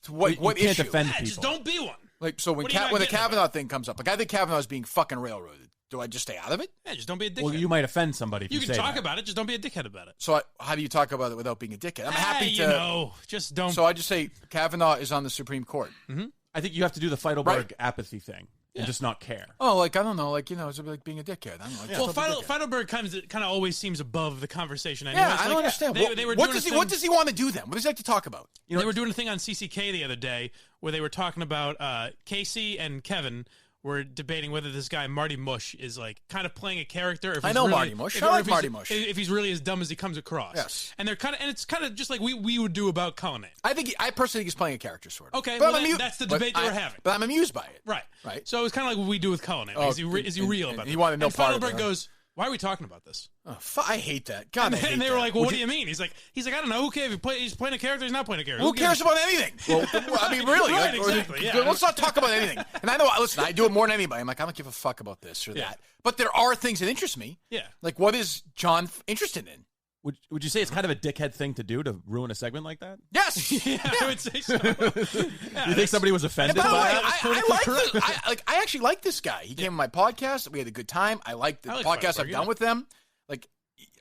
What you can't issue? defend people. Just don't be one. Like, so when the Kavanaugh thing comes up, like I think Kavanaugh is being fucking railroaded. Do I just stay out of it? Yeah, just don't be a dickhead. Well, you might offend somebody if you can say talk that. about it, just don't be a dickhead about it. So how do you talk about it without being a dickhead? I'm happy to. Just don't. So I just say Kavanaugh is on the Supreme Court. Mm-hmm. I think you have to do the Feitelberg apathy thing and just not care. Oh, like I don't know, like it's like being a dickhead. I don't know. Well, Feitelberg kind of always seems above the conversation. Anyways. Yeah, I don't understand. What does he want to do then? What does he like to talk about? They were doing a thing on CCK the other day where they were talking about Casey and Kevin were debating whether this guy Marty Mush is like kind of playing a character. Or if I he's know really, Marty Mush. I like Marty Mush. If he's really as dumb as he comes across. Yes. And it's kind of just like we would do about Cullinane. I personally think he's playing a character, sort of. Okay, but well, that's the debate they were having. But I'm amused by it. Right. Right. So it's kind of like what we do with Cullinane. Like, is he real about it? He wanted no part of it. Feitelberg goes, why are we talking about this? Oh, I hate that. God, and they were like, well, what do you mean? He's like, I don't know. Who cares? He's playing a character. He's not playing a character. Who cares about anything? Well, I mean, really. Right, exactly. Yeah. Let's not talk about anything. And I know, listen, I do it more than anybody. I'm like, I don't give a fuck about this or that. But there are things that interest me. Yeah. Like, what is John interested in? Would you say it's kind of a dickhead thing to do to ruin a segment like that? Yes. I would say so. You think somebody was offended by that? I actually like this guy. He came on my podcast. We had a good time. I like the podcast I've done with them. Like,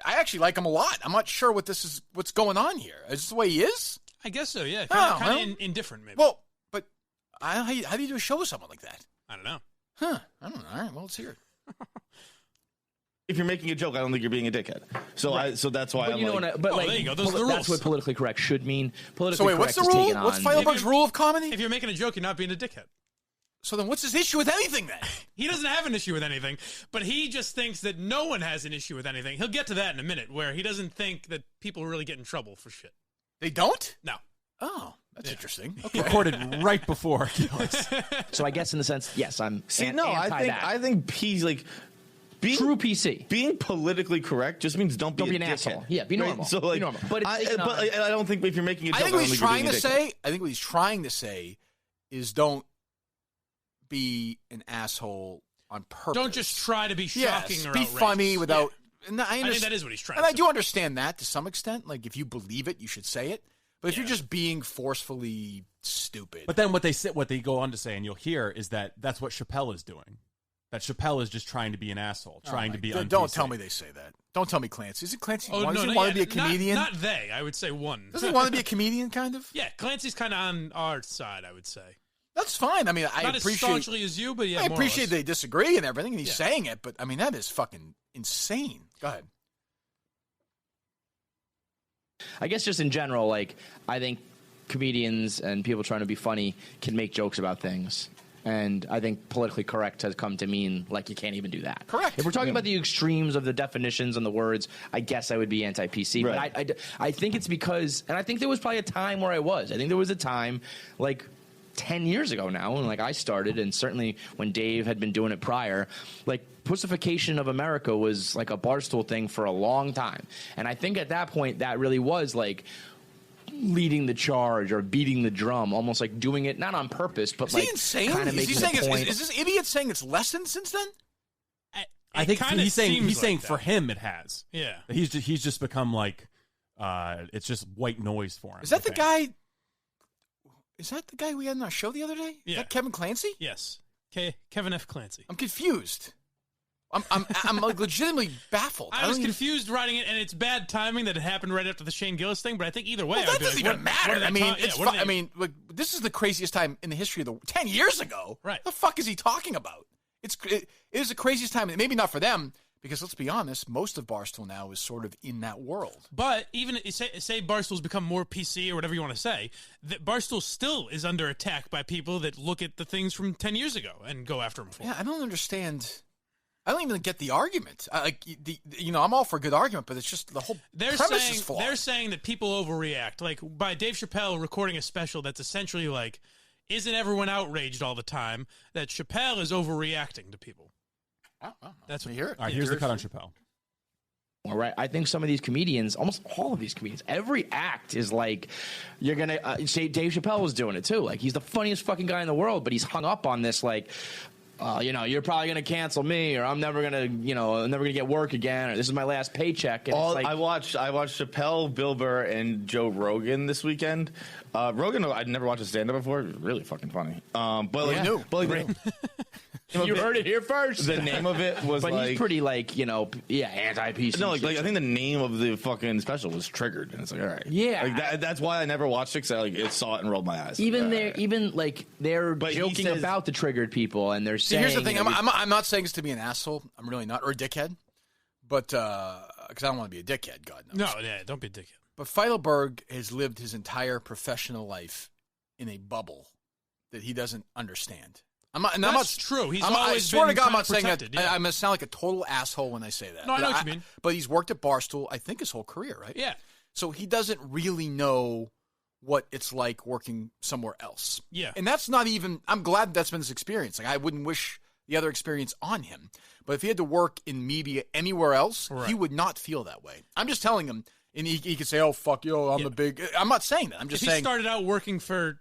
I actually like him a lot. I'm not sure what's going on here. Is this the way he is? I guess so, yeah. Kind of indifferent, maybe. Well, but how do you do a show with someone like that? I don't know. Huh. I don't know. All right, well, let's hear it. If you're making a joke, I don't think you're being a dickhead. So that's why I'm like. There you go. Those are the rules. That's what politically correct should mean. So wait, what's the rule? What's Feitelberg's rule of comedy? If you're making a joke, you're not being a dickhead. So then what's his issue with anything then? He doesn't have an issue with anything, but he just thinks that no one has an issue with anything. He'll get to that in a minute, where he doesn't think that people really get in trouble for shit. They don't? No. Oh, that's interesting. Okay. Recorded right before. So I guess in the sense, yes, I'm. I think he's like true PC. Being politically correct just means don't be an dickhead. asshole. Yeah, be normal. Right? So like, be normal. But I don't think if you're making a joke, I think what he's trying to say. I think what he's trying to say is don't be an asshole on purpose. Don't just try to be shocking or be outrageous. funny without. Yeah. And I think that is what he's trying and to I do understand that to some extent. Like, if you believe it, you should say it. But if you're just being forcefully stupid. But then what they go on to say, and you'll hear, is that that's what Chappelle is doing. That Chappelle is just trying to be an asshole, trying to be un-PC. Don't tell me they say that. Don't tell me Clancy. Is it Clancy? Oh, Does he want to be a comedian? Not they. I would say one. Does he want to be a comedian, kind of? Yeah, Clancy's kind of on our side, I would say. That's fine. I mean, I Not appreciate. as staunchly as you, but yeah, I more or appreciate less. they disagree and everything, and he's saying it. But I mean, that is fucking insane. Go ahead. I guess just in general, like, I think comedians and people trying to be funny can make jokes about things. And I think politically correct has come to mean, like, you can't even do that. Correct. If we're talking about the extremes of the definitions and the words, I guess I would be anti-PC. Right. But I think it's because, and I think there was probably a time where I was. I think there was a time, like, 10 years ago now, when, like, I started, and certainly when Dave had been doing it prior, like, pussification of America was, like, a Barstool thing for a long time. And I think at that point, that really was, like, leading the charge or beating the drum, almost like doing it not on purpose, but is like he insane? kind of Is he making saying a point. is this idiot saying it's lessened since then? I think he's saying like for him it has. Yeah. He's just become like it's just white noise for him. Is that the guy? Is that the guy we had on our show the other day? Yeah. Is that Kevin Clancy? Yes. Kevin F. Clancy. I'm confused. I'm like legitimately baffled. I was confused writing it, and it's bad timing that it happened right after the Shane Gillis thing. But I think either way, Well, that doesn't even matter. I mean, I mean, look, this is the craziest time in the history of the 10 years ago. Right? The fuck is he talking about? It is the craziest time. Maybe not for them, because let's be honest, most of Barstool now is sort of in that world. But even say Barstool's become more PC or whatever you want to say, that Barstool still is under attack by people that look at the things from 10 years ago and go after them for. Yeah, I don't understand. I don't even get the argument. I'm all for a good argument, but it's just the whole premise is flawed. They're saying that people overreact. Like, by Dave Chappelle recording a special that's essentially like, isn't everyone outraged all the time? That Chappelle is overreacting to people. That's what you hear. All right, here's the cut on Chappelle. All right, I think some of these comedians, almost all of these comedians, every act is like, you're going to say Dave Chappelle was doing it too. Like, he's the funniest fucking guy in the world, but he's hung up on this, like, you're probably going to cancel me, or I'm never going to get work again, or this is my last paycheck. And it's like, I watched Chappelle, Bill Burr, and Joe Rogan this weekend. Rogan, I'd never watched a stand-up before. Really fucking funny. You heard it here first. The name of it was but he's pretty anti-PC. No, like I think the name of the fucking special was Triggered, and it's like, all right, yeah. That's why I never watched it. Cause I saw it and rolled my eyes. They're joking about the triggered people, and they're saying. Here's the thing: I'm not saying this to be an asshole. I'm really not, or a dickhead, but because I don't want to be a dickhead. God knows. No, yeah, don't be a dickhead. But Feitelberg has lived his entire professional life in a bubble that he doesn't understand. That's true. I swear to God, I'm not saying that. Yeah. I'm going to sound like a total asshole when I say that. No, I know what you mean. But he's worked at Barstool, I think, his whole career, right? Yeah. So he doesn't really know what it's like working somewhere else. Yeah. And that's not even, I'm glad that's been his experience. Like, I wouldn't wish the other experience on him. But if he had to work in media anywhere else, he would not feel that way. I'm just telling him, and he could say, oh, fuck you, I'm the big, I'm not saying that. I'm just saying. If he started out working for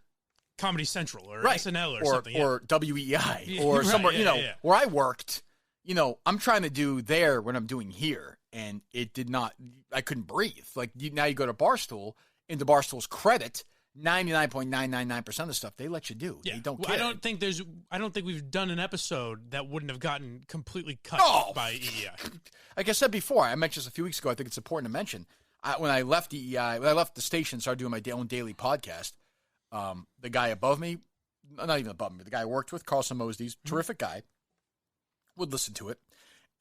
Comedy Central or SNL or something. Or WEI or somewhere, where I worked, I'm trying to do there what I'm doing here. And it did not, I couldn't breathe. Like, now you go to Barstool, and to Barstool's credit, 99.999% of the stuff they let you do. Yeah. They don't care. I don't think we've done an episode that wouldn't have gotten completely cut by EEI. Like I said before, I mentioned this a few weeks ago, I think it's important to mention. When I left EEI, when I left the station, started doing my own daily podcast, the guy above me, not even above me, the guy I worked with, Carlson Mosdy's, terrific guy, would listen to it.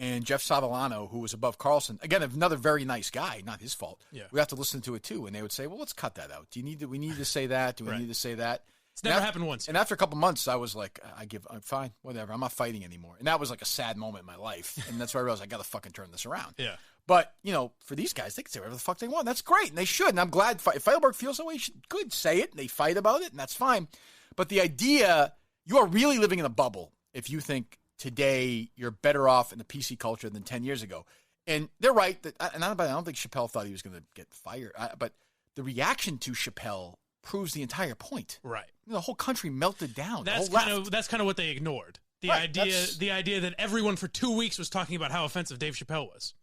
And Jeff Savillano, who was above Carlson, again, another very nice guy, not his fault. Yeah. We have to listen to it too. And they would say, well, let's cut that out. We need to say that? Do we need to say that? It's never happened once. And after a couple months, I was like, I'm fine, whatever. I'm not fighting anymore. And that was like a sad moment in my life. And that's where I realized I got to fucking turn this around. Yeah. But, for these guys, they can say whatever the fuck they want. That's great, and they should. And I'm glad if Feitelberg feels that way, good, say it, and they fight about it, and that's fine. But the idea, you are really living in a bubble if you think today you're better off in the PC culture than 10 years ago. And they're right. And I don't think Chappelle thought he was going to get fired. But the reaction to Chappelle proves the entire point. Right. The whole country melted down. That's kind of what they ignored. The idea that everyone for 2 weeks was talking about how offensive Dave Chappelle was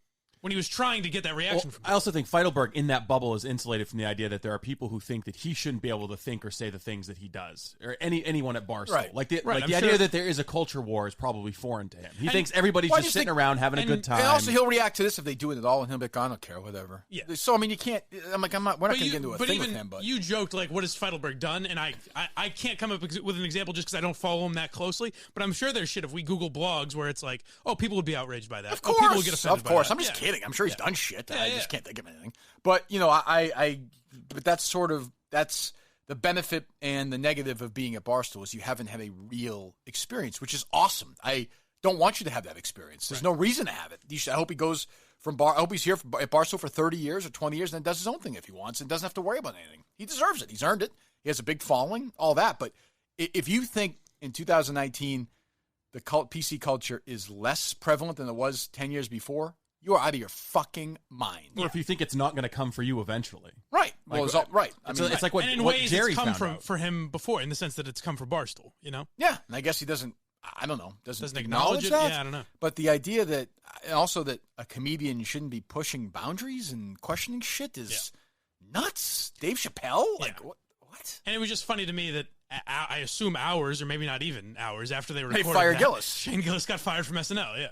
when he was trying to get that reaction from people. I also think Feitelberg in that bubble is insulated from the idea that there are people who think that he shouldn't be able to think or say the things that he does, or anyone at Barstool. Right. Like the idea that there is a culture war is probably foreign to him. He thinks everybody's just sitting around having a good time. And also, he'll react to this if they do it at all, and he'll be like, I don't care, whatever. Yeah. So, I mean, you can't, we're not going to get into a thing with him. But you joked, like, what has Feitelberg done? And I can't come up with an example just because I don't follow him that closely, but I'm sure there's shit if we Google blogs where it's like, oh, people would be outraged by that. Of course. People would get offended by that. I'm just kidding. I'm sure he's done shit. Yeah, I just can't think of anything. But, but that's the benefit and the negative of being at Barstool is you haven't had a real experience, which is awesome. I don't want you to have that experience. There's no reason to have it. I hope he goes I hope he's here at Barstool for 30 years or 20 years and then does his own thing if he wants and doesn't have to worry about anything. He deserves it. He's earned it. He has a big following, all that. But if you think in 2019 the PC culture is less prevalent than it was 10 years before, you are out of your fucking mind. Or if you think it's not going to come for you eventually. Right. Well, right. It's like what, and in what ways Jerry it's come found out. for him before, in the sense that it's come for Barstool, you know? Yeah. And I guess he doesn't Doesn't acknowledge it? that. Yeah, I don't know. But the idea that, also that a comedian shouldn't be pushing boundaries and questioning shit is nuts. Dave Chappelle? Like, what? And it was just funny to me that I assume hours, or maybe not even hours, after they recorded they fired that, Gillis. Shane Gillis got fired from SNL, yeah.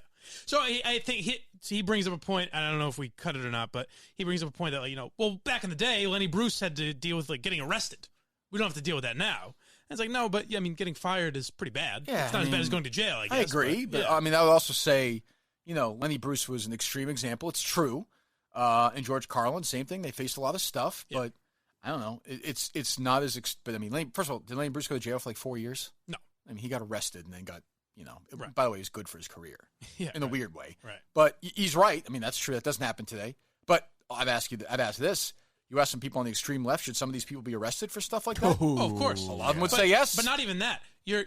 So I think he brings up a point, I don't know if we cut it or not, but he brings up a point that, well, back in the day, Lenny Bruce had to deal with, getting arrested. We don't have to deal with that now. And it's like, no, but, getting fired is pretty bad. Yeah, it's not as bad as going to jail, I guess. I agree, but I would also say, Lenny Bruce was an extreme example. It's true. And George Carlin, same thing. They faced a lot of stuff, but I don't know. It's not as, but first of all, did Lenny Bruce go to jail for 4 years? No. He got arrested and then got, right. By the way, he's good for his career in a weird way. Right. But he's right. That's true. That doesn't happen today. But I've asked this. You ask some people on the extreme left, should some of these people be arrested for stuff like that? Oh, of course. A lot of them would say yes. But not even that. You're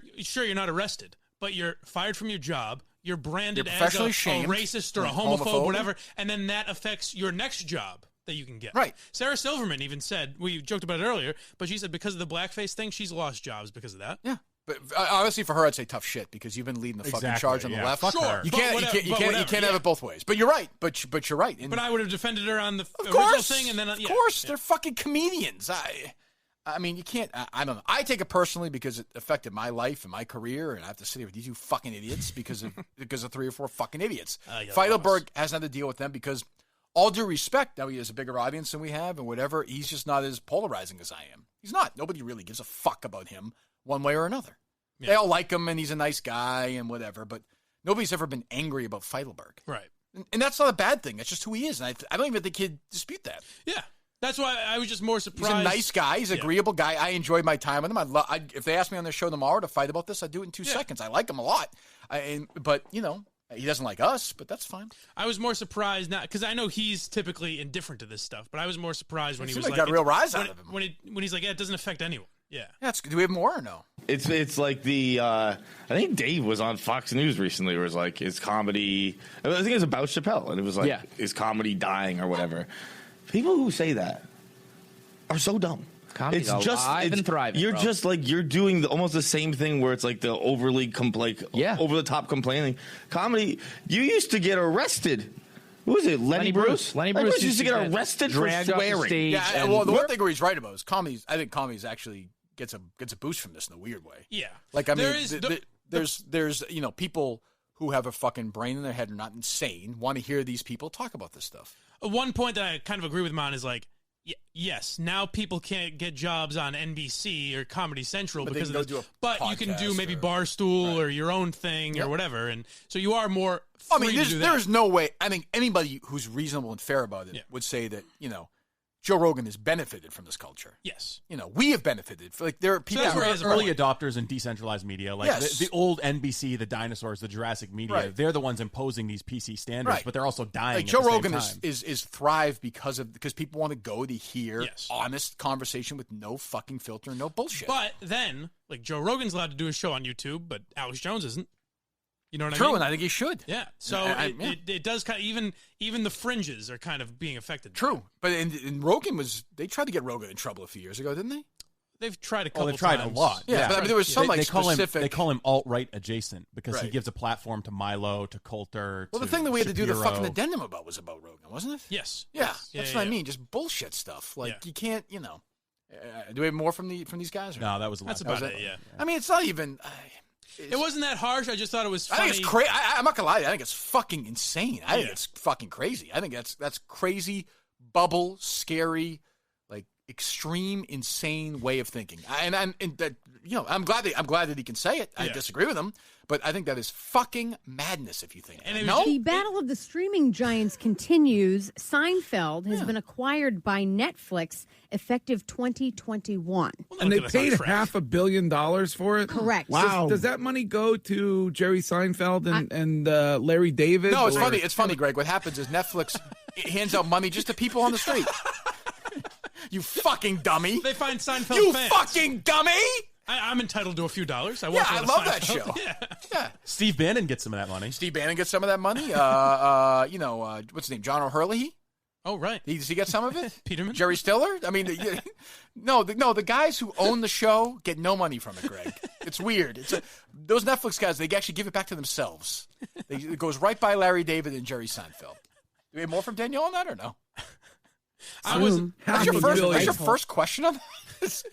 not arrested, but you're fired from your job. You're branded as a racist or a homophobe, whatever, and then that affects your next job that you can get. Right. Sarah Silverman even said, we joked about it earlier, but she said because of the blackface thing, she's lost jobs because of that. Yeah. But honestly, for her, I'd say tough shit because you've been leading the fucking charge on the left. Sure. You can't have it both ways. But you're right. But you're right. But I would have defended her on the original thing, and then of course they're fucking comedians. You can't. I don't know. I take it personally because it affected my life and my career, and I have to sit here with these two fucking idiots because of 3 or 4 fucking idiots. Feitelberg has had to deal with them because, all due respect, now he has a bigger audience than we have, and whatever. He's just not as polarizing as I am. He's not. Nobody really gives a fuck about him one way or another. Yeah. They all like him, and he's a nice guy and whatever, but nobody's ever been angry about Feitelberg. Right. And that's not a bad thing. That's just who he is, and I don't even think he'd dispute that. Yeah. That's why I was just more surprised. He's a nice guy. He's an agreeable guy. I enjoyed my time with him. If they asked me on their show tomorrow to fight about this, I'd do it in 2 seconds. I like him a lot. But he doesn't like us, but that's fine. I was more surprised, not because I know he's typically indifferent to this stuff, but I was more surprised when he was like, got a real rise out of him. When he's like, it doesn't affect anyone. Yeah. Do we have more or no? It's like the I think Dave was on Fox News recently where it was like, is comedy, I think it was about Chappelle, and it was like, is comedy dying or whatever. People who say that are so dumb. Comedy's alive and thriving. You're just you're doing almost the same thing where it's like the over the top complaining. Comedy, you used to get arrested. Who was it? Lenny Bruce? Lenny Bruce used to get arrested for swearing. Yeah, well, the one thing where he's right about is comedy. I think comedy actually gets a boost from this in a weird way. Yeah. There's people who have a fucking brain in their head and are not insane want to hear these people talk about this stuff. One point that I kind of agree with him on is yes, now people can't get jobs on NBC or Comedy Central because of this. But you can do maybe Barstool or your own thing or whatever, and so you are more free to do that. There's no way. I think anybody who's reasonable and fair about it would say that Joe Rogan has benefited from this culture. Yes. We have benefited. There are people who are early adopters in decentralized media. The old NBC, the dinosaurs, the Jurassic media, right. They're the ones imposing these PC standards, but they're also dying at Joe the same Rogan time. is thrived because people want to go to hear honest conversation with no fucking filter and no bullshit. But then, Joe Rogan's allowed to do a show on YouTube, but Alex Jones isn't. You know what I True, mean? and I think he should. Yeah. So it does kind of, even the fringes are kind of being affected. True, but in Rogan they tried to get Rogan in trouble a few years ago, didn't they? They've tried a couple they've tried times. a lot. Yeah, but I mean, there was some they specific. They call him alt-right adjacent because he Right. gives a platform to Milo, to Coulter. Well, to the thing that we had to do the Shapiro. fucking addendum about was about Rogan, wasn't it? Yes. Yeah, Yeah, that's yeah, what I yeah. mean. Just bullshit stuff. Like you can't, do we have more from these guys? Or No, that was the That's last about one. it, yeah. I mean, it's not even. It wasn't that harsh. I just thought it was I funny. think it's crazy. I'm not gonna lie. I think it's fucking insane. I think it's fucking crazy. I think that's crazy, bubble, scary, like extreme, insane way of thinking. And that I'm glad that he can say it. I disagree with him, but I think that is fucking madness if you think. The battle of the streaming giants continues. Seinfeld has been acquired by Netflix effective 2021. And they paid $500 million for it? Correct. Wow. Does that money go to Jerry Seinfeld and Larry David? No, it's funny. It's funny, Greg. What happens is Netflix hands out money just to people on the street. You fucking dummy. They find Seinfeld You fans. fucking dummy. I'm entitled to a few dollars. I I love that Seinfeld. show. Yeah. Steve Bannon gets some of that money. Steve Bannon gets some of that money. What's his name? John O'Hurley. Oh, right. Does he get some of it? Peterman? Jerry Stiller? I mean, the guys who own the show get no money from it, Greg. It's weird. Those Netflix guys, they actually give it back to themselves. It goes right by Larry David and Jerry Seinfeld. Do we have more from Danielle on that or no? That's your first question on this?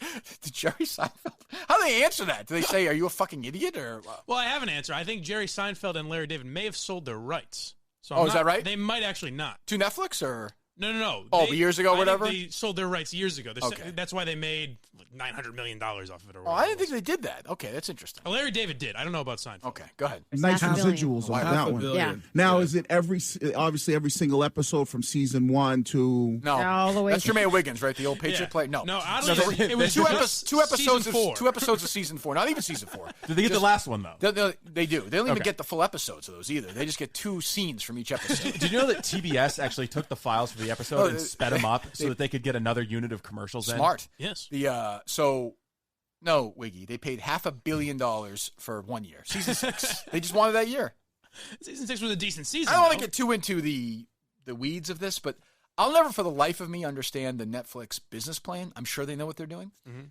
To Jerry Seinfeld? How do they answer that? Do they say, are you a fucking idiot? Or Well, I have an answer. I think Jerry Seinfeld and Larry David may have sold their rights. So is that right? They might actually not. To Netflix or? No. Oh, years ago, I think whatever? they sold their rights years ago. Okay. That's why they made like $900 million off of it. Or I didn't think they did that. Okay, that's interesting. Larry David did. I don't know about Seinfeld. Okay, go ahead. Nice residuals on that one. Yeah. Now, is it obviously every single episode from season 1 to... No, all the way that's Jermaine Wiggins, right? The old Patriot player. No, it was two episodes. season 4. 2 episodes of season 4. Not even season 4. Did they get the last one though? They do. They don't even get the full episodes of those either. They just get 2 scenes from each episode. Did you know that TBS actually took the files for the episode and sped them up so that they could get another unit of commercials in? Smart. Yes. No, Wiggy. They paid $500 million for 1 year. Season 6. They just wanted that year. Season 6 was a decent season. I don't want to get too into the weeds of this, but I'll never for the life of me understand the Netflix business plan. I'm sure they know what they're doing. Mm-hmm.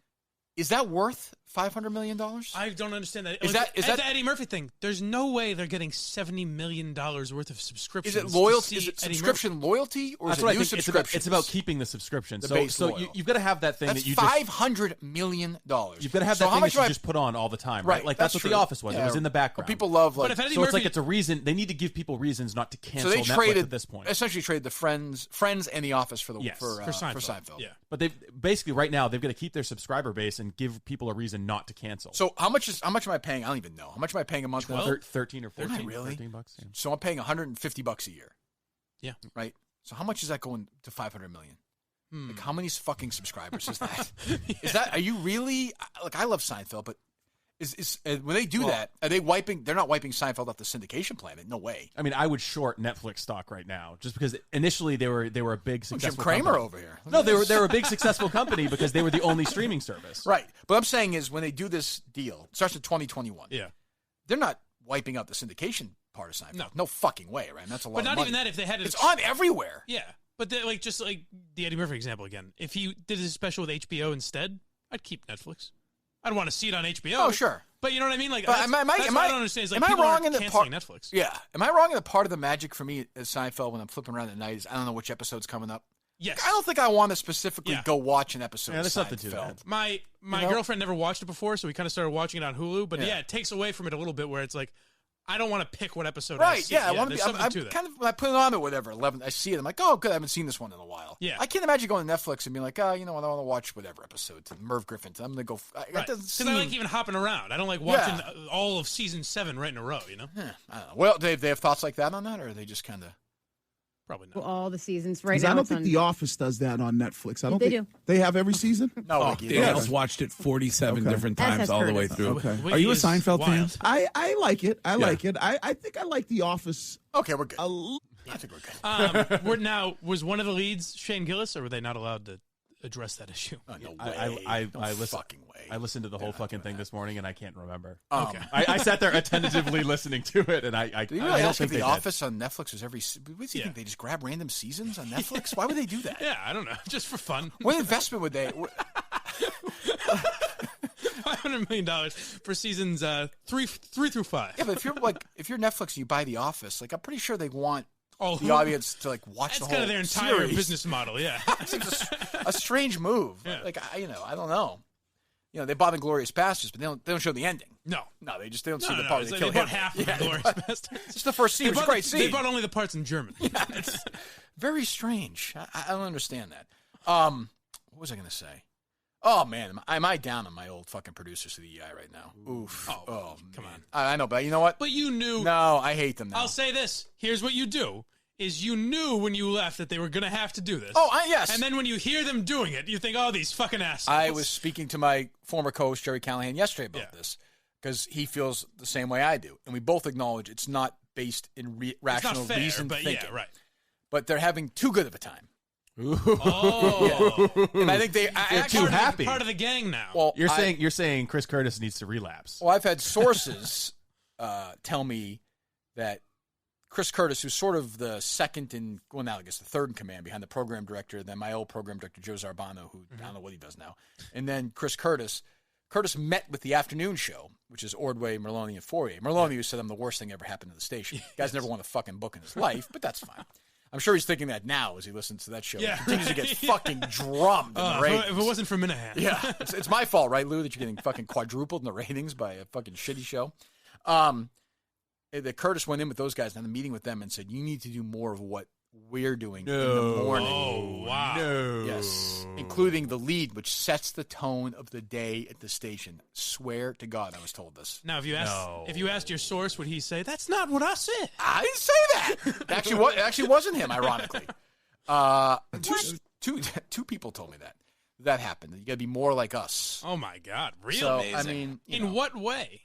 Is that worth $500 million? I don't understand that. Is that the Eddie Murphy thing? There's no way they're getting $70 million worth of subscriptions. Is it loyalty? Is it subscription loyalty, or That's is what it I new think. subscriptions? It's about keeping the subscription. The So you've got to have that thing That's that you just $500 million. You've got to have that thing that you just put on all the time, right? Like that's what true. The Office was. Yeah. It was in the background. People love But if Eddie so Murphy, it's like it's a reason. They need to give people reasons not to cancel so they Netflix traded at this point. Essentially, traded the Friends and The Office for Seinfeld. Yeah, but they basically right now they've got to keep their subscriber base and give people a reason not to cancel. So how much am I paying? I don't even know. How much am I paying a month? 13 or 14. Really? $13. Yeah. So I'm paying $150 a year. Yeah. Right. So how much is that going to $500 million? Like how many fucking subscribers is that? Is that? Are you really? Like I love Seinfeld, but is when they do that, are they wiping? They're not wiping Seinfeld off the syndication planet. No way. I mean, I would short Netflix stock right now just because initially they were a big successful. Jim Cramer company. over here. No, they were a big successful company because they were the only streaming service. Right. But I'm saying is when they do this deal, it starts in 2021. Yeah. They're not wiping out the syndication part of Seinfeld. No fucking way, right? And that's a lot. But not of money. even that. If they had it, it's on everywhere. Yeah. But just like the Eddie Murphy example again, if he did his special with HBO instead, I'd keep Netflix. I'd want to see it on HBO. Oh, sure. But you know what I mean? Like, but that's what I don't understand. Is like am I wrong in the canceling part? Netflix. Yeah. Am I wrong in the part of the magic for me as Seinfeld when I'm flipping around at night is I don't know which episode's coming up. Yes. I don't think I want to specifically go watch an episode. Yeah, there's of something to Seinfeld. that. My girlfriend never watched it before, so we kind of started watching it on Hulu. But yeah, it takes away from it a little bit where it's like, I don't want to pick what episode I see. I want to be. I'm to that. kind of when I put it on or whatever. 11. I see it. I'm like, oh, good. I haven't seen this one in a while. Yeah. I can't imagine going to Netflix and being like, oh, you know what? I want to watch whatever episode to Merv Griffin. I'm gonna go. Right. Because I like even hopping around. I don't like watching all of season 7 right in a row. You know. I don't know. Well, they have thoughts like that on that, or are they just kind of. Probably not. All the seasons right now. I don't think The Office does that on Netflix. I don't They think do. They have every season? No, Danielle's watched it 47 different times all the way through. Okay. Are you a Seinfeld fan? I like it. I like it. I think I like The Office. Okay, we're good. I think we're good. Was one of the leads Shane Gillis, or were they not allowed to address that issue. Oh, no way. I listened to the whole fucking thing this morning, and I can't remember. Okay. I sat there attentively listening to it, and I do you really ask if The Office on Netflix was every? What do you think? They just grab random seasons on Netflix? Why would they do that? Yeah, I don't know. Just for fun. What investment would they? $500 million for seasons 3 through 5. Yeah, but if you're Netflix and you buy The Office, like I'm pretty sure they want the audience to like watch the whole. That's kind of their entire series. Business model. Yeah, it's a strange move. Yeah. Like I don't know. They bought Inglourious Basterds, but they don't show the ending. No, they don't see the part where they kill him. They bought him. half of Inglourious Basterds. It's the first scene. It's a great scene. They bought only the parts in German. Yeah, it's very strange. I don't understand that. What was I going to say? Oh, man, am I down on my old fucking producers of the EI right now? Oof. Oh come on. I know, but you know what? But you knew. No, I hate them now. I'll say this. Here's what you do. Is you knew when you left that they were going to have to do this. Oh, yes. And then when you hear them doing it, you think, oh, these fucking assholes. I was speaking to my former co-host, Jerry Callahan, yesterday about this because he feels the same way I do. And we both acknowledge it's not based in rational reason thinking. Yeah, right. But they're having too good of a time. Oh. Yeah. And I think they're too happy. Part of the gang now. Well, you're saying Chris Curtis needs to relapse. Well, I've had sources tell me that Chris Curtis, who's sort of the second in, well, now I guess the third in command behind the program director, then my old program director, Joe Zarbano, who I don't know what he does now, and then Chris Curtis. Curtis met with the afternoon show, which is Ordway, Merloni, and Fourier. Merloni, who said I'm the worst thing ever happened to the station. The guy's never won a fucking book in his life, but that's fine. I'm sure he's thinking that now as he listens to that show. Yeah, he continues to get fucking drummed in the ratings. If it wasn't for Minihane. Yeah, it's my fault, right, Lou, that you're getting fucking quadrupled in the ratings by a fucking shitty show. That Curtis went in with those guys and had a meeting with them and said, you need to do more of what we're doing in the morning. Oh, wow. No. Yes. Including the lead, which sets the tone of the day at the station. Swear to God, I was told this. Now, if you asked your source, would he say, that's not what I said? I didn't say that. It actually wasn't him, ironically. Two people told me that happened. You got to be more like us. Oh, my God. Really? So, amazing. I mean, in what way?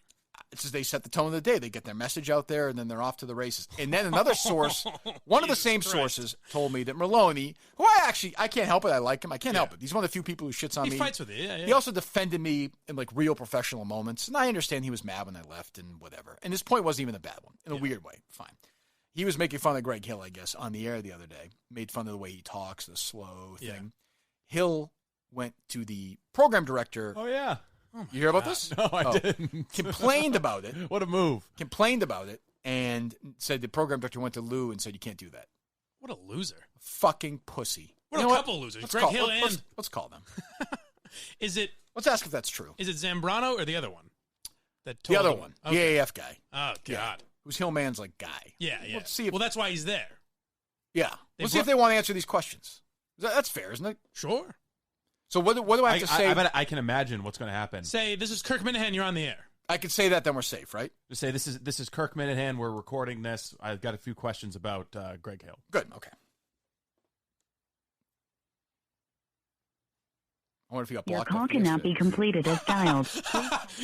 It's just they set the tone of the day. They get their message out there, and then they're off to the races. And then another source, one of the same sources, told me that Merloni, who I can't help it. I like him. I can't help it. He's one of the few people who shits on me. He fights with you. Yeah. He also defended me in like real professional moments, and I understand he was mad when I left and whatever. And his point wasn't even a bad one in a weird way. Fine. He was making fun of Greg Hill, I guess, on the air the other day. Made fun of the way he talks, the slow thing. Yeah. Hill went to the program director. Oh, yeah. Oh you hear about this? No, I didn't. Complained about it. What a move. Complained about it and said the program director went to Lou and said, you can't do that. What a loser. Fucking pussy. What a couple losers. Greg Hill and... Let's call them. Let's ask if that's true. Is it Zambrano or the other one? The other one. Okay. The AAF guy. Oh, God. Yeah. Who's Hillman's like guy. Yeah. Let's see if, that's why he's there. Yeah. Let's see if they want to answer these questions. That's fair, isn't it? Sure. So what do I have to say? I can imagine what's going to happen. Say, this is Kirk Minihane, you're on the air. I could say that, then we're safe, right? Just say, this is Kirk Minihane, we're recording this. I've got a few questions about Greg Hill. Good, okay. I wonder if you got blocked. Your call cannot be completed as dialed.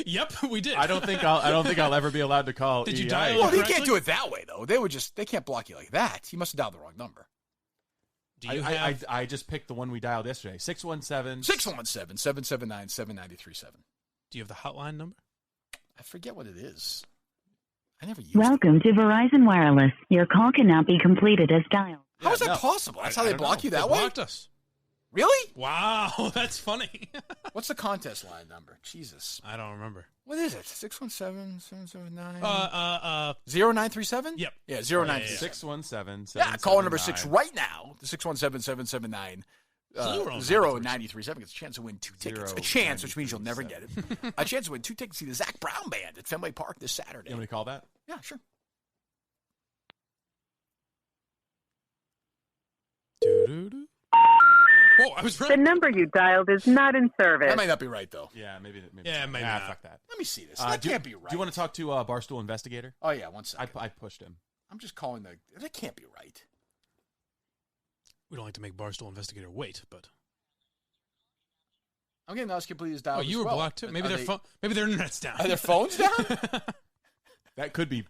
Yep, we did. I don't think I'll ever be allowed to call. Did you EI. dial? Well, they can't do it that way though. They can't block you like that. You must have dialed the wrong number. I just picked the one we dialed yesterday. 617-779-7937. Do you have the hotline number? I forget what it is. I never used Welcome to Verizon Wireless. Your call cannot be completed as dialed. How is that possible? That's how they block you that way? They blocked us. Really? Wow, that's funny. What's the contest line number? Jesus. I don't remember. What is it? 617-779? 0937? Yep. Yeah, 0937. 617. Yeah, call number 6 right now. 617-779. 0937 gets a chance to win 2 tickets. A chance, which means you'll never get it. A chance to win 2 tickets to see the Zach Brown Band at Fenway Park this Saturday. You want me to call that? Yeah, sure. Whoa, I was right. The number you dialed is not in service. That might not be right, though. Yeah, maybe. Maybe not. Fuck that. Let me see this. That can't be right. Do you want to talk to Barstool Investigator? Oh, yeah, 1 second. I pushed him. I'm just calling that can't be right. We don't like to make Barstool Investigator wait, but... I'm getting asked completely dialed. Oh, you were blocked, too? Maybe their internet's down. Are their phones down? That could be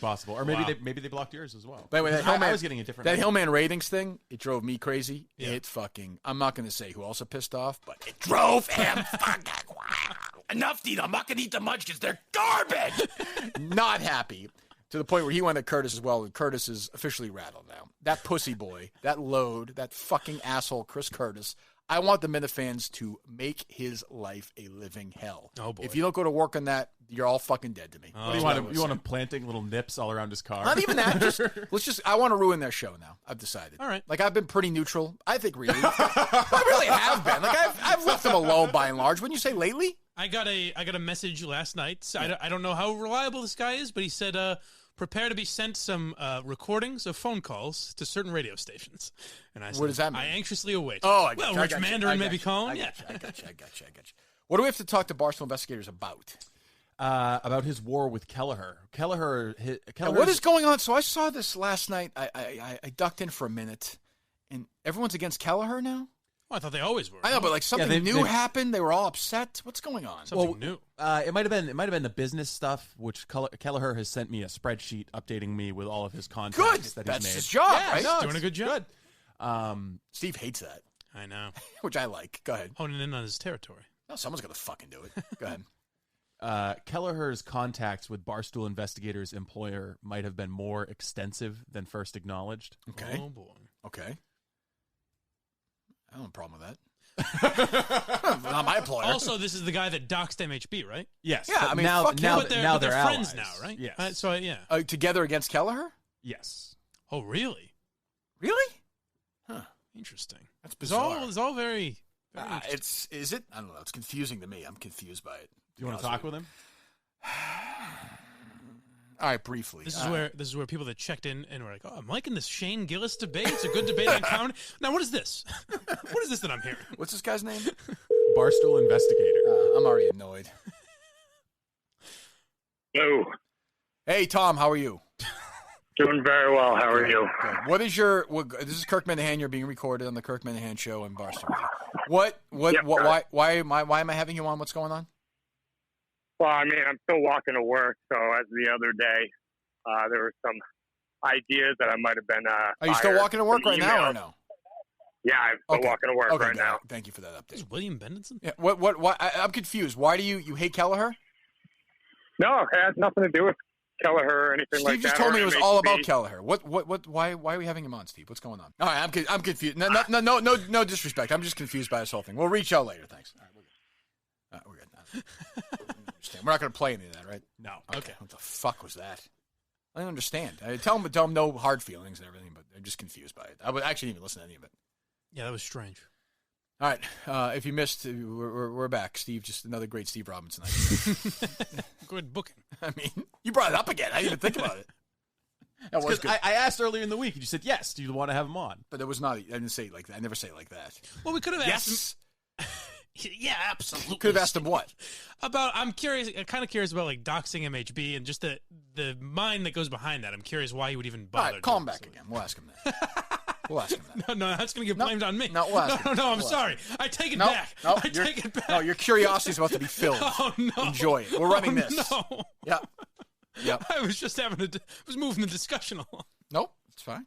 possible, or maybe they blocked yours as well. By the way, I was getting a different. That Hillman ratings thing, it drove me crazy. Yeah. I'm not going to say who also pissed off, but it drove him fucking wild. Enough to eat. I'm not going to eat the much because they're garbage. Not happy. To the point where he went at Curtis as well, and Curtis is officially rattled now. That pussy boy, that load, that fucking asshole, Chris Curtis. I want the Minifans to make his life a living hell. Oh, boy. If you don't go to work on that, you're all fucking dead to me. What do you want him planting little nips all around his car? Not even that. I want to ruin their show now. I've decided. All right. Like, I've been pretty neutral. I think really. I really have been. Like, I've left them alone by and large. Wouldn't you say lately? I got a message last night. So I don't know how reliable this guy is, but he said, prepare to be sent some recordings of phone calls to certain radio stations. And I said, what does that mean? I anxiously await. Oh, I got Rich Mandarin maybe call him. I got you. What do we have to talk to Barstool investigators about? About his war with Kelleher. Kelleher. What is going on? So I saw this last night. I ducked in for a minute, and everyone's against Kelleher now? Oh, I thought they always were. I know, but like something new happened. They were all upset. What's going on? Something new. It might have been the business stuff, which Kelleher has sent me a spreadsheet updating me with all of his contacts that That's he's made. his job, right? He's doing a good job. Steve hates that. I know. Which I like. Go ahead. Honing in on his territory. No, someone's going to fucking do it. Go ahead. Kelleher's contacts with Barstool investigators' employer might have been more extensive than first acknowledged. Okay. Oh, boy. Okay. I don't have a problem with that. Not my employer. Also, this is the guy that doxed MHB, right? Yes. Yeah, I mean, now they're allies. friends now, right? Yes. Together against Kelleher? Yes. Oh, really? Really? Huh. Interesting. That's bizarre. It's all very is it? I don't know. It's confusing to me. I'm confused by it. Do you want to talk with him? All right, briefly. This is where people that checked in and were like, "Oh, I'm liking this Shane Gillis debate. It's a good debate on comedy." Now, what is this? What is this that I'm hearing? What's this guy's name? Barstool investigator. I'm already annoyed. Hello. Hey, Tom. How are you? Doing very well. How are you? Good. What is this is Kirk Minihane. You're being recorded on the Kirk Minihane Show on Barstool Radio. Why am I having you on? What's going on? Well, I mean, I'm still walking to work, so as the other day, there were some ideas that I might have been Are you still walking to work right now or no? Yeah, I'm still walking to work right now. Thank you for that update. Is William Bendenson? Yeah. What? I'm confused. Why do you hate Kelleher? No, it has nothing to do with Kelleher or anything like that. Steve just told me it was all about Kelleher. Why are we having him on, Steve? What's going on? All right, I'm confused. No disrespect. I'm just confused by this whole thing. We'll reach out later. Thanks. All right, we're good. We're not going to play any of that, right? No. Okay. What the fuck was that? I don't understand. I tell them no hard feelings and everything, but they're just confused by it. I would actually even listen to any of it. Yeah, that was strange. All right. If you missed, we're back. Steve, just another great Steve Robinson night. Good booking. I mean, you brought it up again. I didn't even think about it. That was good. I asked earlier in the week, and you said yes. Do you want to have him on? But it was not. I didn't say it like that. I never say it like that. Well, we could have asked him. Yeah, absolutely. Could have asked him what? I'm kind of curious about like doxing MHB and just the mind that goes behind that. I'm curious why he would even bother. All right, call him back again. We'll ask him that. No, that's going to get blamed on me. No, we'll ask him. I'm sorry. I take it back. I take it back. No, your curiosity is about to be filled. Oh, no. Enjoy it. We're running this. No. Yep. I was just was moving the discussion along. Nope, it's fine.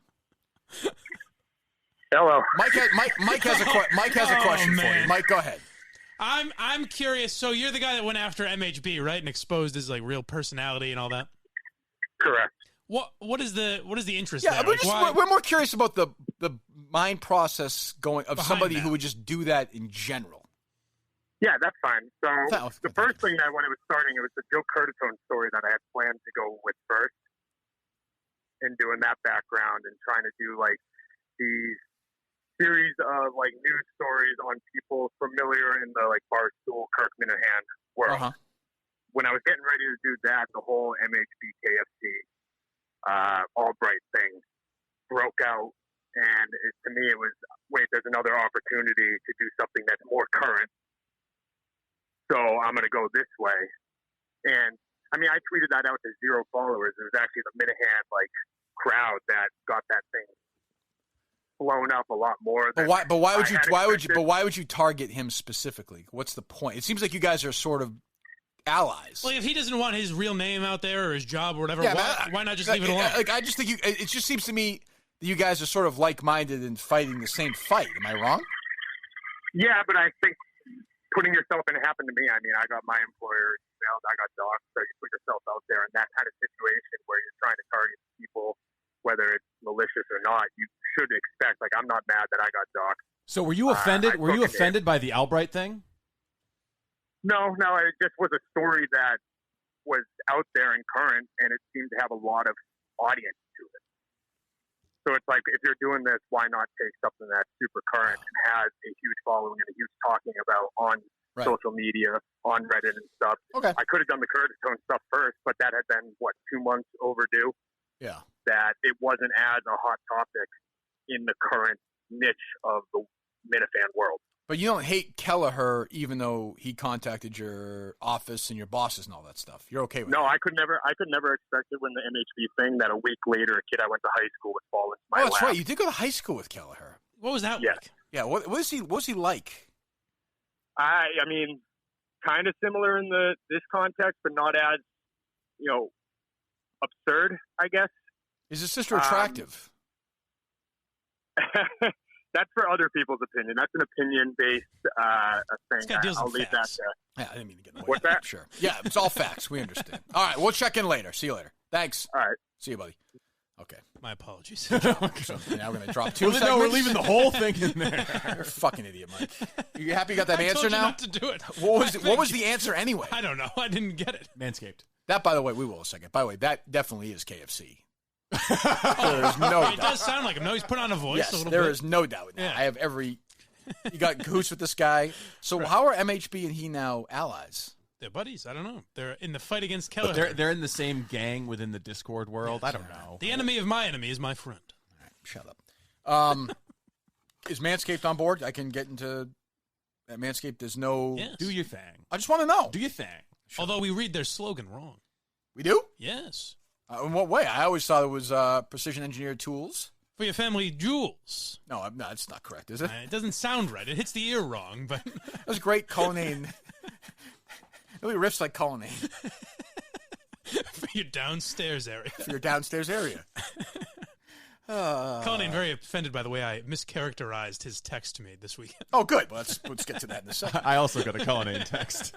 Hello. Mike has a question for you. Mike, go ahead. I'm curious. So you're the guy that went after MHB, right, and exposed his like real personality and all that. Correct. What is the interest? Yeah, there? we're more curious about the mind process of behind somebody that. who would just do that in general. Yeah, that's fine. So the first thing that when it was starting, it was the Joe Curtatone story that I had planned to go with first, and doing that background and trying to do like these series of like news stories on people familiar in the like Barstool Kirk Minihane world. Uh-huh. When I was getting ready to do that, the whole MHB KFC Albright thing broke out, and to me it was, wait, there's another opportunity to do something that's more current. So I'm going to go this way. And I mean, I tweeted that out to 0 followers. It was actually the Minihane like crowd that got that thing blown up a lot more. But why would you target him specifically? What's the point? It seems like you guys are sort of allies. Well, if he doesn't want his real name out there or his job or whatever, why not just leave it alone? I just think it just seems to me that you guys are sort of like-minded and fighting the same fight. Am I wrong? Yeah, but I think putting yourself in, it happened to me. I mean, I got my employer emailed, I got doxxed, so you put yourself out there in that kind of situation where you're trying to target people, whether it's malicious or not. You should expect, like, I'm not mad that I got doxxed. So were you offended? Were you offended by the Albright thing? No, it just was a story that was out there and current, and it seemed to have a lot of audience to it. So it's like, if you're doing this, why not take something that's super current and has a huge following and a huge talking about on social media, on Reddit and stuff. Okay. I could have done the Curtis Tone stuff first, but that had been, 2 months overdue? Yeah. That it wasn't as a hot topic in the current niche of the Minifan world. But you don't hate Kelleher, even though he contacted your office and your bosses and all that stuff. You're okay with No, I could never expect it when the MHB thing that a week later a kid I went to high school would fall into my lap. That's right. You did go to high school with Kelleher. What was that like? Yeah. What was he like? I mean, kind of similar in this context, but not as, absurd, I guess. Is his sister attractive? That's for other people's opinion. That's an opinion-based thing. I'll leave that there. Yeah, I didn't mean to get in the way. What's that? Sure. Yeah, it's all facts. We understand. All right, we'll check in later. See you later. Thanks. All right. See you, buddy. Okay. My apologies. So now we're going to drop 2 segments. No, we're leaving the whole thing in there. You're a fucking idiot, Mike. You happy you got that I answer told you now? not to do it. What was the answer anyway? I don't know. I didn't get it. Manscaped. That, by the way, we will in a second. By the way, that definitely is KFC. There's no doubt. It does sound like him. No, he's put on a voice Yes, a little there bit. is no doubt. Yeah. I have every... You got cahoots with this guy. So how are MHB and he now allies? They're buddies. I don't know. They're in the fight against But Kelleher. they're in the same gang within the Discord world. I don't know. The enemy of my enemy is my friend. All right, shut up. Is Manscaped on board? I can get into Manscaped. There's no... Yes. Do your thing. I just want to know. Do your thing. Although we read their slogan wrong. We do? Yes. In what way? I always thought it was precision engineered tools. For your family jewels. No, it's not correct, is it? It doesn't sound right. It hits the ear wrong, but... That was great Cullinane. Nobody riffs like Cullinane. For your downstairs area. For your downstairs area. Cullinane very offended by the way I mischaracterized his text to me this weekend. Oh, good. Well, let's get to that in a second. I also got a Cullinane text.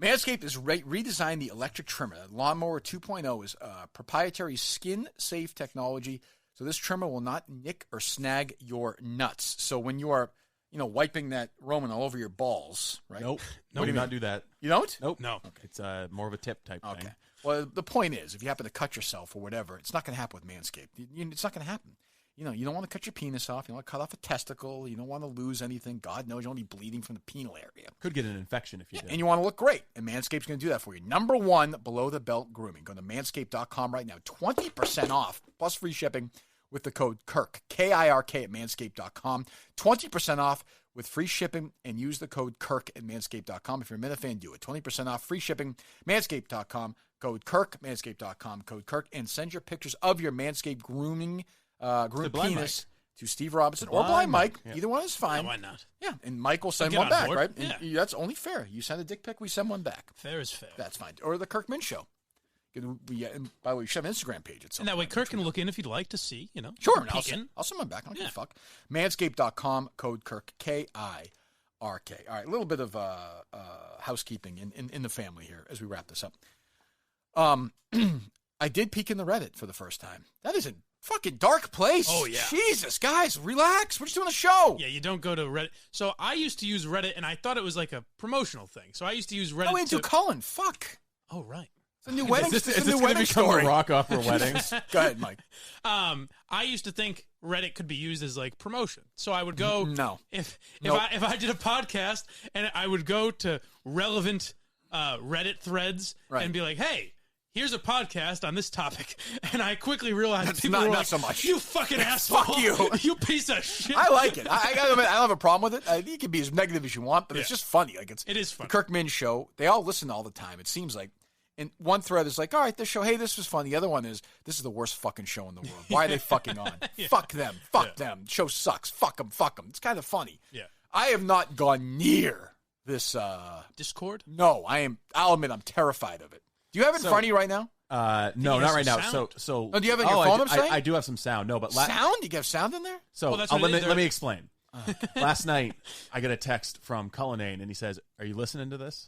Manscaped has redesigned the electric trimmer. The Lawnmower 2.0 is proprietary skin-safe technology, so this trimmer will not nick or snag your nuts. So when you are, wiping that Roman all over your balls, right? Nope. What do you not do that. You don't? Nope. No. Okay. It's more of a tip type thing. Well, the point is, if you happen to cut yourself or whatever, it's not going to happen with Manscaped. It's not going to happen. You don't want to cut your penis off. You don't want to cut off a testicle. You don't want to lose anything. God knows you don't be bleeding from the penile area. Could get an infection if you do. And you want to look great. And Manscaped's going to do that for you. Number one, below-the-belt grooming. Go to manscaped.com right now. 20% off plus free shipping with the code KIRK, K-I-R-K at manscaped.com. 20% off with free shipping and use the code KIRK at manscaped.com. If you're a Minifan, do it. 20% off, free shipping, manscaped.com, code KIRK, manscaped.com, code KIRK, and send your pictures of your Manscaped groomed penis to Steve Robinson or Blind Mike. Yeah. Either one is fine. No, why not? Yeah, and Mike will send Get one on back, board. right? Yeah. And that's only fair. You send a dick pic, we send one back. Fair is fair. That's fine. Or the Kirk Min Show. And by the way, we should have an Instagram page at some And that way point. Kirk can look in if he'd like to see, Sure, peek in. I'll send one back. I don't give a fuck. Manscaped.com, code KIRK, K-I-R-K. All right, a little bit of housekeeping in the family here as we wrap this up. I did peek in the Reddit for the first time. That is a fucking dark place. Oh, yeah. Jesus, guys, relax. We're just doing a show. Yeah, you don't go to Reddit. So I used to use Reddit, and I thought it was like a promotional thing. So I used to use Reddit. Oh, into Cullen. Fuck. Oh, right. It's a new wedding. Is this new going to wedding become story. a rock off for weddings? Go ahead, Mike. I used to think Reddit could be used as like promotion. So I would go. No. If I did a podcast and I would go to relevant Reddit threads and be like, hey, here's a podcast on this topic, and I quickly realized That's people not were like, so much. You fucking asshole! Fuck you! You piece of shit! I like it. I don't have a problem with it. You can be as negative as you want, but it's just funny. Like it is funny. The Kirk Min Show. They all listen all the time. It seems like. And one thread is like, all right, this show, hey, this was fun. The other one is, this is the worst fucking show in the world. Why are they fucking on? Fuck them. Fuck them. Show sucks. Fuck them. Fuck them. It's kind of funny. Yeah. I have not gone near this Discord? No, I'll admit I'm terrified of it. Do you have it in front of you right now? No, not right now. Sound? So do you have it in your phone? I do have some sound. No, but sound? You have sound in there? So let me explain. Last night, I get a text from Cullinane, and he says, "Are you listening to this?"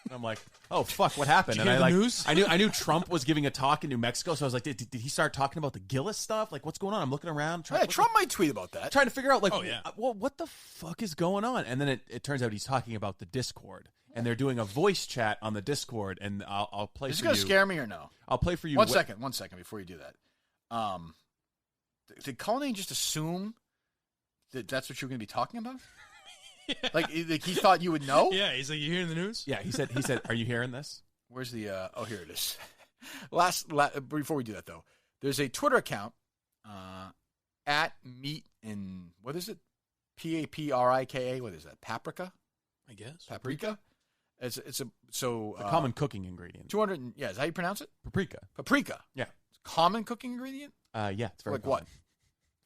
And I'm like, "Oh fuck, what happened?" Did you hear the news? I knew Trump was giving a talk in New Mexico, so I was like, "Did he start talking about the Gillis stuff? Like, what's going on?" I'm looking around. Trump might tweet about that. Trying to figure out, what the fuck is going on? And then it turns out he's talking about the Discord, and they're doing a voice chat on the Discord, and I'll play. Is for this gonna you. scare me or no? I'll play for you. One second before you do that. Did Cullinane just assume that's what you're going to be talking about? Yeah. Like he thought you would know? Yeah, he's like, you hearing the news? Yeah, he said, are you hearing this? Where's the, here it is. Before we do that though, there's a Twitter account, at meat in, what is it? Paprika? What is that? Paprika? I guess. Paprika? It's a common cooking ingredient. 200, yeah, is that how you pronounce it? Paprika. Yeah. It's a common cooking ingredient? Yeah, it's very like common. what?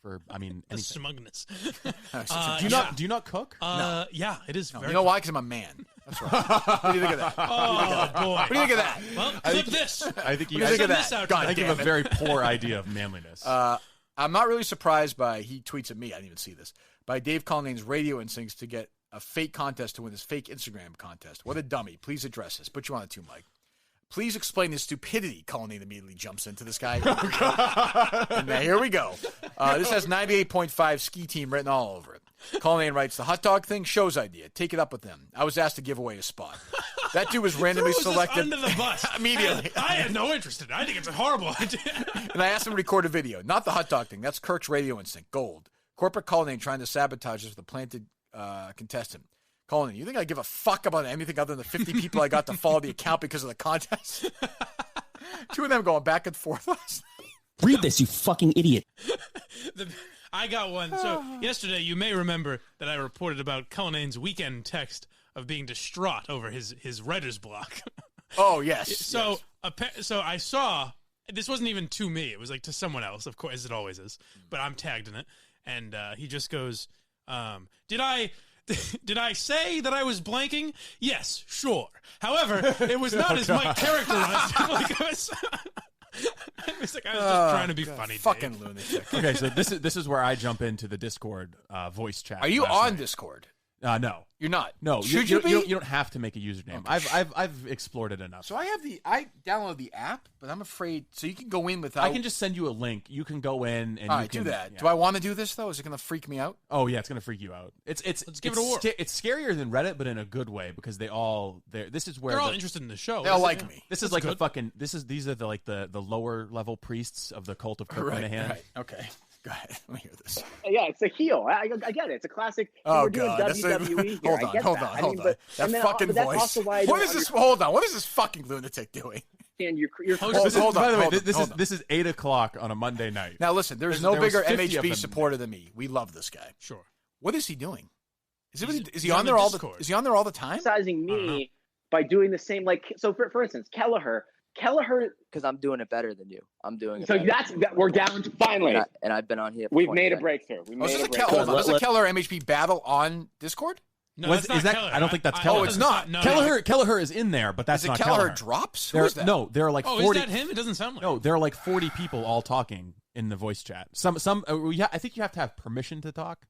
For anything. Smugness. Do you not cook? No. Yeah, it is. No. You know why? Because I'm a man. That's right. What do you think of that? Oh boy. What do you think of that? Well, clip this. I think you think of guys that? I think you have a very poor idea of manliness. I'm not really surprised by, he tweets at me, I didn't even see this, by Dave Cullinane's radio instincts to get a fake contest to win this fake Instagram contest. What a dummy. Please address this. Put you on it too, Mike. Please explain his stupidity. Cullinane immediately jumps into this guy. And now here we go. This has 98.5 ski team written all over it. Cullinane writes, the hot dog thing, show's idea. Take it up with them. I was asked to give away a spot. That dude was randomly selected. Under the bus. Immediately. I had no interest in it. I think it's a horrible idea. And I asked him to record a video. Not the hot dog thing. That's Kirk's radio instinct. Gold. Corporate Cullinane trying to sabotage us with a planted contestant. Cullinane, you think I give a fuck about anything other than the 50 people I got to follow the account because of the contest? Two of them going back and forth last night. Read this, you fucking idiot. I got one. So yesterday, you may remember that I reported about Cullinane's weekend text of being distraught over his writer's block. Oh, yes. So I saw, this wasn't even to me. It was like to someone else, of course, as it always is. But I'm tagged in it. And he just goes, Did I say that I was blanking? Yes, sure. However, it was not as Mike characterized. I was just trying to be funny. Fucking Dave. lunatic. Okay, so this is where I jump into the Discord voice chat. Are you on Discord? No, you're not. No, should you be? You don't have to make a username. Okay. I've explored it enough. So I downloaded the app, but I'm afraid. So you can go in without. I can just send you a link. You can go in and all right, do that. Yeah. Do I want to do this though? Is it going to freak me out? Oh yeah, it's going to freak you out. Let's give it a whirl. It's scarier than Reddit, but in a good way because this is where they're all interested in the show. They all like me. This is like good. These are the lower level priests of the cult of Kirk Minihane. Right. Okay. Go ahead. Let me hear this. Yeah, it's a heel. I get it. It's a classic. Oh, we're doing God. WWE here. Hold on. That fucking voice. What is this? Hold on. What is this fucking lunatic doing? And you're hold on. By the way, this is 8 o'clock on a Monday night. Now listen, there's no bigger MHB supporter than me. We love this guy. Sure. What is he doing? Is he on there all the time? Criticizing me by doing the same. Like so, for instance, Kelleher, because I'm doing it better than you. I'm doing it. So we're down to finally. And I've been on here. We've made a breakthrough. Is this a Keller MHP battle on Discord? No, that's not Kelleher. I don't think that's Kelleher. Oh, it's not. No, Kelleher is in there, but that's not Kelleher Kelleher. drops? Who is that? No, there are like 40. Is that him? It doesn't sound like. No, there are like 40 people all talking in the voice chat. I think you have to have permission to talk.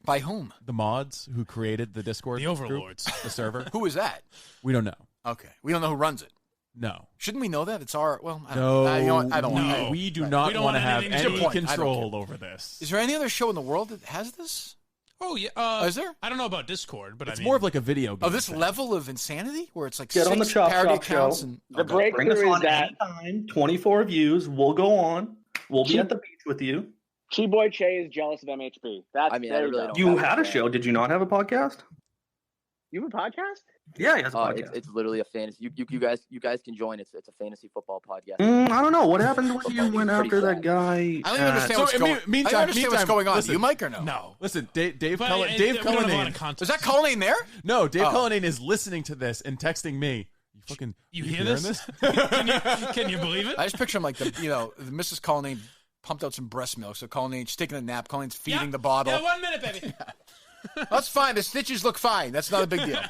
By whom? The mods who created the Discord. The overlords. The server. Who is that? We don't know. Okay. We don't know who runs it. No. Shouldn't we know that? It's our, well, I don't no. know. You know what? I don't want to. We do not want to have any control over this. Is there any other show in the world that has this? Oh, yeah. Is there? I don't know about Discord, but it's more of like a video game. Oh, this level of insanity? Where it's like Get 6 on the Chop parody Shop accounts? show. And, the breakthrough is that anytime, 24 views, we'll go on. We'll be at the beach with you. Chi-Boy Che is jealous of MHP. I really don't. You had a show. Did you not have a podcast? You have a podcast? Yeah, he has a podcast. It's literally a fantasy. You guys can join. It's a fantasy football podcast. I don't know what happened when you went after that guy. I don't understand what's going on. I understand what's going on. You, Mike, or no? No. Listen, Dave Cullinane. Is that Cullinane there? No, Dave Cullinane is listening to this and texting me. You hear this? Can you believe it? I just picture him like Mrs. Cullinane pumped out some breast milk. So Cullinane's taking a nap. Cullinane's feeding the bottle. Yeah, 1 minute, baby. That's fine. The stitches look fine. That's not a big deal.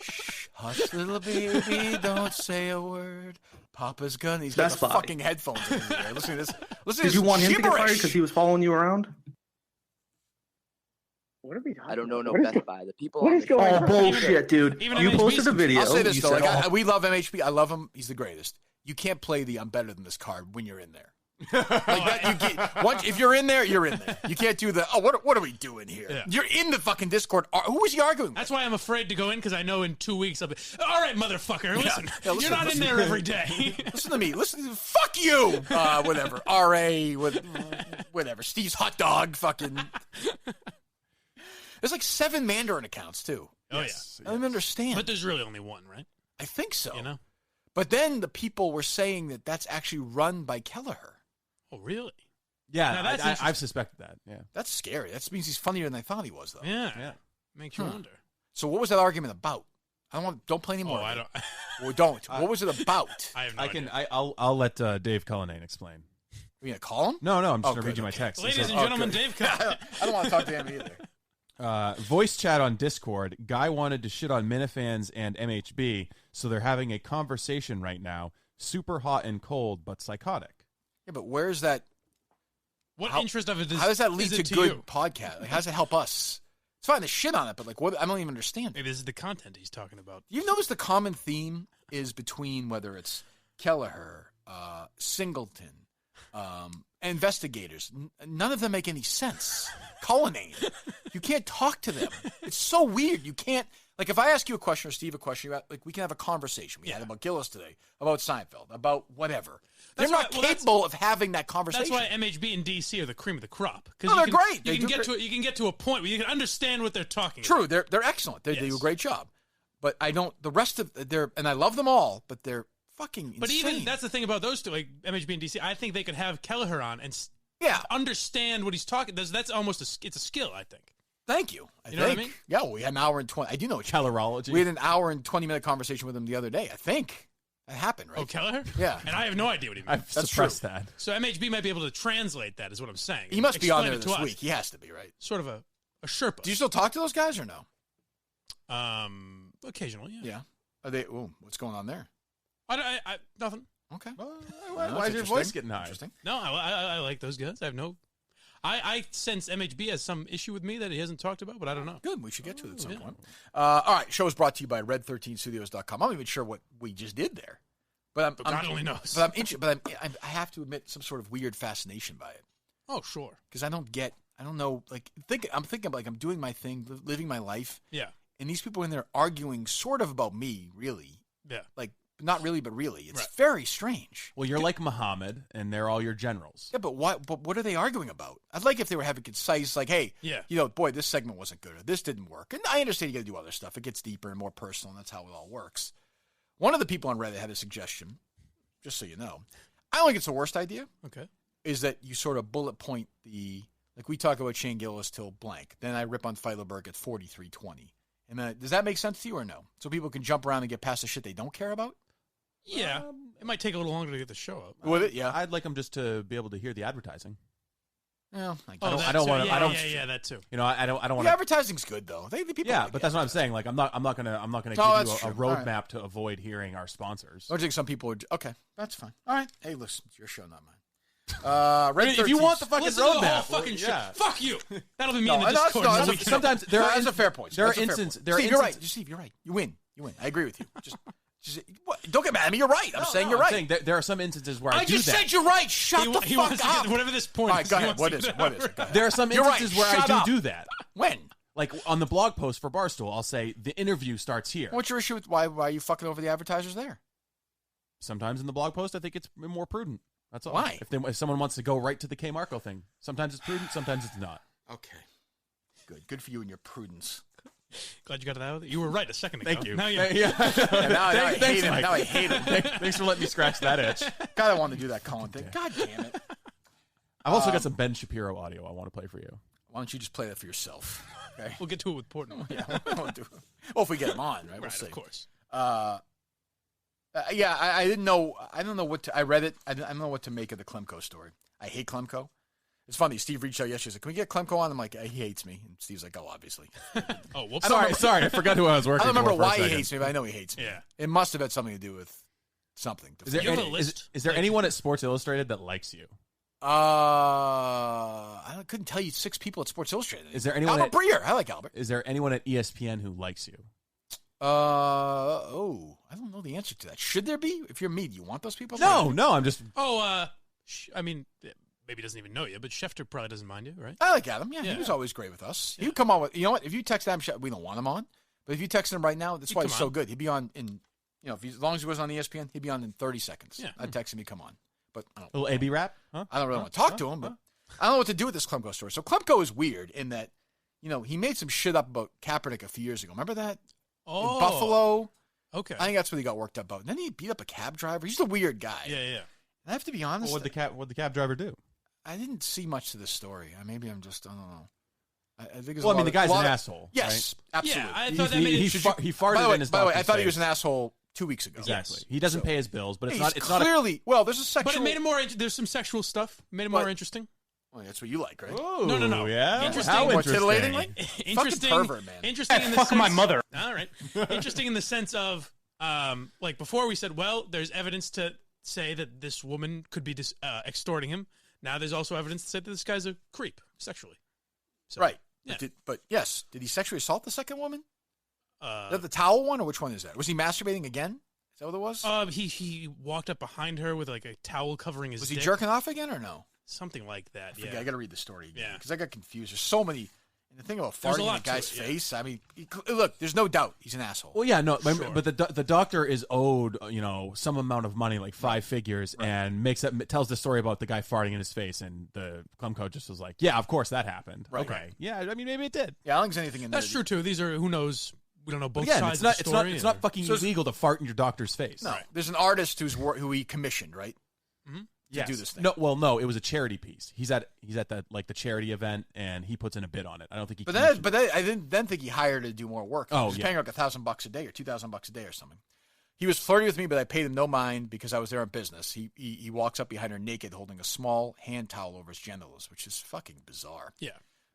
Shh, hush, little baby, don't say a word. Papa's gonna. He's got the fucking headphones in his ear. Listen to this. Listen to this. Did you want him to get gibberish. fired because he was following you around? What are we talking I don't know no about? Best Buy. The people. What on is the going show- on? Oh, bullshit, dude. Even You MHB posted a video. I'll say this You though. said, Like, we love MHB. I love him. He's the greatest. You can't play the "I'm better than this" card when you're in there. Like that, you can't, if you're in there, you're in there. You can't do the what are we doing here? Yeah. You're in the fucking Discord. Who was he arguing with? That's why I'm afraid to go in because I know in 2 weeks I'll be. All right, motherfucker, listen. Yeah, listen, you're not in there every day. Listen to me. Listen. Fuck you. Whatever. RA. Whatever. Steve's hot dog. Fucking. There's like 7 Mandarin accounts too. Oh yes. I don't understand. But there's really only one, right? I think so. You know. But then the people were saying that that's actually run by Kelleher. Oh, really? Yeah, Now, that's I've suspected that. Yeah, That's scary. That means he's funnier than I thought he was, though. Yeah. Makes you wonder. So what was that argument about? Don't play anymore. Oh, I don't. Well, don't. What was it about? I have no idea. I'll let Dave Cullinane explain. Are you gonna call him? No, I'm just Oh, gonna read good, you my okay. text. It Ladies says, and gentlemen, Dave Cullinane. I don't want to talk to him either. voice chat on Discord. Guy wanted to shit on Minifans and MHB, so they're having a conversation right now. Super hot and cold, but psychotic. Yeah, but where's that? What interest of it is? How does that lead is to it good you? podcast? Like, how does it help us? It's fine to shit on it, but like, what? I don't even understand. Maybe this is the content he's talking about. You've noticed the common theme is between whether it's Kelleher, Singleton, investigators. None of them make any sense. Cullinane. You can't talk to them. It's so weird. You can't. Like, if I ask you a question or Steve a question, like, we can have a conversation. We had about Gillis today, about Seinfeld, about whatever. They're not capable of having that conversation. That's why MHB and DC are the cream of the crop. No, they're great. You can get to a point where you can understand what they're talking about. True, they're excellent. They do a great job. But I don't. The rest of and I love them all, but they're fucking insane. But even that's the thing about those two, like MHB and DC. I think they could have Kelleher on and understand what he's talking. That's almost it's a skill. I think. Thank you. You know what I mean? Yeah, we had an hour and 20. I do know Kellerology. We had an hour and 20-minute conversation with him the other day. I think that happened, right? Oh, Kelleher? Yeah. And I have no idea what he means. I've suppressed that. So MHB might be able to translate that, is what I'm saying. He must be on there Explain it to this us. week. He has to be, right? Sort of a Sherpa. Do you still talk to those guys or no? Occasionally, yeah. Yeah. Are they? Ooh, what's going on there? I nothing. Okay. Why is your voice getting high? Interesting. No, I like those guys. I have no. I sense MHB has some issue with me that he hasn't talked about, but I don't know. Good. We should get to it at some point. All right. Show is brought to you by Red13Studios.com. I'm not even sure what we just did there, but God only knows. But I have to admit some sort of weird fascination by it. Oh, sure. Because I don't know. Like, I'm thinking like I'm doing my thing, living my life. Yeah. And these people in there arguing sort of about me, really. Yeah. Like, not really, but really. It's very strange. Well, you're like Muhammad, and they're all your generals. Yeah, but what are they arguing about? I'd like if they were having concise, like, hey, boy, this segment wasn't good, or this didn't work. And I understand you got to do other stuff. It gets deeper and more personal, and that's how it all works. One of the people on Reddit had a suggestion, just so you know. I don't think it's the worst idea. Okay. Is that you sort of bullet point like we talk about Shane Gillis till blank. Then I rip on Feitelberg at 43-20. And then, does that make sense to you or no? So people can jump around and get past the shit they don't care about? Yeah. It might take a little longer to get the show up. With it, yeah. I'd like them just to be able to hear the advertising. Well, I don't want to. Yeah, that too. You know, I don't want. The advertising's good though. The people. Yeah, but that's what I'm saying. Like, I'm not gonna give you a roadmap to avoid hearing our sponsors. I think some people would. Okay, that's fine. All right. Hey, listen, it's your show, not mine. If you want the fucking roadmap, fucking shit. Fuck you. That'll be me in the Discord. Sometimes that's a fair point. There are instances. Steve, you're right. Steve, you're right. You win. I agree with you. Just don't get mad at me. You're right. I'm saying you're right. There are some instances where I do that. just said you're right. Shut the fuck up. Whatever this point is. All right, go ahead. What is it? There are some instances where I do that. When? Like on the blog post for Barstool, I'll say the interview starts here. What's your issue with why are you fucking over the advertisers there? Sometimes in the blog post, I think it's more prudent. That's all. Why? If someone wants to go right to the K Marco thing, sometimes it's prudent, sometimes it's not. Okay. Good for you and your prudence. Glad you got it out. You were right a second ago. Thank you. Now I hate him. Now I hate him. Thanks for letting me scratch that itch. God, I wanted to do that Colin thing. God damn it. I've also got some Ben Shapiro audio I want to play for you. Why don't you just play that for yourself? Okay. We'll get to it with Portnoy. Yeah, well, if we get him on, right? We'll see. Of course. I didn't know. I don't know what to. I read it. I don't know what to make of the Klemko story. I hate Klemko. It's funny. Steve reached out yesterday. He's like, "Can we get Klemko on?" I'm like, "He hates me." And Steve's like, "Oh, obviously." Oh, whoops. Sorry, I forgot who I was working for. I don't remember for why a he second. hates me, but I know he hates me. Yeah. It must have had something to do with something. Is there anyone at Sports Illustrated that likes you? I couldn't tell you 6 people at Sports Illustrated. Is there anyone? Albert Breer. I like Albert. Is there anyone at ESPN who likes you? I don't know the answer to that. Should there be? If you're me, do you want those people? No, I'm just. Oh, I mean, maybe he doesn't even know you, but Schefter probably doesn't mind you, right? I like Adam. Yeah, he was always great with us. He would come on with. You know what? If you text Adam, we don't want him on. But if you text him right now, that's why he's so good. He'd be on in. As long as he was on ESPN, he'd be on in 30 seconds. Yeah. I'd text him, he'd come on. But I don't. Little AB rap? Huh? I don't really want to talk to him, but I don't know what to do with this Klemko story. So Klemko is weird in that, he made some shit up about Kaepernick a few years ago. Remember that? Oh. In Buffalo. Okay. I think that's what he got worked up about. And then he beat up a cab driver. He's a weird guy. Yeah. And I have to be honest. Well, what'd the cab driver do? I didn't see much to this story. Maybe I'm just, I don't know. I think the guy's an asshole. Yes, right? absolutely. Yeah, I thought that he farted in his By the way, I doctor's thought he was face. an asshole 2 weeks ago. Exactly. Yes. He doesn't pay his bills, but it's It's not clearly. Well, there's a sexual. But it made it more. There's some sexual stuff. Made it more interesting. Well, that's what you like, right? Oh, No. Yeah. Interesting. How More interesting. titillating? Interesting. Fucking pervert, man. Interesting in the Fuck sense, my mother. All right. Interesting in the sense of, like before we said, well, there's evidence to say that this woman could be extorting him. Now there's also evidence to say that this guy's a creep sexually. So, Right. Yeah. But yes, did he sexually assault the second woman? Is that the towel one, or which one is that? Was he masturbating again? Is that what it was? He walked up behind her with like a towel covering his. Was he dick. jerking off again or no? Something like that. I got to read the story again Yeah. because I got confused. There's so many. And the thing about There's a farting in lot a guy's to it, yeah. face. I mean, look, there's no doubt he's an asshole. Well, yeah, no, Sure. but the doctor is owed, some amount of money, like 5 figures, and tells the story about the guy farting in his face, and the Klemko just was like, "Yeah, of course that happened." Right. Okay, yeah, I mean maybe it did. Yeah, I don't think there's anything in there. That's true too. These are who knows. We don't know both Again, sides it's not of the story. it's not fucking illegal to fart in your doctor's face. No, there's an artist who he commissioned, right? Mm-hmm. To do this thing. No, it was a charity piece. He's at the charity event, and he puts in a bid on it. I don't think he. But I didn't think he hired to do more work. He was paying like $1,000 a day or $2,000 a day or something. He was flirting with me, but I paid him no mind because I was there on business. He walks up behind her naked, holding a small hand towel over his genitals, which is fucking bizarre. Yeah.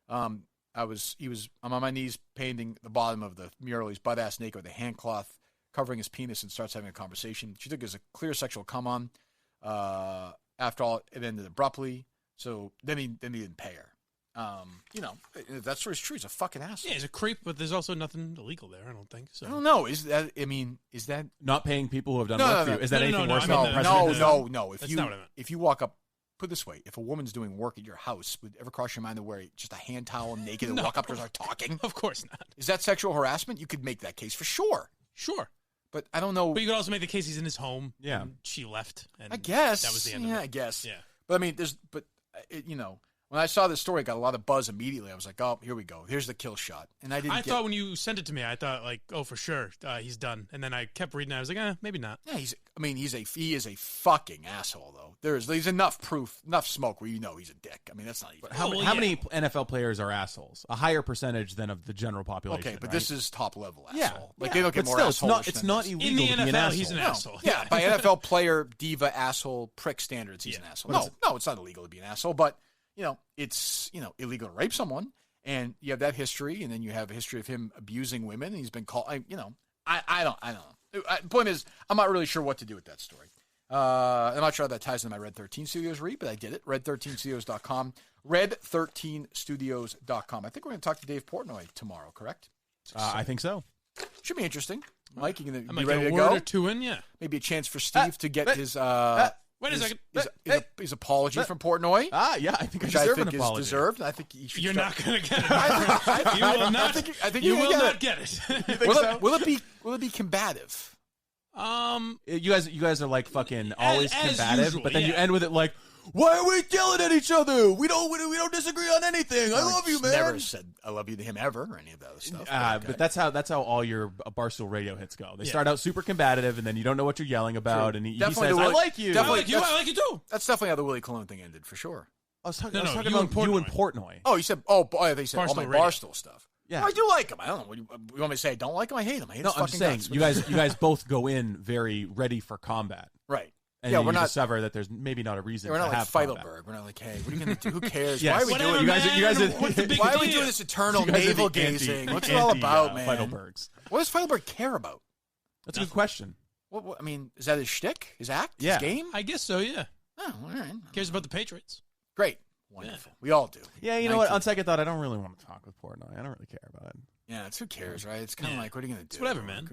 I'm on my knees painting the bottom of the mural. He's butt ass naked with a hand cloth covering his penis and starts having a conversation. She took it as a clear sexual come on. After all, it ended abruptly. So then he didn't pay her. That story's true. He's a fucking asshole. Yeah, he's a creep, but there's also nothing illegal there. I don't think so. I don't know. Is that not paying people who have done work for you? Is that anything worse than No. That's not what I meant. If you walk up, put it this way: if a woman's doing work at your house, would it ever cross your mind to wear just a hand towel naked and walk up to her start talking? Of course not. Is that sexual harassment? You could make that case for sure. Sure. But I don't know. But you could also make the case he's in his home. Yeah. And she left. And I guess that was the end of it. I guess. Yeah. But I mean, when I saw this story, it got a lot of buzz immediately. I was like, oh, here we go. Here's the kill shot. And I thought when you sent it to me, I thought like, oh, for sure, he's done. And then I kept reading. I was like, maybe not. Yeah, he is a fucking asshole though. There's enough proof, enough smoke where he's a dick. I mean, that's not even. How many NFL players are assholes? A higher percentage than of the general population. Okay, but right? this is top level asshole. Yeah, Like they don't get more still, assholes. it's not illegal in the to be NFL. an asshole. He's an asshole. Yeah, by NFL player, diva, asshole, prick standards, he's an asshole. No, it's not illegal to be an asshole, but it's illegal to rape someone, and you have that history, and then you have a history of him abusing women, and he's been called. I don't know. The point is, I'm not really sure what to do with that story. I'm not sure how that ties into my Red 13 Studios read, but I did it. Red13studios.com. Red13studios.com. I think we're going to talk to Dave Portnoy tomorrow, correct? I think so. Should be interesting. Mike, you going to be get ready a to word go? or two in, yeah. Maybe a chance for Steve to get his wait a second. His apology from Portnoy. Yeah, I think which I I deserve think an is apology. deserved. I think you should. You're not going to get it. You will not. I think you will get not it. get it. Will it be combative? You guys are like fucking always as combative, usual, but then you yeah. end with it like, why are we yelling at each other? We don't disagree on anything. I love you, man. Never said I love you to him ever or any of that other stuff. But that's how all your Barstool Radio hits go. They start out super combative, and then you don't know what you're yelling about, and he says, "I like you. I like you too." That's definitely how the Willie Colon thing ended for sure. I was talking you about and you and Portnoy. Oh, you said they said all my Radio. Barstool stuff. Yeah, well, I do like him. I don't know. You want me to say I don't like him? I hate him. I hate his I'm fucking saying guts. you guys both go in very ready for combat. Right. And yeah, you we're not discover that there's maybe not a reason. We're not to like have Feitelberg. combat. We're not like, hey, what are you going to do? Who cares? Yes. Why are we Whatever, doing it? you guys are Why are we doing this eternal navel gazing? What's it all about, man? Feitelbergs. What does Feitelberg care about? That's a good question. What, I mean, is that his shtick? His act? Yeah. His game? I guess so, yeah. Oh, all right. Cares about the Patriots. Great. Wonderful. Yeah. We all do. Yeah, you know what? On second thought, I don't really want to talk with Portnoy. I don't really care about it. Yeah, it's who cares, right? It's kind of like, what are you going to do? It's whatever, man.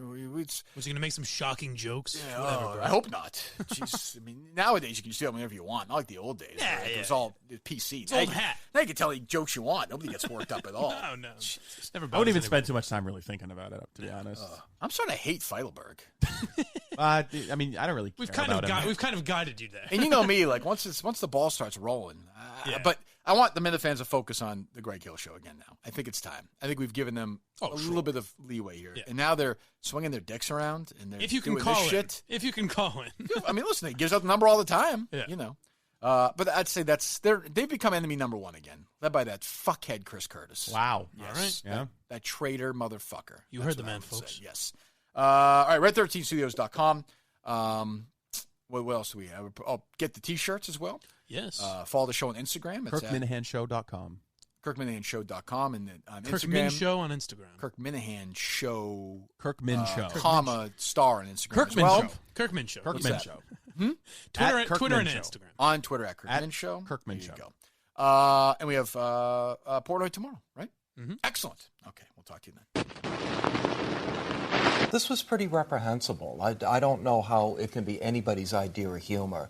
Was he going to make some shocking jokes? Yeah, whatever, I hope not. Jeez, I mean, nowadays you can say whatever you want. Not like the old days. Yeah, where yeah. It was all PC. It's old hat. Now you can tell any jokes you want. Nobody gets worked up at all. No. I wouldn't even spend too much time really thinking about it, to be honest. I'm starting to hate Feitelberg. I mean, I don't really care about him. We've kind of guided you there. And you know me, like once the ball starts rolling. But I want the Minifans to focus on the Greg Hill Show again now. I think it's time. I think we've given them a little bit of leeway here. Yeah. And now they're swinging their dicks around and they're doing this shit. If you can call in. I mean, listen, he gives out the number all the time. Yeah. You know. But I'd say they've become enemy number one again, led by that fuckhead Chris Curtis. Wow. Yes. All right. Yeah. That traitor motherfucker. You heard the man, folks. Say. Yes. All right, red13studios.com. What else do we have? Oh, get the T-shirts as well. Yes. Follow the show on Instagram. Kirk Minihane.com. KirkMinihane.show.com and on Kirk Instagram. Min Show on Instagram. Kirk Minihane Show. Kirk Min Show. Comma star on Instagram. Kirk as Min well. Show. Kirk Min Show. Kirk Min Show. Twitter and Instagram. On Twitter at Kirk Min Show. Kirk Min There Show. you go. And we have Portnoy tomorrow, right? Mm-hmm. Excellent. Okay, we'll talk to you then. This was pretty reprehensible. I don't know how it can be anybody's idea of humor.